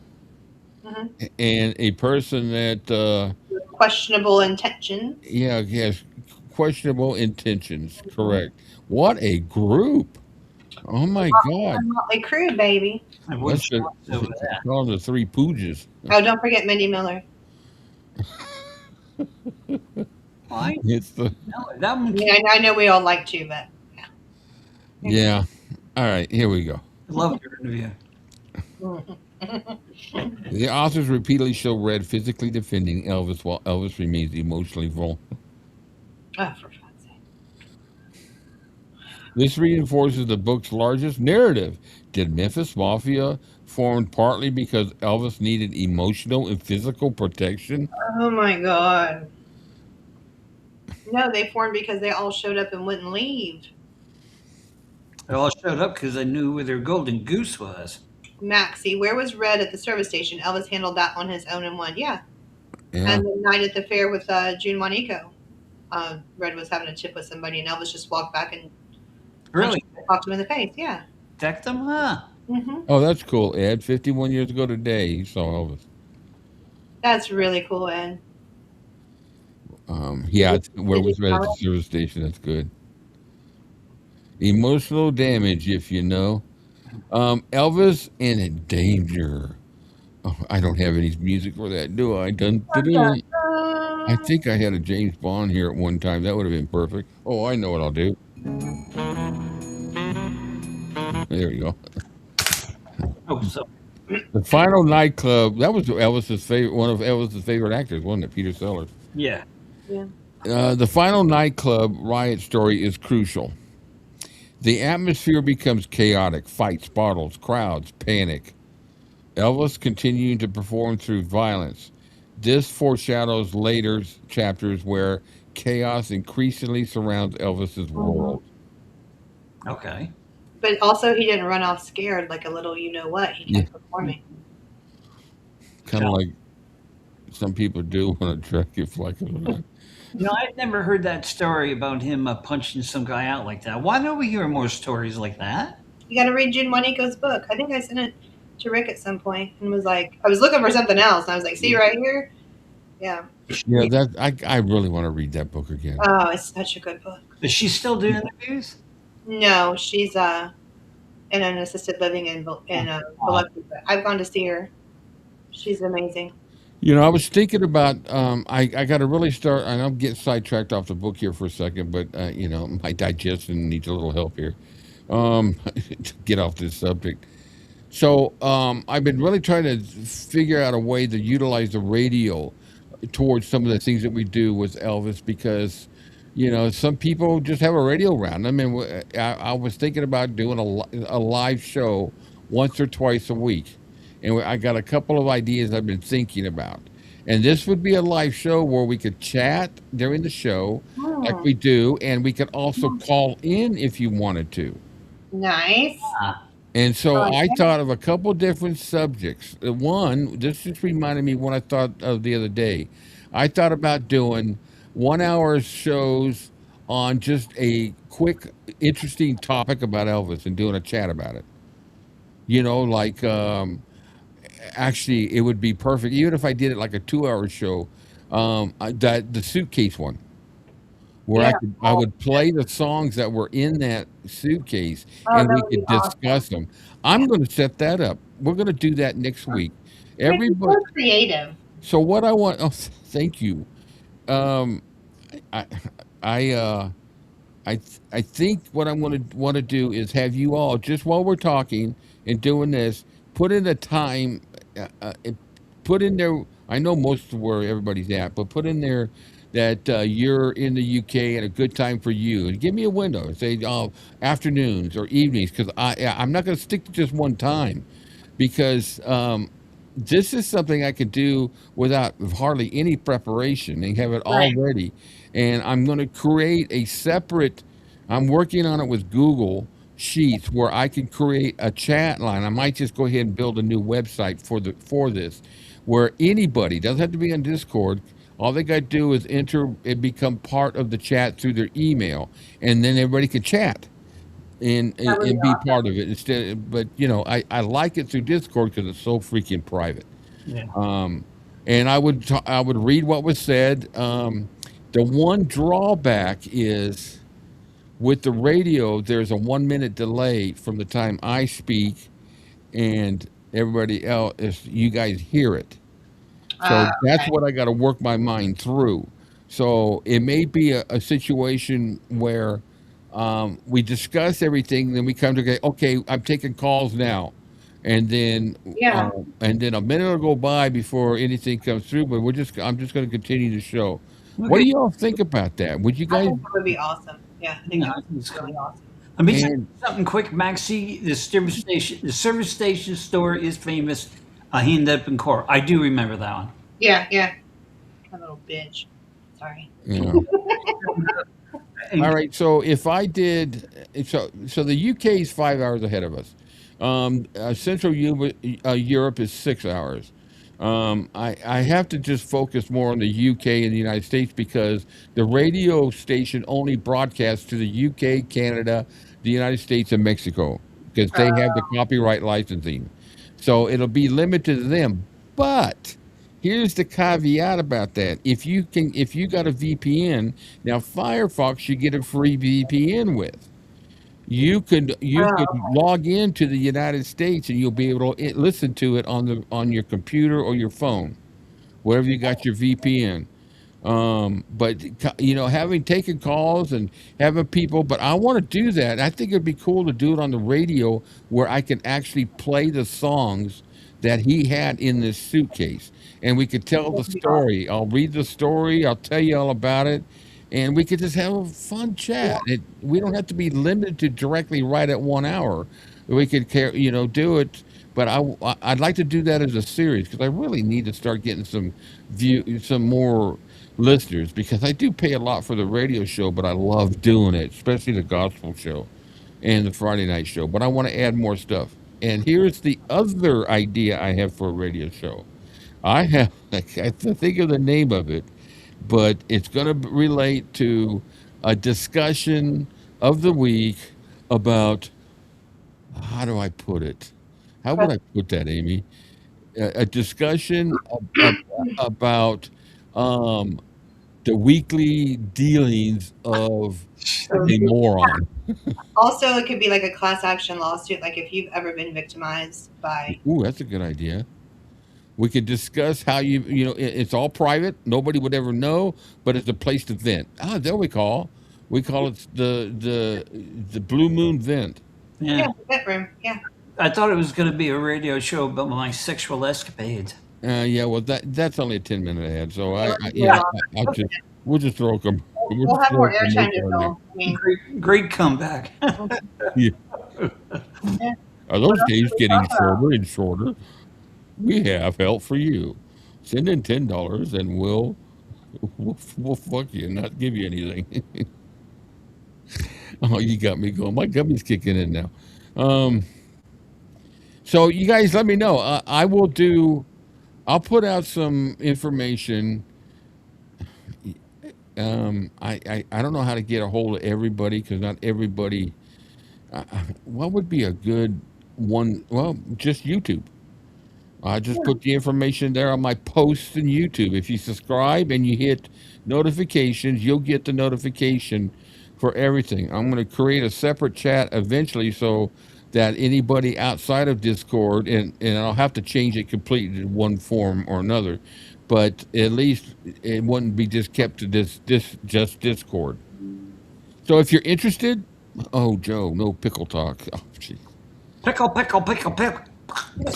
and a person that questionable intentions. Yeah, yes, questionable intentions. Correct. What a group! Oh my God! Motley Crue, baby. I wish Call them the 3 Pooges. Oh, don't forget Mindy Miller. Why? It's the That one. Yeah, I know we all like to, but yeah. All right, here we go. I love your interview. The authors repeatedly show Red physically defending Elvis while Elvis remains emotionally vulnerable. Oh, for God's sake. This reinforces the book's largest narrative. Did Memphis Mafia form partly because Elvis needed emotional and physical protection? Oh my God. No, they formed because they all showed up and wouldn't leave. They all showed up because they knew where their golden goose was. Maxie, where was Red at the service station? Elvis handled that on his own and won. Yeah. And the night at the fair with June Juanico, Red was having a chip with somebody, and Elvis just walked back and Really? talked him in the face. Yeah. Decked them, huh? Mm-hmm. Oh, that's cool, Ed. 51 years ago today, he saw Elvis. That's really cool, Ed. Yeah, where was Red at the service station? That's good. Emotional damage, if you know. Elvis in danger. Oh, I don't have any music for that, do I? I think I had a James Bond here at one time. That would have been perfect. Oh, I know what I'll do. There you go. Oh, so The Final Nightclub. That was Elvis's favorite. One of Elvis's favorite actors, wasn't it? Peter Sellers. yeah. Yeah. The final nightclub riot story is crucial. The atmosphere becomes chaotic, fights, bottles, crowds, panic. Elvis continuing to perform through violence. This foreshadows later chapters where chaos increasingly surrounds Elvis's world. Okay. But also, he didn't run off scared like a little you know what. He Yeah, kept performing. kind of like some people do when a drug gets like it. I've never heard that story about him punching some guy out like that. Why don't we hear more stories like that? You got to read June Juanico's book. I think I sent it to Rick at some point and was like, I was looking for something else, and I was like, see right here? Yeah. Yeah, that I really want to read that book again. Oh, it's such a good book. Is she still doing interviews? No, she's in an assisted living in Biloxi. But I've gone to see her. She's amazing. I was thinking about I got to really start. And I'm getting sidetracked off the book here for a second, but my digestion needs a little help here. To get off this subject. So I've been really trying to figure out a way to utilize the radio towards some of the things that we do with Elvis because, some people just have a radio around them. And I was thinking about doing a live show once or twice a week. And I got a couple of ideas I've been thinking about. And this would be a live show where we could chat during the show like we do. And we could also call in if you wanted to. Nice. And so I like I that. thought of a couple different subjects. One, this just reminded me what I thought of the other day. I thought about doing 1 hour shows on just a quick, interesting topic about Elvis and doing a chat about it. Like actually, it would be perfect, even if I did it like a 2 hour show. That the suitcase one where Yeah. I would play the songs that were in that suitcase Oh, and that we would be could awesome. discuss them. I'm going to set that up. We're going to do that next week. Rick, you're Everybody. so creative. So what I want. Oh, thank you. Um, I I I think what I'm going to want to do is have you all just while we're talking and doing this, put in a time, it- put in there. I know most of where everybody's at, but put in there that you're in the UK and a good time for you, and give me a window. Say afternoons or evenings, because I'm not going to stick to just one time, because this is something I could do without hardly any preparation and have it all Right. ready. And I'm going to create a separate, I'm working on it with Google Sheets where I can create a chat line. I might just go ahead and build a new website for this where anybody doesn't have to be on Discord. All they got to do is enter and become part of the chat through their email, and then everybody can chat and That would be and be awesome. part of it instead. But I like it through Discord because it's so freaking private. Yeah. And I would read what was said. The one drawback is with the radio, there's a 1 minute delay from the time I speak and everybody else, if you guys hear it. So that's Okay. what I got to work my mind through. So it may be a situation where we discuss everything, then we come to okay, I'm taking calls now, and then Yeah. a minute will go by before anything comes through. But I'm just going to continue the show. What do Okay. y'all think about that? Would you I guys? think that would be awesome. Yeah, I think Yeah, that I would think be it's really cool. awesome. Let me tell you And something quick, Maxie. The service station store is famous. He ended up in court. I do remember that one. Yeah, yeah. A little bitch. Sorry. All right. So if I did, so the UK is 5 hours ahead of us. Central Europe is 6 hours. I have to just focus more on the UK and the United States because the radio station only broadcasts to the UK, Canada, the United States, and Mexico because they have the copyright licensing. So it'll be limited to them. But here's the caveat about that. If you got a VPN, now Firefox you get a free VPN with. You could Oh, log into the United States and you'll be able to listen to it on your computer or your phone, wherever you got your VPN. But having taken calls and having people, but I want to do that. I think it'd be cool to do it on the radio where I can actually play the songs that he had in this suitcase, and we could tell that the would be awesome. story. I'll read the story. I'll tell you all about it, and we could just have a fun chat. We don't have to be limited to directly right at 1 hour. We could do it. But I'd like to do that as a series because I really need to start getting some more listeners, because I do pay a lot for the radio show, but I love doing it, especially the gospel show and the Friday night show. But I want to add more stuff. And here's the other idea I have for a radio show. I have to think of the name of it, but it's going to relate to a discussion of the week about, how do I put it? How would I put that, Amy? A discussion about the weekly dealings of a moron. Also, it could be like a class action lawsuit, like if you've ever been victimized by. Ooh, that's a good idea. We could discuss how it's all private. Nobody would ever know, but it's a place to vent. There we call it the Blue Moon Vent. Yeah, the vent room. Yeah. I thought it was going to be a radio show about my sexual escapades. Yeah, well, that's only a 10-minute ad, so we'll just throw them. We'll have more airtime to fill. I mean, Great comeback. Yeah. Are those days getting shorter and shorter? We have help for you. Send in $10 and we'll fuck you and not give you anything. Oh, you got me going. My gummy's kicking in now. So you guys let me know. I'll put out some information. I don't know how to get a hold of everybody, because not everybody. What would be a good one? Well, just YouTube. I just put the information there on my posts in YouTube. If you subscribe and you hit notifications, you'll get the notification for everything. I'm going to create a separate chat eventually, so that anybody outside of Discord, and I'll have to change it completely to one form or another, but at least it wouldn't be just kept to just Discord. So if you're interested, Joe, no pickle talk. Oh, gee. Pickle.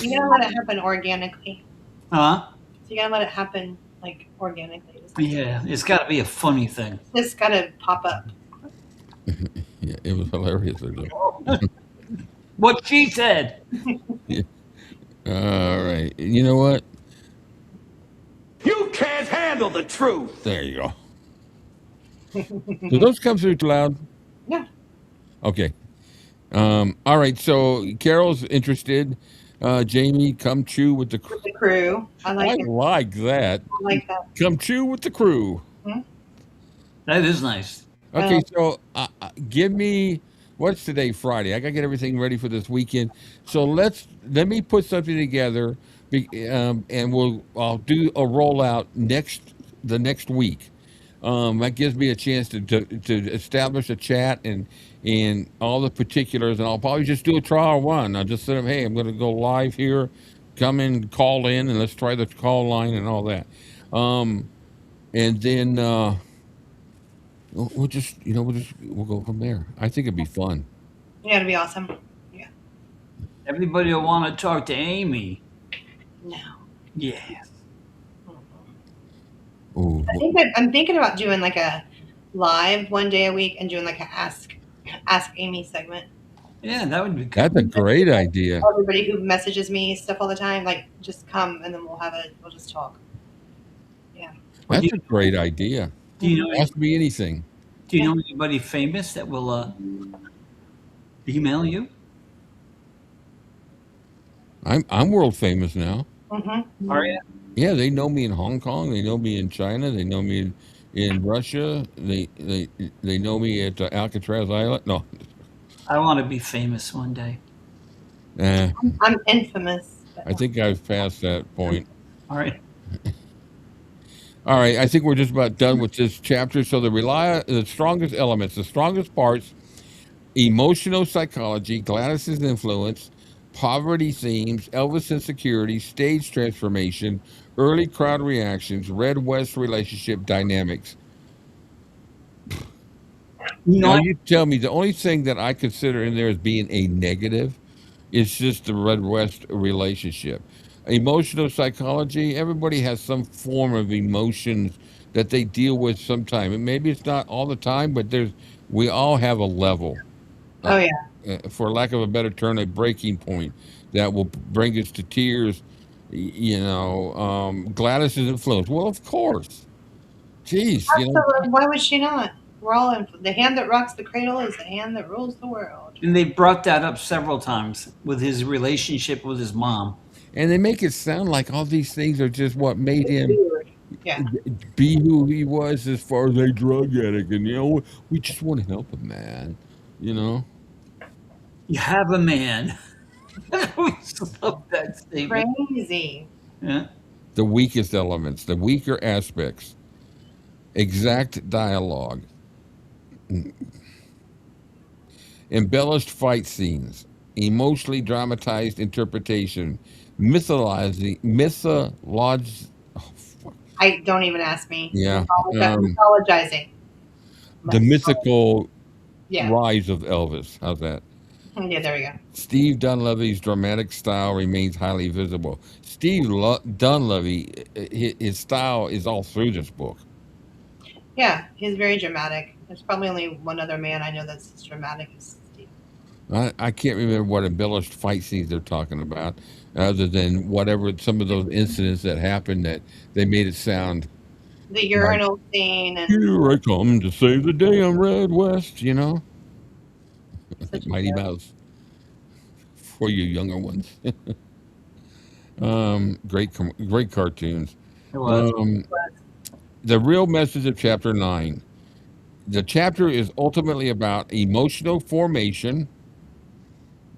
You gotta let it happen organically. Huh? So you gotta let it happen like organically. Yeah, it's got to be a funny thing. It's gotta pop up. Yeah, it was hilarious. What she said. Yeah. All right. You know what? You can't handle the truth. There you go. Do those come through too loud? Yeah. Okay. All right. So Carol's interested. Jamie, come chew with the crew. The crew. I like it. Like that. I like that. Come chew with the crew. That is nice. Okay. So give me, what's today? Friday. I got to get everything ready for this weekend. So let me put something together, and I'll do a rollout the next week. That gives me a chance to establish a chat and all the particulars, and I'll probably just do a trial run. I'll just say, hey, I'm going to go live here, come in, call in, and let's try the call line and all that. And then we'll go from there. I think it'd be fun. Yeah, it'd be awesome. Yeah. Everybody will want to talk to Amy. No. Yes. Ooh. I'm thinking about doing like a live one day a week and doing like a ask Amy segment. Yeah, that would be good. That's a great idea. Everybody who messages me stuff all the time, like, just come and then we'll just talk. Yeah. That's a great idea. Do you know? Ask me anything. Do you know anybody famous that will email you? I'm world famous now. Mm-hmm. Are you? Yeah, they know me in Hong Kong. They know me in China. They know me in Russia. They know me at Alcatraz Island. No. I want to be famous one day. I'm infamous. I think I've passed that point. All right. All right, I think we're just about done with this chapter. So the strongest elements, the strongest parts: emotional psychology, Gladys's influence, poverty themes, Elvis insecurity, stage transformation, early crowd reactions, Red-West relationship dynamics. Now you tell me, the only thing that I consider in there as being a negative is just the Red-West relationship. Emotional psychology, everybody has some form of emotions that they deal with sometime. And maybe it's not all the time, but we all have a level, Oh yeah. for lack of a better term, a breaking point that will bring us to tears. Gladys's influence. Well, of course. Jeez, Absolutely. Why would she not? We're all in. The hand that rocks the cradle is the hand that rules the world. And they brought that up several times with his relationship with his mom. and they make it sound like all these things are just what made him Yeah. be who he was as far as a drug addict. And, we just want to help him, man. You know? You have a man. I always love that statement. Crazy. Yeah. The weakest elements, the weaker aspects, exact dialogue, embellished fight scenes, emotionally dramatized interpretation, mythologizing. I don't even ask me. Yeah. Mythologizing. The mythical Yeah. rise of Elvis. How's that? Yeah, there we go. Steve Dunleavy's dramatic style remains highly visible. Steve Dunleavy, his style is all through this book. Yeah, he's very dramatic. There's probably only one other man I know that's as dramatic as Steve. I can't remember what embellished fight scenes they're talking about, other than whatever some of those incidents that happened that they made it sound. The urinal scene and Here I come to save the day on Red West, Mighty Mouse. For you younger ones. Great cartoons. It was. The real message of chapter 9. The chapter is ultimately about emotional formation,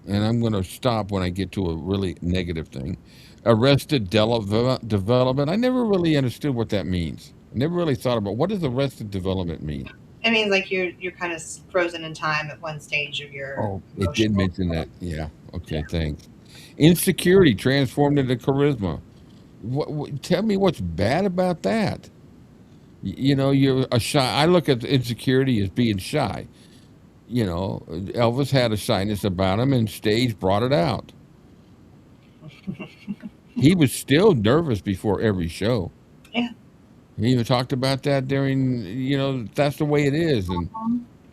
and I'm going to stop when I get to a really negative thing. Arrested development. I never really understood what that means. I never really thought about what does arrested development mean. it means like you're kind of frozen in time at one stage of your. Oh, it did mention that. Yeah. Okay. Thanks. Insecurity transformed into charisma. Tell me what's bad about that. You're a shy. I look at insecurity as being shy. Elvis had a shyness about him, and stage brought it out. He was still nervous before every show. Yeah. He even talked about that during, that's the way it is, and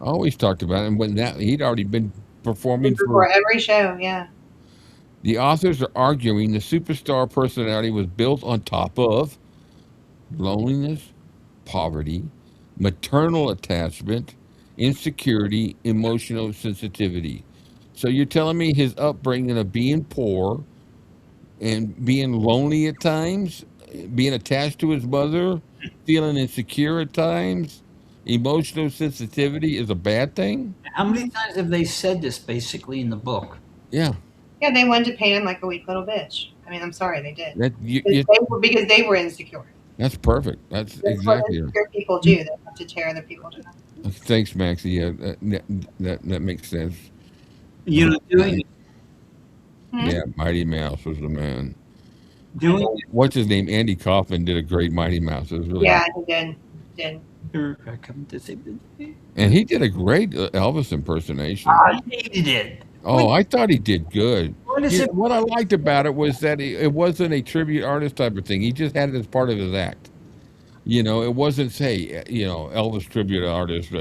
I always talked about it. And when he'd already been performing for every show, yeah. The authors are arguing the superstar personality was built on top of loneliness, poverty, maternal attachment, insecurity, emotional sensitivity. So you're telling me his upbringing of being poor and being lonely at times, being attached to his mother, feeling insecure at times, emotional sensitivity is a bad thing? How many times have they said this basically in the book? Yeah. Yeah, they wanted to paint him like a weak little bitch. I mean, I'm sorry, they did. Because they were insecure. That's perfect. That's exactly what insecure people do. They have to tear other people down. Thanks, Maxie. Yeah, that makes sense. Doing. Yeah, Mighty Mouse was the man. Doing. What's his name? Andy Kaufman did a great Mighty Mouse. It was really he did. And he did a great Elvis impersonation. I hated it. Oh, I thought he did good. What I liked about it was that it wasn't a tribute artist type of thing. He just had it as part of his act. It wasn't, say, Elvis tribute artist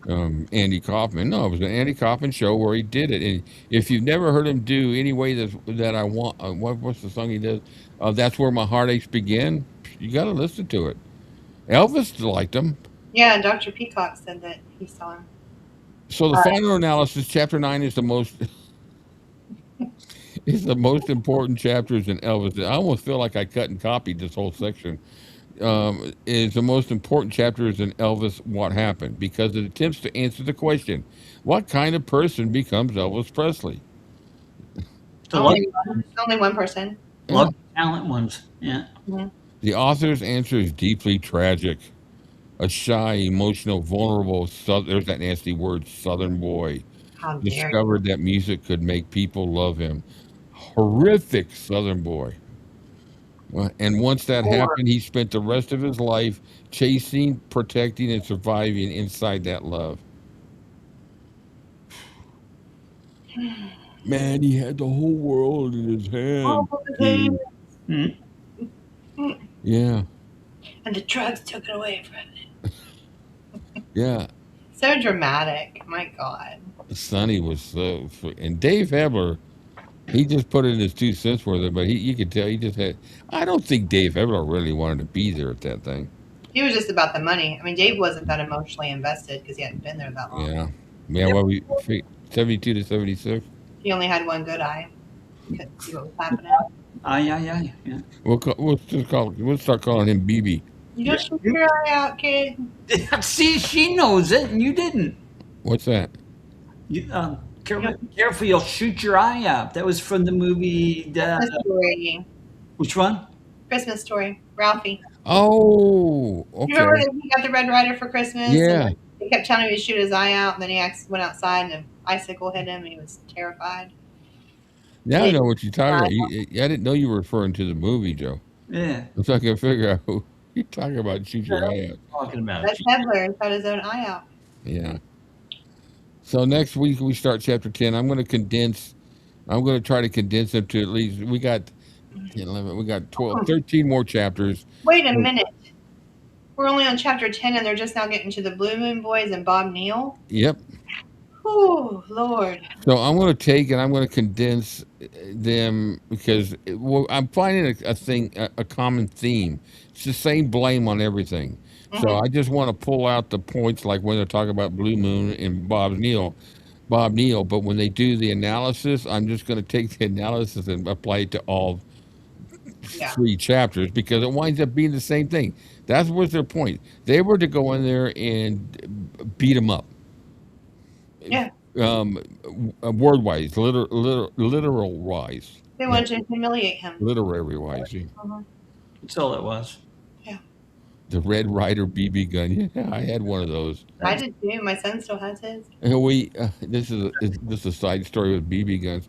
Andy Kaufman. No, it was an Andy Kaufman show where he did it. And if you've never heard him do Any Way That I Want, what's the song he does? That's Where My Heartaches Begin. You got to listen to it. Elvis liked him. Yeah, and Dr. Peacock said that he saw him. So the final analysis, chapter 9 is the most important chapters in Elvis. I almost feel like I cut and copied this whole section. Is the most important chapters in Elvis What Happened, because it attempts to answer the question, what kind of person becomes Elvis Presley? Only one person. Love talent ones. Yeah. Mm-hmm. The author's answer is deeply tragic. A shy, emotional, vulnerable, there's that nasty word, Southern boy, discovered that music could make people love him. Horrific Southern boy. And once that happened, he spent the rest of his life chasing, protecting, and surviving inside that love. Man, he had the whole world in his hand. Mm-hmm. Yeah. And the drugs took it away from it. Yeah. So dramatic. My God. Sonny was so, and Dave Hebler, he just put in his 2 cents worth of it, but you could tell he just had. I don't think Dave Hebler really wanted to be there at that thing. He was just about the money. I mean, Dave wasn't that emotionally invested because he hadn't been there that long. Yeah. Well, 72 to 76. He only had one good eye. He couldn't see what was happening. Yeah. We'll start calling him BB. You just shoot your eye out, kid. See, she knows it, and you didn't. What's that? Careful, you'll shoot your eye out. That was from the movie. Christmas Story. Which one? Christmas Story. Ralphie. Oh, okay. You remember that he got the Red Ryder for Christmas? Yeah. And he kept telling him to shoot his eye out, and then he went outside, and an icicle hit him, and he was terrified. Now I know what you're talking about. I didn't know you were referring to the movie, Joe. Yeah. I'm trying to figure out who you're talking about. Shoot your eye out. Talking about That's Hebler. He got his own eye out. Yeah. So next week we start chapter 10. I'm going to try to condense them to at least, we got 11, we got 12, 13 more chapters. Wait a minute. We're only on chapter 10 and they're just now getting to the Blue Moon Boys and Bob Neal? Yep. Oh, Lord. So I'm going to condense them because I'm finding a common theme. It's the same blame on everything. Mm-hmm. So I just want to pull out the points like when they're talking about Blue Moon and Bob Neal. But when they do the analysis, I'm just going to take the analysis and apply it to all 3 chapters because it winds up being the same thing. That was their point. They were to go in there and beat him up. Yeah. Word wise, literal wise. They wanted to humiliate him. Literary wise. Yeah. That's all it was. Yeah. The Red Ryder BB gun. Yeah, I had one of those. I did too. My son still has his. And this is a side story with BB guns.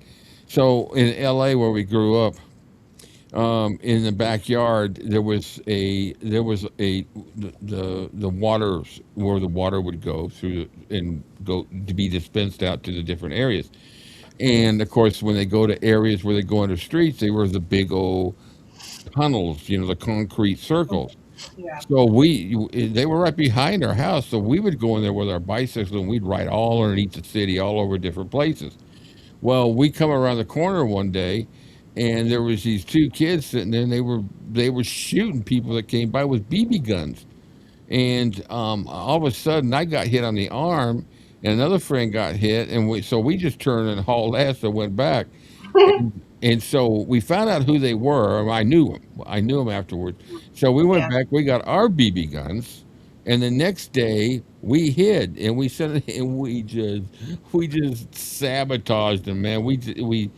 So in LA where we grew up, in the backyard there was the waters where the water would go through and go to be dispensed out to the different areas. And of course when they go to areas where they go under streets, they were the big old tunnels, the concrete circles. Yeah. So they were right behind our house, so we would go in there with our bicycles and we'd ride all underneath the city, all over different places. Well, we come around the corner one day, and there was these 2 kids sitting there, and they were shooting people that came by with BB guns. And all of a sudden, I got hit on the arm, and another friend got hit, and we just turned and hauled ass and went back. And so we found out who they were. I knew them afterwards. So we went back. We got our BB guns, and the next day we hid and we just sabotaged them, man. We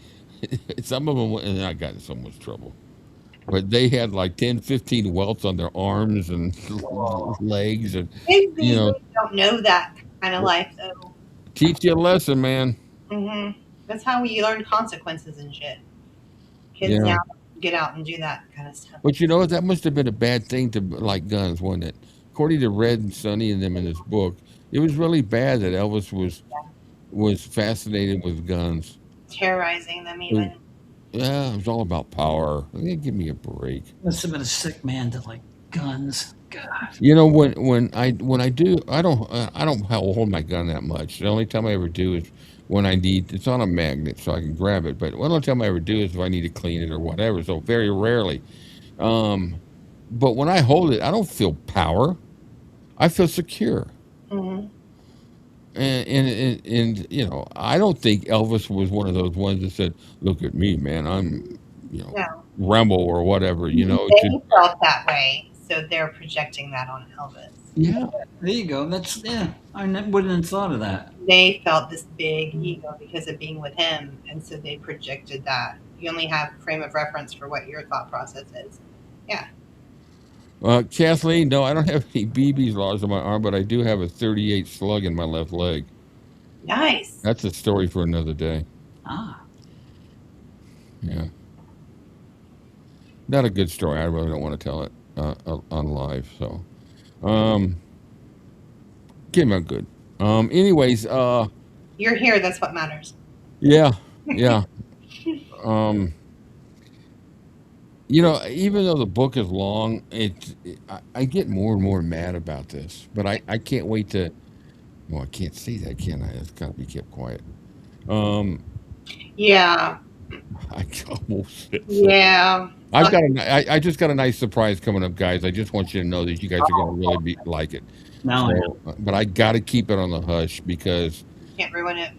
some of them, and I got in so much trouble. But they had like 10, 15 welts on their arms and legs, and They don't know that kind of life, though. Teach you a lesson, man. Mm-hmm. That's how we learn consequences and shit. Kids now get out and do that kind of stuff. But that must have been a bad thing to like guns, wasn't it? According to Red and Sonny and them in this book, it was really bad that Elvis was fascinated with guns. Terrorizing them even. Yeah, it was all about power. Give me a break. Must have been a sick man to like guns. God. When I do, I don't hold my gun that much. The only time I ever do is when I need. It's on a magnet, so I can grab it. But the only time I ever do is if I need to clean it or whatever. So very rarely. But when I hold it, I don't feel power. I feel secure. Mm-hmm. And I don't think Elvis was one of those ones that said, "Look at me, man. I'm, Rambo or whatever." They felt that way, so they're projecting that on Elvis. Yeah, there you go. I wouldn't have thought of that. They felt this big ego because of being with him, and so they projected that. You only have a frame of reference for what your thought process is. Yeah. Kathleen, no, I don't have any BB's laws on my arm, but I do have a 38 slug in my left leg. Nice. That's a story for another day. Yeah. Not a good story. I really don't want to tell it on live. So, came out good. Anyways, you're here. That's what matters. Yeah. You know, even though the book is long, I get more and more mad about this, but I can't wait to. Well, I can't say that, can I? It's got to be kept quiet. Um, Yeah. I almost said so. Yeah. I just got a nice surprise coming up, guys. I just want you to know that you guys are going to really like it. Now I know. So, but I got to keep it on the hush because Can't ruin it.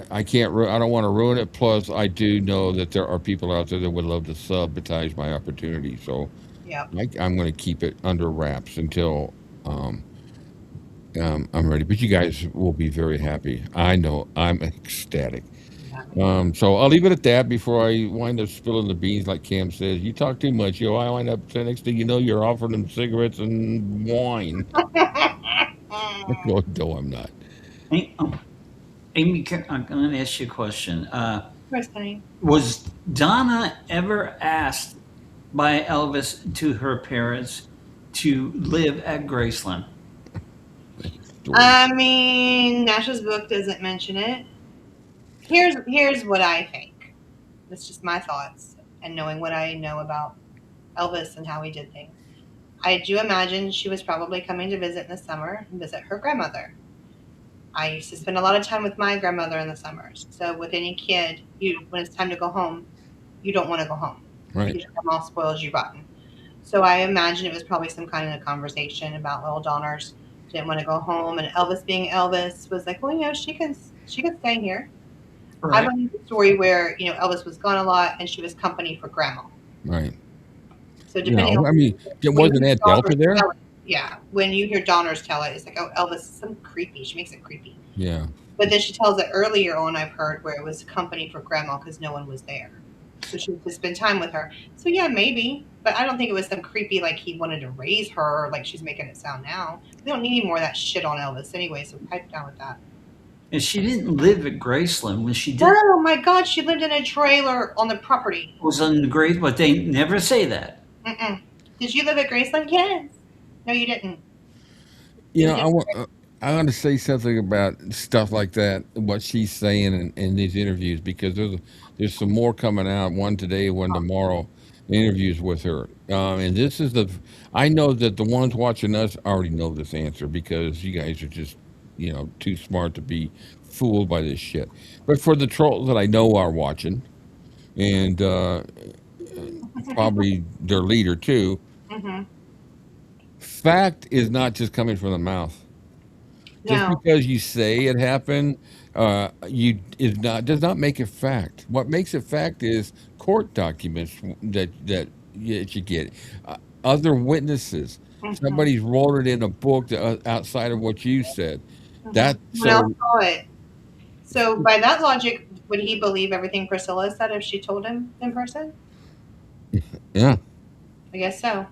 I can't. I don't want to ruin it. Plus, I do know that there are people out there that would love to sabotage my opportunity. So, Yeah. I'm going to keep it under wraps until um, I'm ready. But you guys will be very happy. I know. I'm ecstatic. So I'll leave it at that before I wind up spilling the beans, like Cam says. You talk too much, yo. I wind up next thing you know, you're offering them cigarettes and wine. No, I'm not. Hey, Amy, I'm going to ask you a question. Where's honey? Was Donna ever asked by Elvis to her parents to live at Graceland? I mean, Nash's book doesn't mention it. Here's what I think. That's just my thoughts and knowing what I know about Elvis and how he did things. I do imagine she was probably coming to visit in the summer and visit her grandmother. I used to spend a lot of time with my grandmother in the summers. So with any kid, when it's time to go home, you don't want to go home. Right. Because your grandma spoils you rotten. So I imagine it was probably some kind of conversation about little Donners didn't want to go home, and Elvis being Elvis was like, well, she can stay here. Right. I believe the story where Elvis was gone a lot and she was company for grandma. Right. So depending on, I mean, wasn't Aunt Delta there? Yeah, when you hear Donners tell it, it's like, oh, Elvis is some creepy. She makes it creepy. Yeah. But then she tells it earlier on, I've heard, where it was company for grandma because no one was there. So she would spend time with her. So yeah, maybe. But I don't think it was some creepy, like he wanted to raise her, like she's making it sound now. We don't need any more of that shit on Elvis anyway, so pipe down with that. And she didn't live at Graceland when she did. Oh my God, she lived in a trailer on the property. It was on the Grace, but they never say that. Mm-mm. Did you live at Graceland? Yes. No, you didn't. I want to say something about stuff like that, what she's saying in these interviews, because there's some more coming out, one today, one tomorrow, interviews with her. And this is I know that the ones watching us already know this answer because you guys are just, too smart to be fooled by this shit. But for the trolls that I know are watching, and probably their leader too, Mm-hmm. fact is not just coming from the mouth. Just No. because you say it happened, does not make it fact. What makes it fact is court documents that you get, other witnesses. Mm-hmm. Somebody's wrote it in a book outside of what you said. That Someone else saw it. So by that logic, would he believe everything Priscilla said if she told him in person? yeah, I guess so.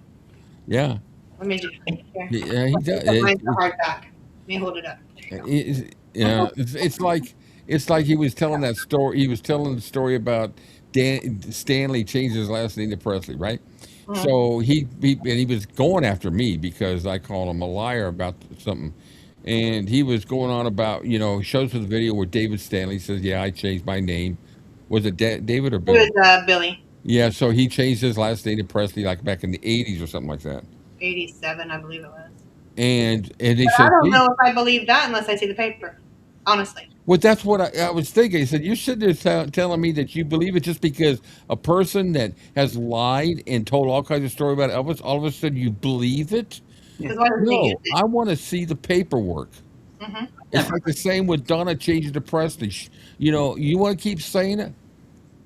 yeah, Let me just here. yeah. He does. Mine's a hardback. Let me hold it up. There you go. It's like he was telling that story. He was telling the story about Stanley changed his last name to Presley, right? Mhm. So he was going after me because I called him a liar about something, and he was going on about shows us the video where David Stanley says, "Yeah, I changed my name." Was it David or It Billy? was Billy. Yeah, so he changed his last name to Presley like back in the '80s or something like that. 87, I believe it was. And he But said, I don't know if I believe that unless I see the paper. Honestly. well, that's what I was thinking. He said, you're sitting there telling me that you believe it just because a person that has lied and told all kinds of stories about Elvis, all of a sudden you believe it? Because why doesn't he No, use it? I want to see the paperwork. Mm-hmm. It's like the same with Donna changing to Presley. You want to keep saying it?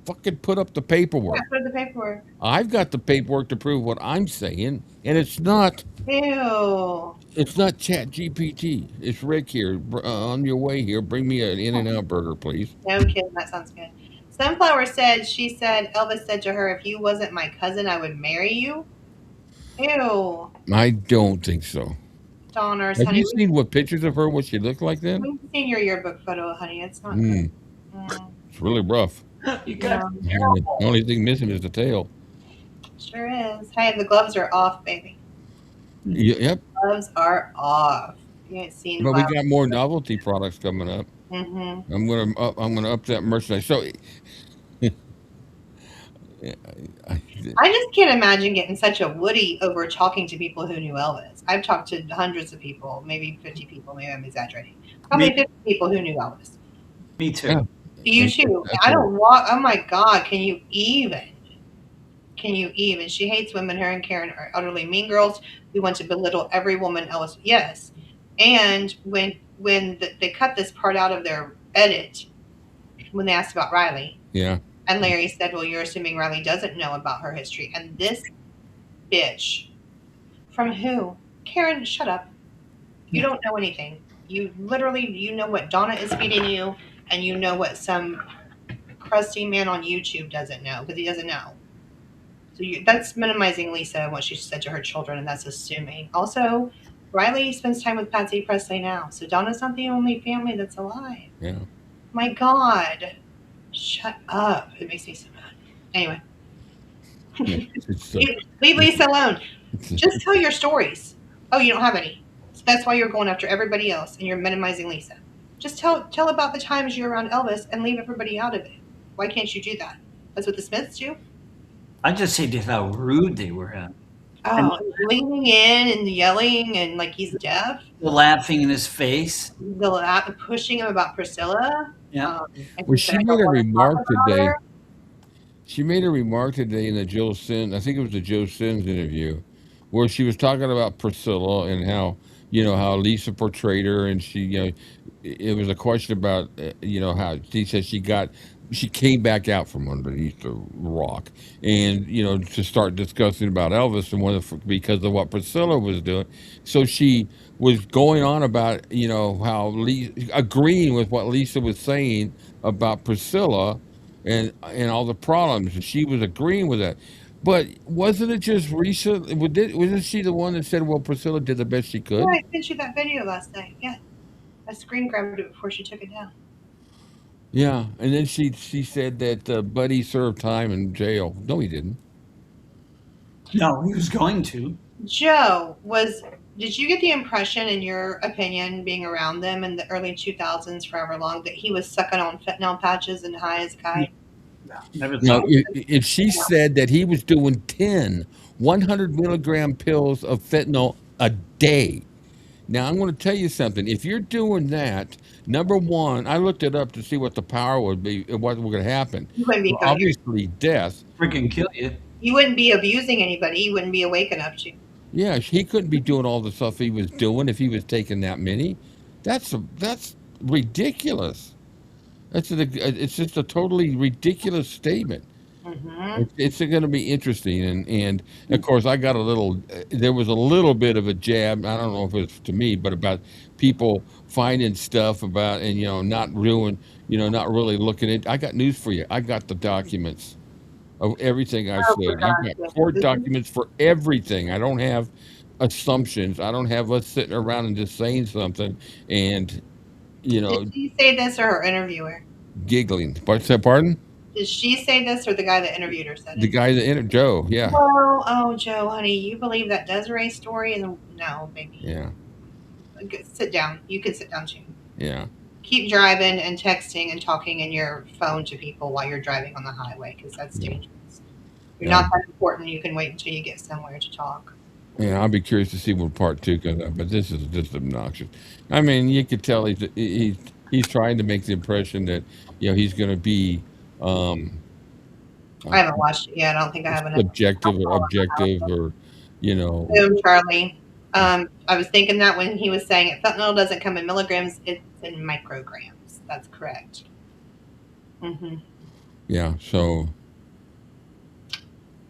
Fucking put up the paperwork. Yeah, put the paperwork. I've got the paperwork to prove what I'm saying, and it's not Ew. Chat GPT. It's Rick here. On your way here, bring me an In-N-Out burger, please. No kidding. That sounds good. Sunflower said, Elvis said to her, if you wasn't my cousin, I would marry you. Ew. I don't think so. Donners, Have honey. you seen what pictures of her, what she looked like then? We've seen your yearbook photo, honey. It's not Mm, good. it's really rough. You got Yeah, The only thing missing is the tail. sure is. Hey, the gloves are off, baby. Yep. Gloves are off. You ain't seen But we got more novelty products coming up. Mm-hmm. I'm gonna up that merchandise. So I, I just can't imagine getting such a woody over talking to people who knew Elvis. I've talked to hundreds of people, maybe 50 people, maybe I'm exaggerating. Probably Me, 50 people who knew Elvis. me yeah, too. You and too. that's I what. don't walk. Oh my God. Can you even? Can you even? She hates women. Her and Karen are utterly mean girls who want to belittle every woman else. Yes. And they cut this part out of their edit when they asked about Riley, Yeah, and Larry said, "Well, you're assuming Riley doesn't know about her history." And this bitch, from who? Karen, shut up. You don't know anything. You know what Donna is feeding you, and you know what some crusty man on YouTube doesn't know because he doesn't know. So that's minimizing Lisa and what she said to her children, and that's assuming. Also, Riley spends time with Patsy Presley now, so Donna's not the only family that's alive. yeah. My God, shut up! It makes me so mad. Anyway, It's, leave Lisa alone. it's, Just tell your stories. Oh, you don't have any. So that's why you're going after everybody else, and you're minimizing Lisa. Just tell about the times you're around Elvis and leave everybody out of it. Why can't you do that? That's what the Smiths do. I just hated how rude they were at. And Oh, leaning in and yelling and like he's deaf. laughing in his face. Pushing him about Priscilla. Yeah. And well, he she said, I made don't a want to talk remark about today. her. She made a remark today in the Joe Sins, I think it was the Joe Sins interview, where she was talking about Priscilla and how, how Lisa portrayed her, and she, it was a question about, how she said she came back out from underneath the rock, and to start discussing about Elvis and because of what Priscilla was doing, so she was going on about, how agreeing with what Lisa was saying about Priscilla and all the problems, and she was agreeing with that. But wasn't it just recent? Wasn't she the one that said, "Well, Priscilla did the best she Yeah, could"? I sent you that video last night. Yeah, I screen grabbed it before she took it down. Yeah, and then she said that Buddy served time in jail. No, he didn't. No, he was going to. Joe Did you get the impression, in your opinion, being around them in the early 2000s, forever long, that he was sucking on fentanyl patches and high as a kite? Never No, thought. if she said that he was doing 100 milligram pills of fentanyl a day. Now, I'm going to tell you something. If you're doing that, number one, I looked it up to see what the power would be, what was going to happen. You wouldn't be Well, coherent. obviously, death. Freaking kill you. You wouldn't be abusing anybody. You wouldn't be awake enough to. Yeah, he couldn't be doing all the stuff he was doing if he was taking that many. That's ridiculous. It's just a totally ridiculous statement. Mm-hmm. It's going to be interesting, and of course I got a little. There was a little bit of a jab. I don't know if it's to me, but about people finding stuff about and not really looking at. I got news for you. I got the documents of everything I Oh, for said. God's I've got sake. court documents for everything. I don't have assumptions. I don't have us sitting around and just saying something and Did she say this or her interviewer? giggling. Pardon? Did she say this or the guy that interviewed her said The it? guy that Joe. Yeah, Oh, Joe, honey, you believe that Desiree story? And no, baby. yeah, Sit down. You can sit down too. yeah. Keep driving and texting and talking in your phone to people while you're driving on the highway because that's dangerous. You're Yeah. not that important. You can wait until you get somewhere to talk. Yeah, I'll be curious to see what part two comes out, but this is just obnoxious. I mean, you could tell he's trying to make the impression that he's going to be I uh, haven't watched it yet. I don't think I have enough. subjective or objective or you know Charlie. I was thinking that when he was saying it, fentanyl doesn't come in milligrams; it's in micrograms. That's correct. Mm-hmm. yeah. So,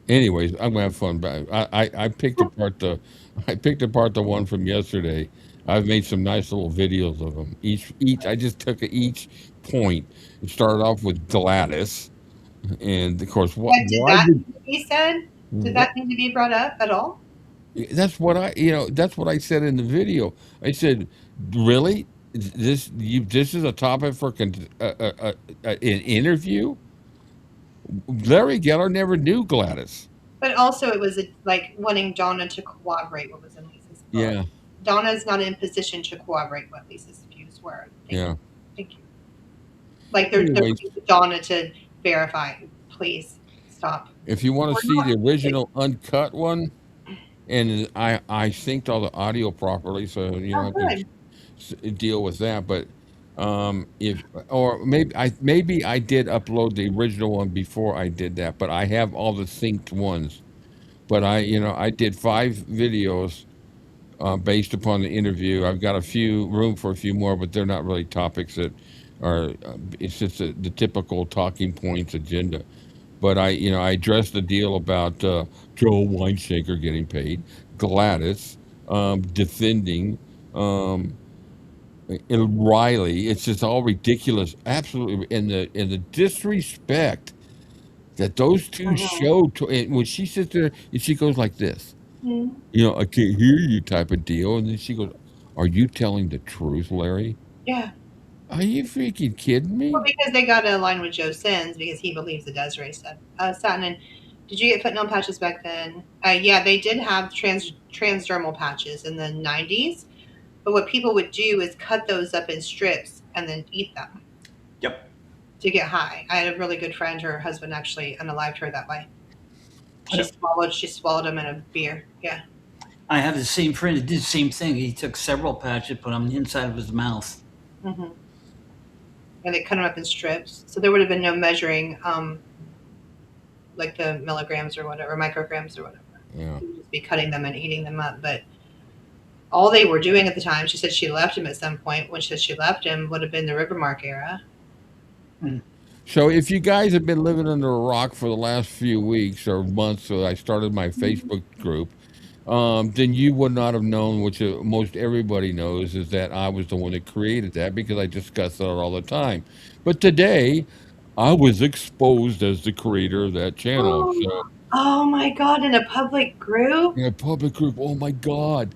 anyways, I'm gonna have fun. But I picked apart the one from yesterday. I've made some nice little videos of them. Each I just took each point. It started off with Gladys, and of course, But did why that did need to be said? Did that need to be brought up at all? that's what that's what I said in the video. I said, really, this is a topic for an interview. Larry Geller never knew Gladys. But also, it was like wanting Donna to corroborate what was in Lisa's book. Yeah, Donna's not in position to corroborate what Lisa's views were. yeah. Thank you. Like they're Anyways, Donna to verify. Please Stop. If you want to see the original uncut one, and I synced all the audio properly, so you don't Oh, have good. to deal with that. But if or maybe I did upload the original one before I did that, but I have all the synced ones. But I did 5 videos based upon the interview. I've got room for a few more, but they're not really topics that are. It's just the typical talking points agenda. But I addressed the deal about Joel Weinstein getting paid, Gladys defending Riley. It's just all ridiculous, absolutely, and the disrespect that those two showed. And when she sits there and she goes like this, I can't hear you type of deal, and then she goes, "Are you telling the truth, Larry? Yeah. Are you freaking kidding me?" Well, because they got to align with Joe Sins because he believes it does raise satin. And did you get fentanyl patches back then? Yeah, they did have transdermal patches in the 90s. But what people would do is cut those up in strips and then eat them. Yep. To get high. I had a really good friend. Her husband actually unalived her that way. She swallowed them in a beer. Yeah. I have the same friend that did the same thing. He took several patches, put them on the inside of his mouth. Mm-hmm. And they cut them up in strips. So there would have been no measuring, like the milligrams or whatever, micrograms or whatever. Yeah. You would just be cutting them and eating them up. But all they were doing at the time, she said she left him at some point. When she said she left him, would have been the Rivermark era. So if you guys have been living under a rock for the last few weeks or months, so I started my Facebook group, then you would not have known, which most everybody knows, is that I was the one that created that because I discuss that all the time. But today, I was exposed as the creator of that channel. So Oh my God! In a public group. in a public group, oh my God.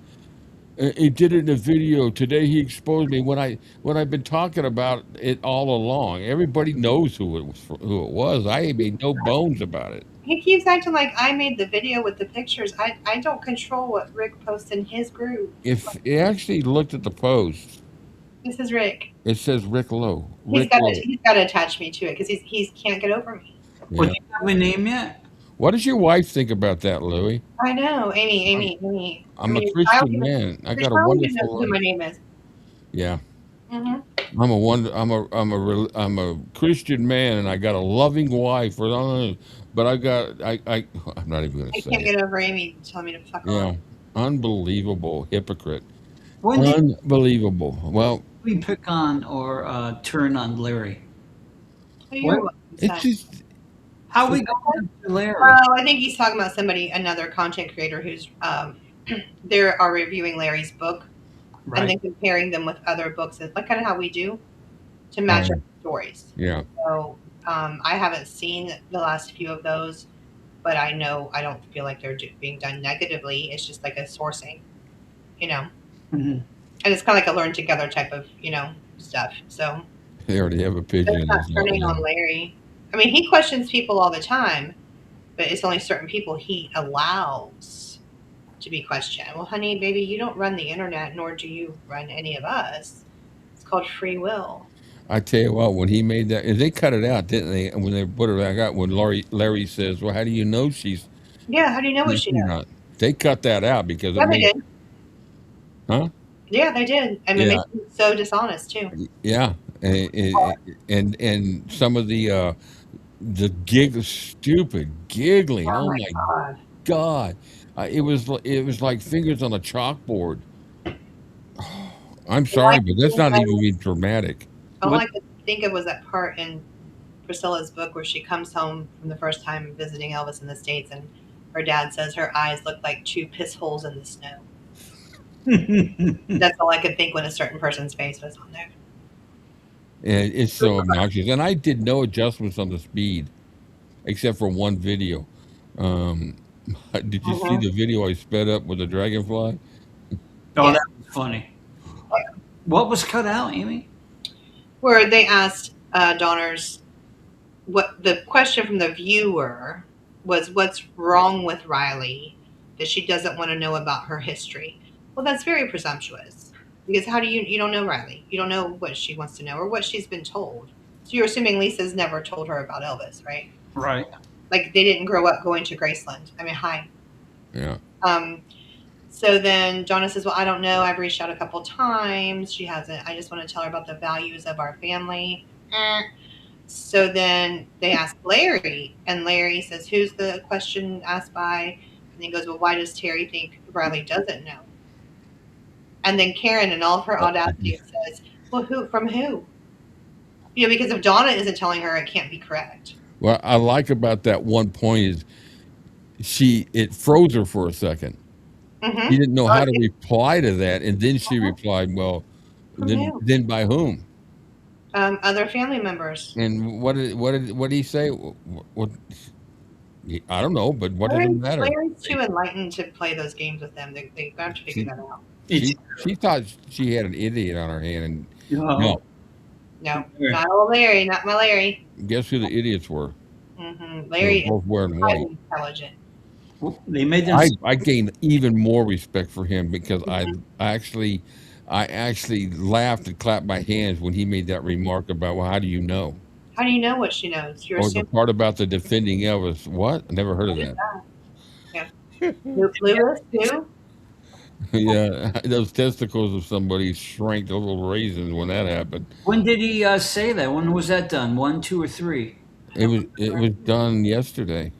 He did it in a video today. He exposed me when I've been talking about it all along. Everybody knows who it was. I made no bones about it. He keeps acting like I made the video with the pictures. I don't control what Rick posts in his group. If you actually looked at the post, This is Rick. it says Rick Lowe. He's got to attach me to it because he can't get over me. Yeah. Well, do you have my name yet? What does your wife think about that, Louie? I know, Amy. I'm a Christian man. I got a wonderful who my life. name is. Yeah, Mm-hmm. I'm a Christian man, and I got a loving wife. But I'm not even going I to say can't it. get over Amy telling me to fuck Yeah, off. unbelievable hypocrite. When did Unbelievable. Well, we pick on or turn on Larry? So you're What? it's just How we going to Larry? Oh, I think he's talking about another content creator who's they are reviewing Larry's book and Right. then comparing them with other books, and like kind of how we do to match up stories. yeah. So I haven't seen the last few of those, but I know I don't feel like they're being done negatively. It's just like a sourcing, Mhm. and it's kind of like a learn together type of stuff. So They already have a pigeon. that's not turning on Larry. I mean, he questions people all the time, but it's only certain people he allows to be questioned. Well, honey, baby, you don't run the internet, nor do you run any of us. It's called free will. I tell you what, when he made that, and they cut it out, didn't they? And when they put it back out, when Larry says, "Well, how do you know she's Yeah, how do you know what she knows? not?" They cut that out because Yeah, it they made, did. huh? Yeah, they did. I mean, Yeah. it makes you so dishonest too. Yeah, and some of the stupid giggling. Oh my God. God, it was like fingers on a chalkboard. I'm sorry, but that's not even being dramatic. All I could think of was that part in Priscilla's book where she comes home from the first time visiting Elvis in the States, and her dad says her eyes look like 2 piss holes in the snow. That's all I could think when a certain person's face was on there. And it's so obnoxious. And I did no adjustments on the speed, except for one video. Did you see the video I sped up with the dragonfly? Oh, that was funny. What was cut out, Amy? Where they asked Donner's, what the question from the viewer was, what's wrong with Riley that she doesn't want to know about her history? Well, that's very presumptuous, because how do you don't know Riley? You don't know what she wants to know or what she's been told. So you're assuming Lisa's never told her about Elvis, right? Right. Like they didn't grow up going to Graceland. I mean, hi. Yeah. So then Donna says, well, I don't know. I've reached out a couple times. She hasn't. I just want to tell her about the values of our family. So then they ask Larry, and Larry says, who's the question asked by? And he goes, well, why does Terry think Riley doesn't know? And then Karen, in all of her audacity, says, well, who from who? You know, because if Donna isn't telling her, it can't be correct. What I like about that one point is it froze her for a second. Mm-hmm. He didn't know how to reply to that, and then she replied, well, then by whom? Other family members. And what did he say? What I don't know, but what does it matter? Larry's too enlightened to play those games with them. They have to figure that out. She thought she had an idiot on her hand, and no, not old Larry, not my Larry. Guess who the idiots were? Mm-hmm. Larry is both wearing white. Intelligent. Well, they made them. I gained even more respect for him because I actually laughed and clapped my hands when he made that remark about, well, how do you know? How do you know what she knows? You're the part about the defending Elvis. What? I never heard of that. Yeah. Lewis too? Yeah, those testicles of somebody shrank to little raisins when that happened. When did he say that? When was that done? 1, 2, or 3? It was done yesterday.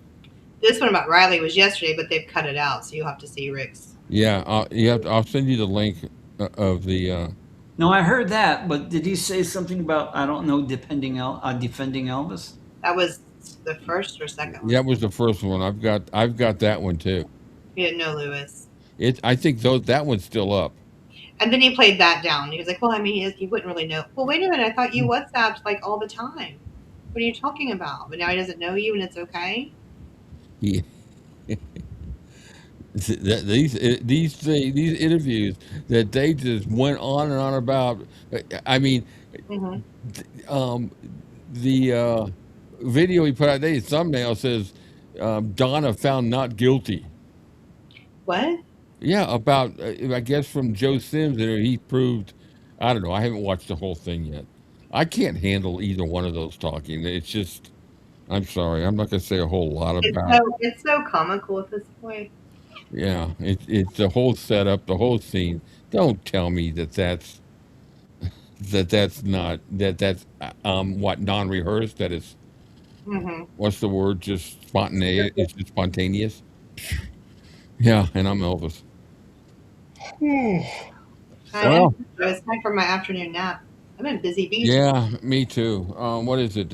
This one about Riley was yesterday, but they've cut it out, so you'll have to see Rick's. Yeah, I'll send you the link of the. No, I heard that, but did he say something about, I don't know, defending Elvis? That was the first or second one. That was the first one. I've got that one too. You didn't know Lewis. I think that one's still up. And then he played that down. He was like, well, I mean, you wouldn't really know. Well, wait a minute. I thought you WhatsApped like all the time. What are you talking about? But now he doesn't know you and it's okay? Yeah. These interviews that they just went on and on about. I mean, the video he put out today, his thumbnail says Donna found not guilty. What? Yeah, about I guess from Joe Sims there, he proved. I don't know. I haven't watched the whole thing yet. I can't handle either one of those talking. It's just. I'm sorry. I'm not going to say a whole lot about it. It's so comical at this point. Yeah, it's the whole setup, the whole scene. Don't tell me that's not what non-rehearsed. That is, what's the word? Just spontaneous. It's just spontaneous. Yeah, and I'm Elvis. Well, it's time for my afternoon nap. I'm in busy beach. Yeah, me too. What is it?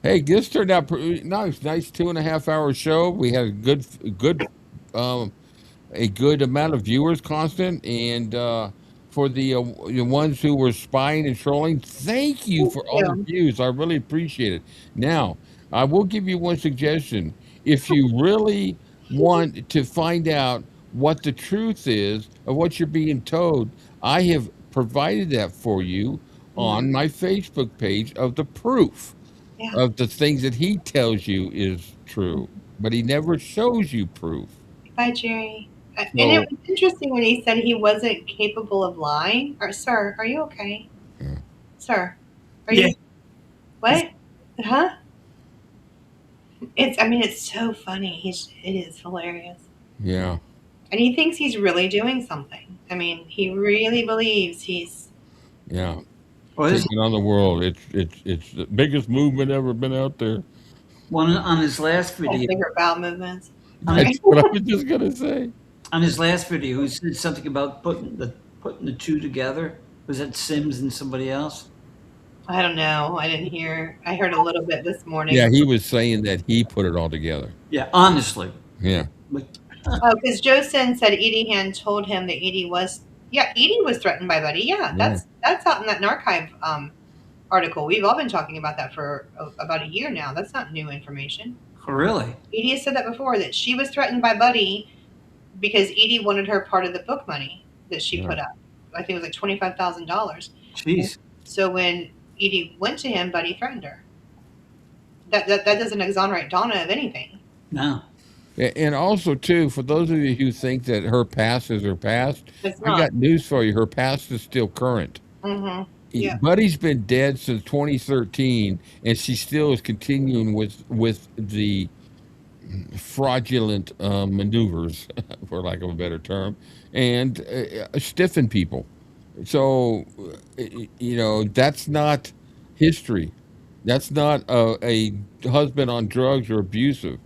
Hey, this turned out nice 2.5 hour show. We had a good amount of viewers, constant, and for the ones who were spying and trolling, thank you for all the views. I really appreciate it. Now, I will give you one suggestion. If you really want to find out what the truth is of what you're being told, I have provided that for you on my Facebook page of the proof. Yeah. Of the things that he tells you is true, but he never shows you proof. Bye, Jerry. And it was interesting when he said he wasn't capable of lying. Or, sir, are you okay? Yeah. Sir, are you? What? Huh? It's so funny. It is hilarious. Yeah. And he thinks he's really doing something. I mean, he really believes he's. Yeah. Taking on the world. It's the biggest movement ever been out there. One on his last video. Bigger bowel movements. That's what I was just gonna say. On his last video, he said something about putting the two together. Was that Sims and somebody else? I don't know. I didn't hear. I heard a little bit this morning. Yeah, he was saying that he put it all together. Yeah, honestly. Yeah. Because Joe Sin said Edie Hand told him that Edie was threatened by Buddy. Yeah, that's out in that archive article. We've all been talking about that for about a year now. That's not new information. Oh, really? Edie has said that before, that she was threatened by Buddy because Edie wanted her part of the book money that she put up. I think it was like $25,000. Jeez. So when Edie went to him, Buddy threatened her. That doesn't exonerate Donna of anything. No. And also, too, for those of you who think that her past is her past, I got news for you. Her past is still current. Mm-hmm. Yeah. Buddy's been dead since 2013, and she still is continuing with the fraudulent maneuvers, for lack of a better term, and stiffing people. So, that's not history. That's not a husband on drugs or abusive.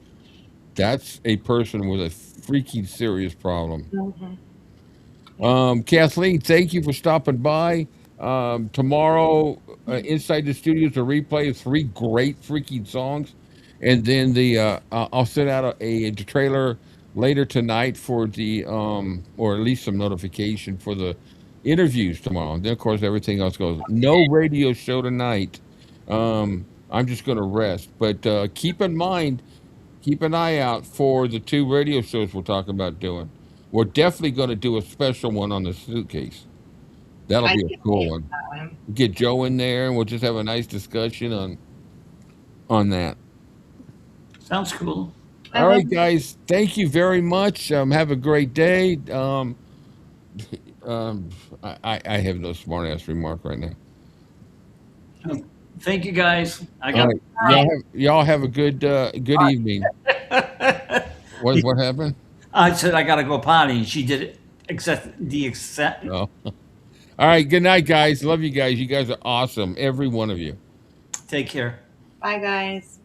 That's a person with a freaking serious problem. Mhm. Kathleen, thank you for stopping by. Tomorrow, inside the studios, a replay of 3 great freaking songs, and then I'll send out a trailer later tonight for the or at least some notification for the interviews tomorrow. And then of course everything else goes. No radio show tonight. I'm just going to rest, but keep in mind, keep an eye out for the 2 radio shows we're talking about doing. We're definitely going to do a special one on the suitcase. That'll I be a can't cool wait one. for that one. Get Joe in there, and we'll just have a nice discussion on that. Sounds cool. I All love right, guys. Thank you very much. Have a great day. I have no smart ass remark right now. Thank you, guys. I All got. right, y'all have a good evening. What happened? I said I got to go potty, and she did it. Accept. Oh. All right. Good night, guys. Love you guys. You guys are awesome. Every one of you. Take care. Bye, guys.